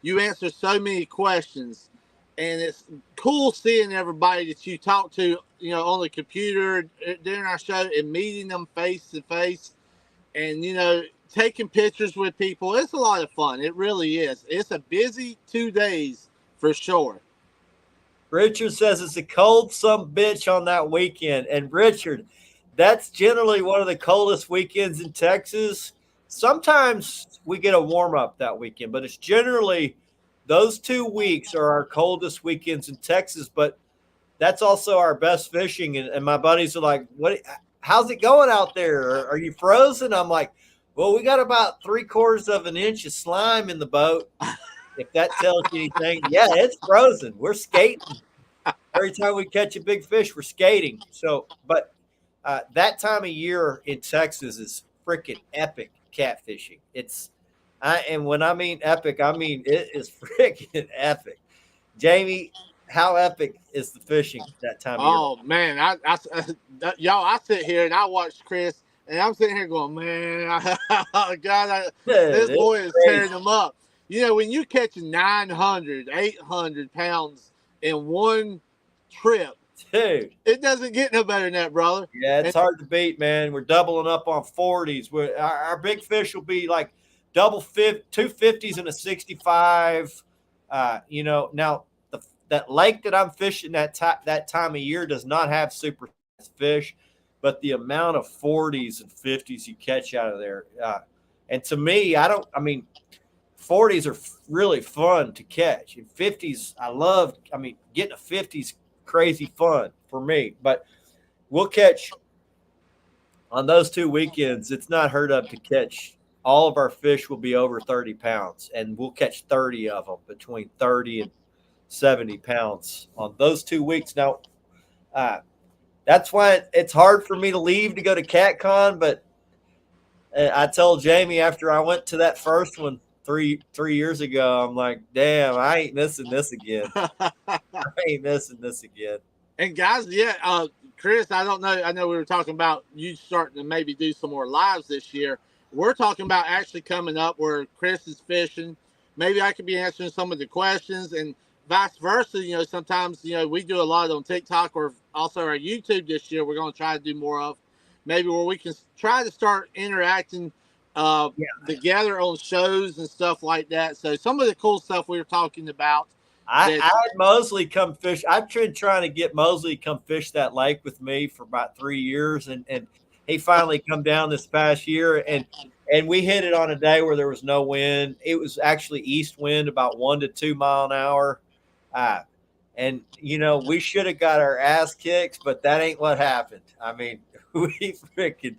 You answer so many questions. And it's cool seeing everybody that you talk to, on the computer during our show and meeting them face to face and, taking pictures with people. It's a lot of fun. It really is. It's a busy 2 days for sure. Richard says it's a cold some bitch on that weekend. And Richard, that's generally one of the coldest weekends in Texas. Sometimes we get a warm up that weekend, but it's generally those 2 weeks are our coldest weekends in Texas. But that's also our best fishing. And my buddies are like, "What? How's it going out there? Are you frozen?" I'm like, "Well, we got about 3/4 of an inch of slime in the boat. If that tells you anything, yeah, it's frozen. We're skating every time we catch a big fish. We're skating. So, but that time of year in Texas is freaking epic catfishing. And when I mean epic, I mean it is freaking epic. Jamie, how epic is the fishing that time of year? Oh man, y'all, I sit here and I watch Chris, and I'm sitting here going, man, God, this Dude, boy it's is crazy. tearing them up. You know, when you catch 900, 800 pounds in one trip, Dude. it doesn't get no better than that, brother. Yeah, it's And hard to beat, man. We're doubling up on 40s. Our big fish will be like double 250s and a 65. Now that lake that I'm fishing that time of year does not have super fish, but the amount of 40s and 50s you catch out of there. And to me, 40s are really fun to catch. And 50s, getting a 50s crazy fun for me. But we'll catch on those 2 weekends. It's not heard of to catch. All of our fish will be over 30 pounds, and we'll catch 30 of them between 30 and 70 pounds on those 2 weeks. Now, that's why it's hard for me to leave to go to CatCon. But I told Jamie after I went to that first one three years ago, I'm like, damn, I ain't missing this again. And guys, yeah, Chris, I don't know. I know we were talking about you starting to maybe do some more lives this year. We're talking about actually coming up where Chris is fishing. Maybe I could be answering some of the questions and vice versa. You know, sometimes, we do a lot on TikTok or also our YouTube this year. We're going to try to do more of maybe where we can try to start interacting together on shows and stuff like that. So some of the cool stuff we were talking about. I had Mosley come fish. I've been trying to get Mosley to come fish that lake with me for about 3 years, and he finally come down this past year, and we hit it on a day where there was no wind. It was actually east wind, about 1 to 2 mile an hour. And we should have got our ass kicked, but that ain't what happened. I mean, we freaking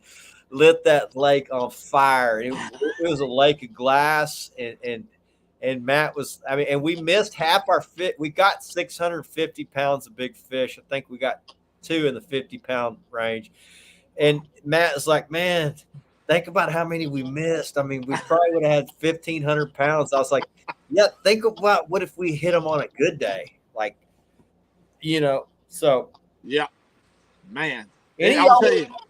lit that lake on fire. It was a lake of glass, and Matt was, and we missed half our fit. We got 650 pounds of big fish. I think we got 2 in the 50-pound range. And Matt was like, man, think about how many we missed. I mean, we probably would have had 1,500 pounds. I was like, yeah, think about what if we hit them on a good day? Like, so. Yeah, man. Any y'all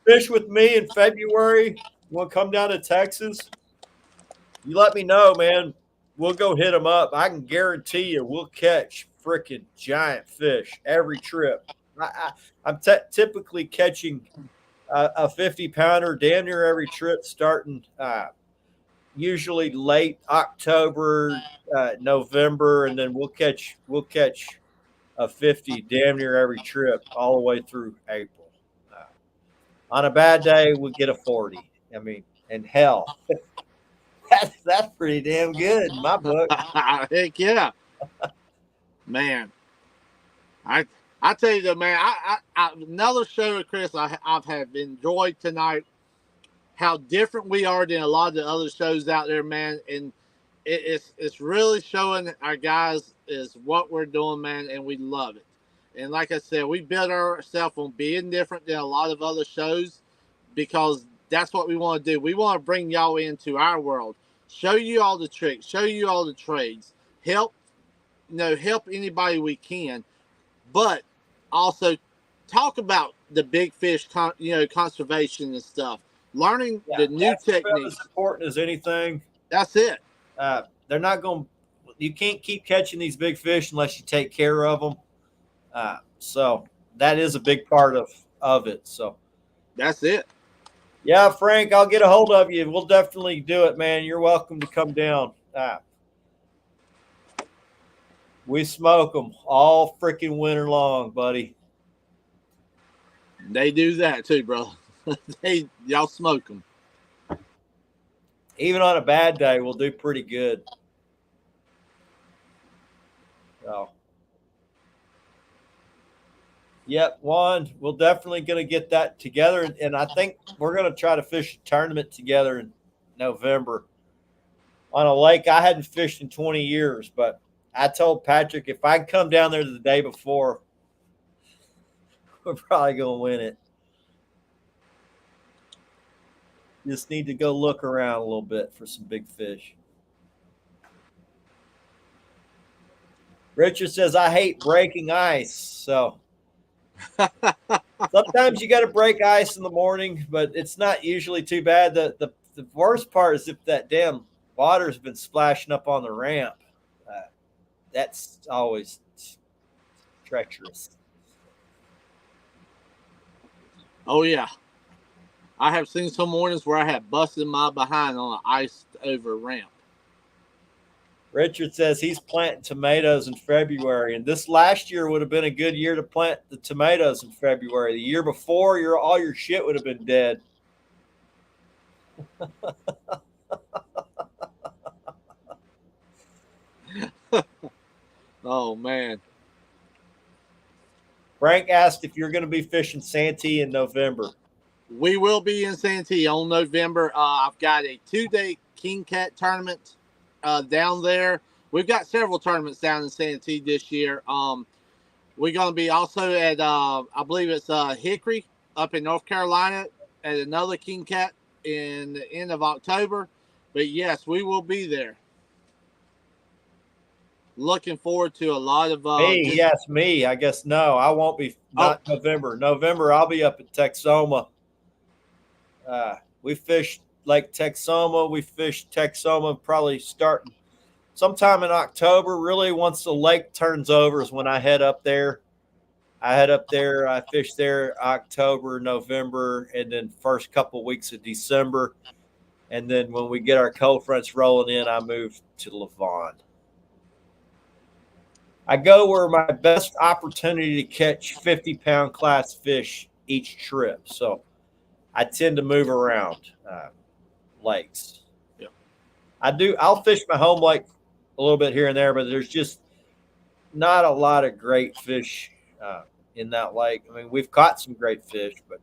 fish with me in February? You want to come down to Texas? You let me know, man. We'll go hit them up. I can guarantee you we'll catch freaking giant fish every trip. I'm typically catching a 50-pounder damn near every trip, starting usually late October, November, and then we'll catch a 50 damn near every trip all the way through April. On a bad day, we'll get a 40. And hell. That's pretty damn good in my book. Heck yeah, man. I tell you though, man. I another show with Chris. I've have enjoyed tonight. How different we are than a lot of the other shows out there, man. And it's really showing our guys is what we're doing, man, and we love it. And like I said, we built ourselves on being different than a lot of other shows because that's what we want to do. We want to bring y'all into our world, show you all the tricks, show you all the trades, help anybody we can, but also talk about the big fish, conservation and stuff, learning the new techniques. As important as anything. That's it. They're not going. You can't keep catching these big fish unless you take care of them. So that is a big part of it. So that's it. Yeah, Frank, I'll get a hold of you. We'll definitely do it, man. You're welcome to come down. We smoke them all freaking winter long, buddy. They do that too, bro. Y'all smoke them. Even on a bad day, we'll do pretty good. So, yep, Juan, we're definitely going to get that together. And I think we're going to try to fish a tournament together in November on a lake I hadn't fished in 20 years. But I told Patrick if I can come down there the day before, we're probably going to win it. Just need to go look around a little bit for some big fish. Richard says, I hate breaking ice. So sometimes you got to break ice in the morning, but it's not usually too bad. The worst part is if that damn water's been splashing up on the ramp. That's always treacherous. Oh, yeah. I have seen some mornings where I have busted my behind on an iced over ramp. Richard says he's planting tomatoes in February, and this last year would have been a good year to plant the tomatoes in February. The year before, all your shit would have been dead. Oh, man. Frank asked if you're going to be fishing Santee in November. We will be in Santee on November. I've got a 2-day King Cat tournament down there. We've got several tournaments down in Santee this year. We're going to be also at, I believe it's Hickory up in North Carolina at another King Cat in the end of October. But, yes, we will be there. Looking forward to a lot of me. Yes, me. I guess no, I won't be. Not November. November, I'll be up at Texoma. We fished Lake Texoma. We fished Texoma probably starting sometime in October. Really, once the lake turns over is when I head up there. I fish there October, November, and then first couple weeks of December. And then when we get our cold fronts rolling in, I move to Levon. I go where my best opportunity to catch 50-pound class fish each trip. So I tend to move around lakes. Yeah. I'll fish my home lake a little bit here and there, but there's just not a lot of great fish in that lake. I mean, we've caught some great fish, but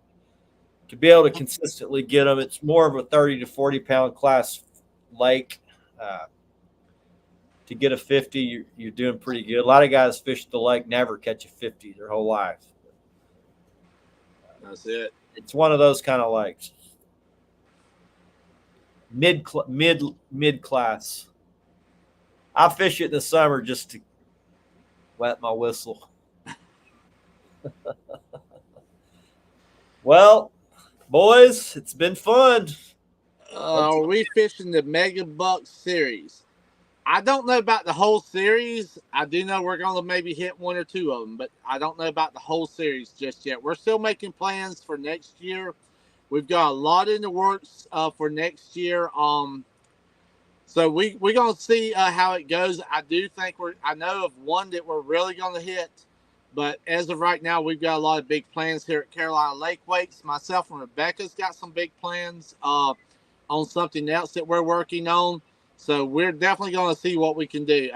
to be able to consistently get them, it's more of a 30 to 40-pound class lake. To get a 50, you're doing pretty good. A lot of guys fish the lake, never catch a 50 their whole life. That's it. It's one of those kind of lakes. Mid class. I fish it in the summer just to wet my whistle. Well, boys, it's been fun. Are we fishing the Mega Buck series? I don't know about the whole series. I do know we're going to maybe hit one or two of them, but I don't know about the whole series just yet. We're still making plans for next year. We've got a lot in the works for next year. So we're going to see how it goes. I do think I know of one that we're really going to hit, but as of right now, we've got a lot of big plans here at Carolina Lake Wakes. Myself and Rebecca's got some big plans on something else that we're working on. So we're definitely going to see what we can do.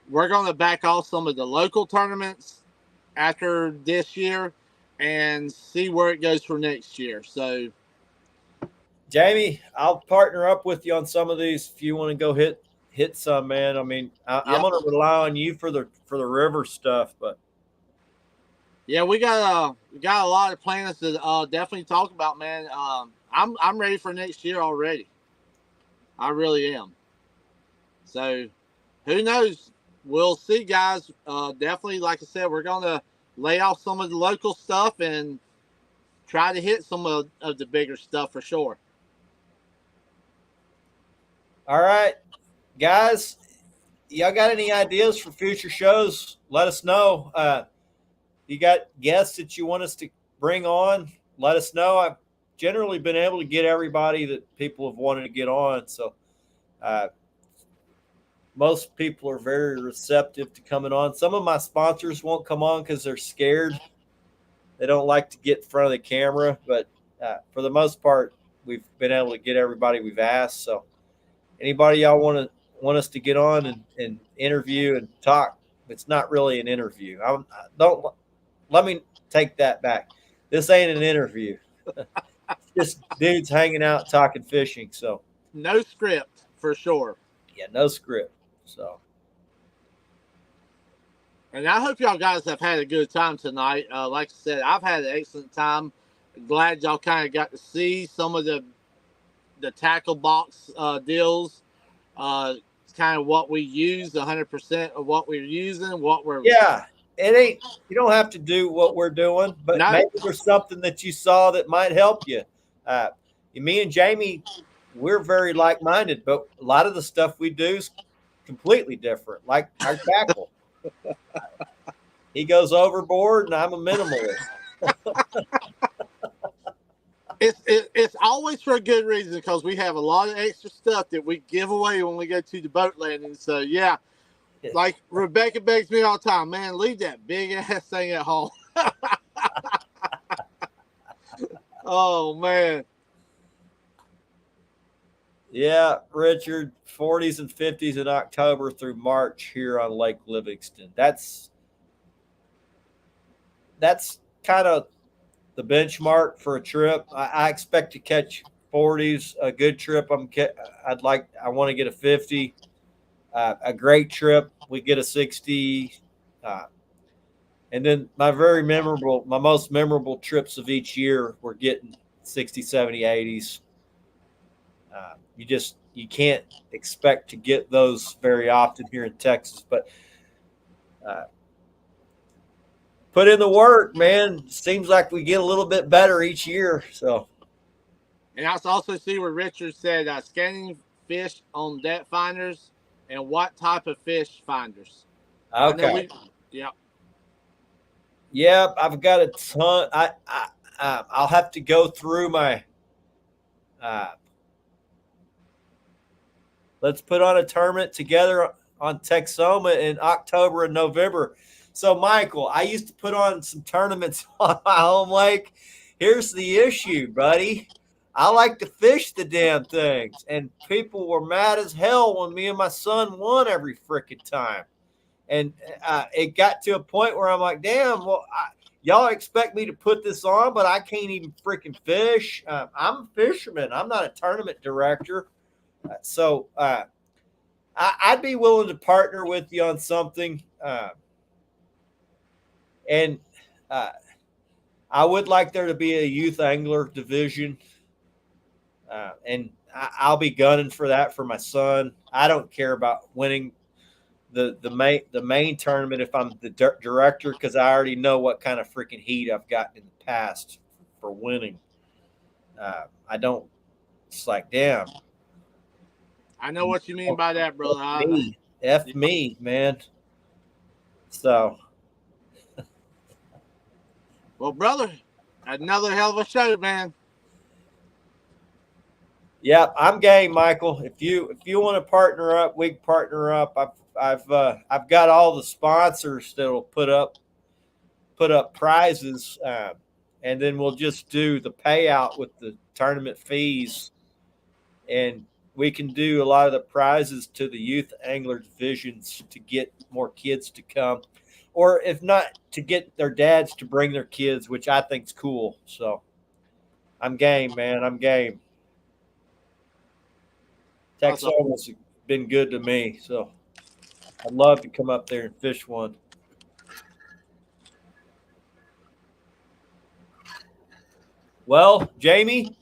We're going to back off some of the local tournaments after this year and see where it goes for next year. So, Jamie, I'll partner up with you on some of these if you want to go hit some, man. I mean, I'm going to rely on you for the river stuff, but yeah, we got a lot of plans to definitely talk about, man. I'm ready for next year already. I really am. So, who knows? We'll see, guys. Definitely, like I said, we're going to lay off some of the local stuff and try to hit some of the bigger stuff for sure. All right, guys. Y'all got any ideas for future shows? Let us know. You got guests that you want us to bring on? Let us know. I've generally been able to get everybody that people have wanted to get on. So most people are very receptive to coming on. Some of my sponsors won't come on because they're scared. They don't like to get in front of the camera, but for the most part, we've been able to get everybody we've asked. So anybody y'all want us to get on and interview and talk, it's not really an interview. Don't let me take that back. This ain't an interview. It's just dudes hanging out talking fishing. So No script for sure. yeah, no script. So And I hope y'all guys have had a good time tonight. Like I said, I've had an excellent time. Glad y'all kind of got to see some of the tackle box deals. It's kind of what we use, 100% of what we're using, what we're. yeah, it ain't. You don't have to do what we're doing, but No. maybe there's something that you saw that might help you. Me and Jamie, we're very like-minded, but a lot of the stuff we do is completely different. Like our tackle, he goes overboard, and I'm a minimalist. It's always for a good reason because we have a lot of extra stuff that we give away when we go to the boat landing. So yeah, like Rebecca begs me all the time, man, leave that big ass thing at home. Oh man. Yeah, Richard, 40s and 50s in October through March here on Lake Livingston. That's kind of the benchmark for a trip. I expect to catch 40s. A good trip, I want to get a 50. A great trip, we get a 60. And then my most memorable trips of each year, we're getting 60, 70, 80s. You can't expect to get those very often here in Texas, but put in the work, man. Seems like we get a little bit better each year. So, and I also see where Richard said scanning fish on depth finders and what type of fish finders. okay. Yeah. Yep, I've got a ton. I'll have to go through my. Let's put on a tournament together on Texoma in October and November. So, Michael, I used to put on some tournaments on my home lake. Here's the issue, buddy. I like to fish the damn things, and people were mad as hell when me and my son won every freaking time. And it got to a point where I'm like, damn, well, y'all expect me to put this on, but I can't even freaking fish. I'm a fisherman. I'm not a tournament director. So I'd be willing to partner with you on something. And I would like there to be a youth angler division. And I'll be gunning for that for my son. I don't care about winning the main tournament if I'm the director, because I already know what kind of freaking heat I've gotten in the past for winning. I don't. It's like, damn. I know what you mean by that, brother. Me, man. So. Well, brother, another hell of a show, man. Yeah, I'm game, Michael. If you want to partner up, we can partner up. I've got all the sponsors that'll put up prizes, and then we'll just do the payout with the tournament fees, and we can do a lot of the prizes to the youth angler divisions to get more kids to come, or if not, to get their dads to bring their kids, which I think is cool. So I'm game, man. I'm game. Texoma's been good to me, so I'd love to come up there and fish one. Well, Jamie,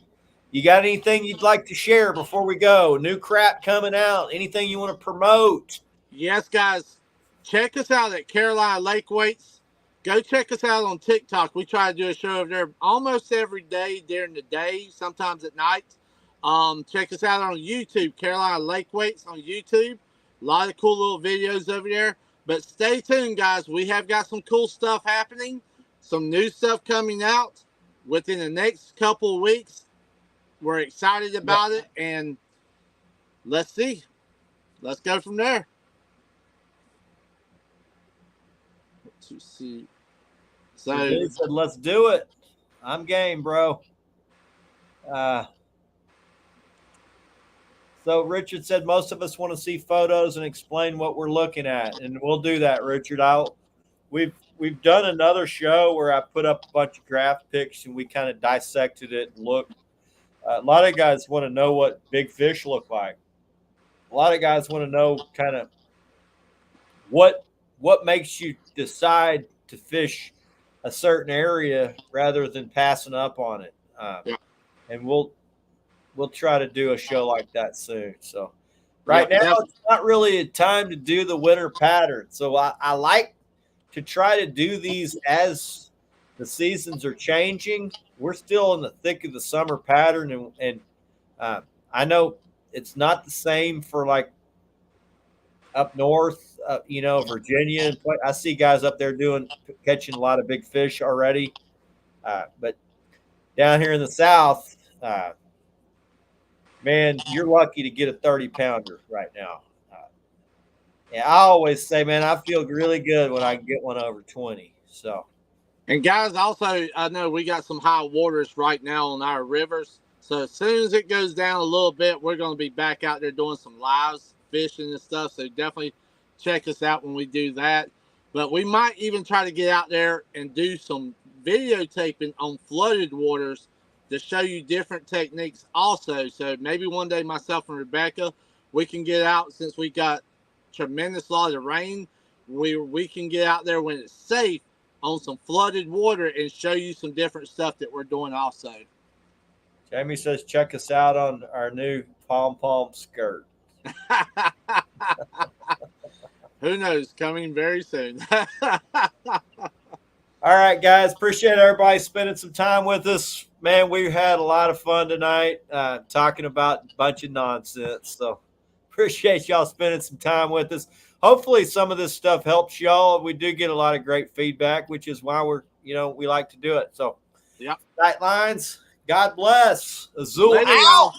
you got anything you'd like to share before we go? New crap coming out? Anything you want to promote? Yes, guys. Check us out at Carolina Lake Weights. Go check us out on TikTok. We try to do a show over there almost every day during the day, sometimes at night. Check us out on YouTube, Carolina Lake Weights on YouTube. A lot of cool little videos over there. But stay tuned, guys. We have got some cool stuff happening. Some new stuff coming out within the next couple of weeks. We're excited about it, and let's see. Let's go from there. to see. So So Billy said, let's do it. I'm game, bro. So Richard said most of us want to see photos and explain what we're looking at, and we'll do that, Richard. We've done another show where I put up a bunch of draft picks and we kind of dissected it and looked. A lot of guys want to know what big fish look like. A lot of guys want to know kind of what makes you decide to fish a certain area rather than passing up on it. Yeah. And we'll try to do a show like that soon. So right now definitely. it's not really a time to do the winter pattern. So I like to try to do these as the seasons are changing. We're still in the thick of the summer pattern, and I know it's not the same for like up north, Virginia. I see guys up there catching a lot of big fish already, but down here in the South, man, you're lucky to get a 30-pounder right now. Yeah, I always say, man, I feel really good when I get one over 20. So, And guys, also, I know we got some high waters right now on our rivers. So as soon as it goes down a little bit, we're going to be back out there doing some lives, fishing and stuff. So definitely check us out when we do that. But we might even try to get out there and do some videotaping on flooded waters to show you different techniques also. So maybe one day myself and Rebecca, we can get out since we got tremendous lot of rain. We can get out there when it's safe on some flooded water and show you some different stuff that we're doing also. Jamie says, check us out on our new pom-pom skirt. Who knows? Coming very soon. All right, guys. Appreciate everybody spending some time with us. Man, we had a lot of fun tonight talking about a bunch of nonsense. So appreciate y'all spending some time with us. Hopefully some of this stuff helps y'all. We do get a lot of great feedback, which is why we like to do it. So, Yep. Tight lines. God bless. Azul Later, out. y'all.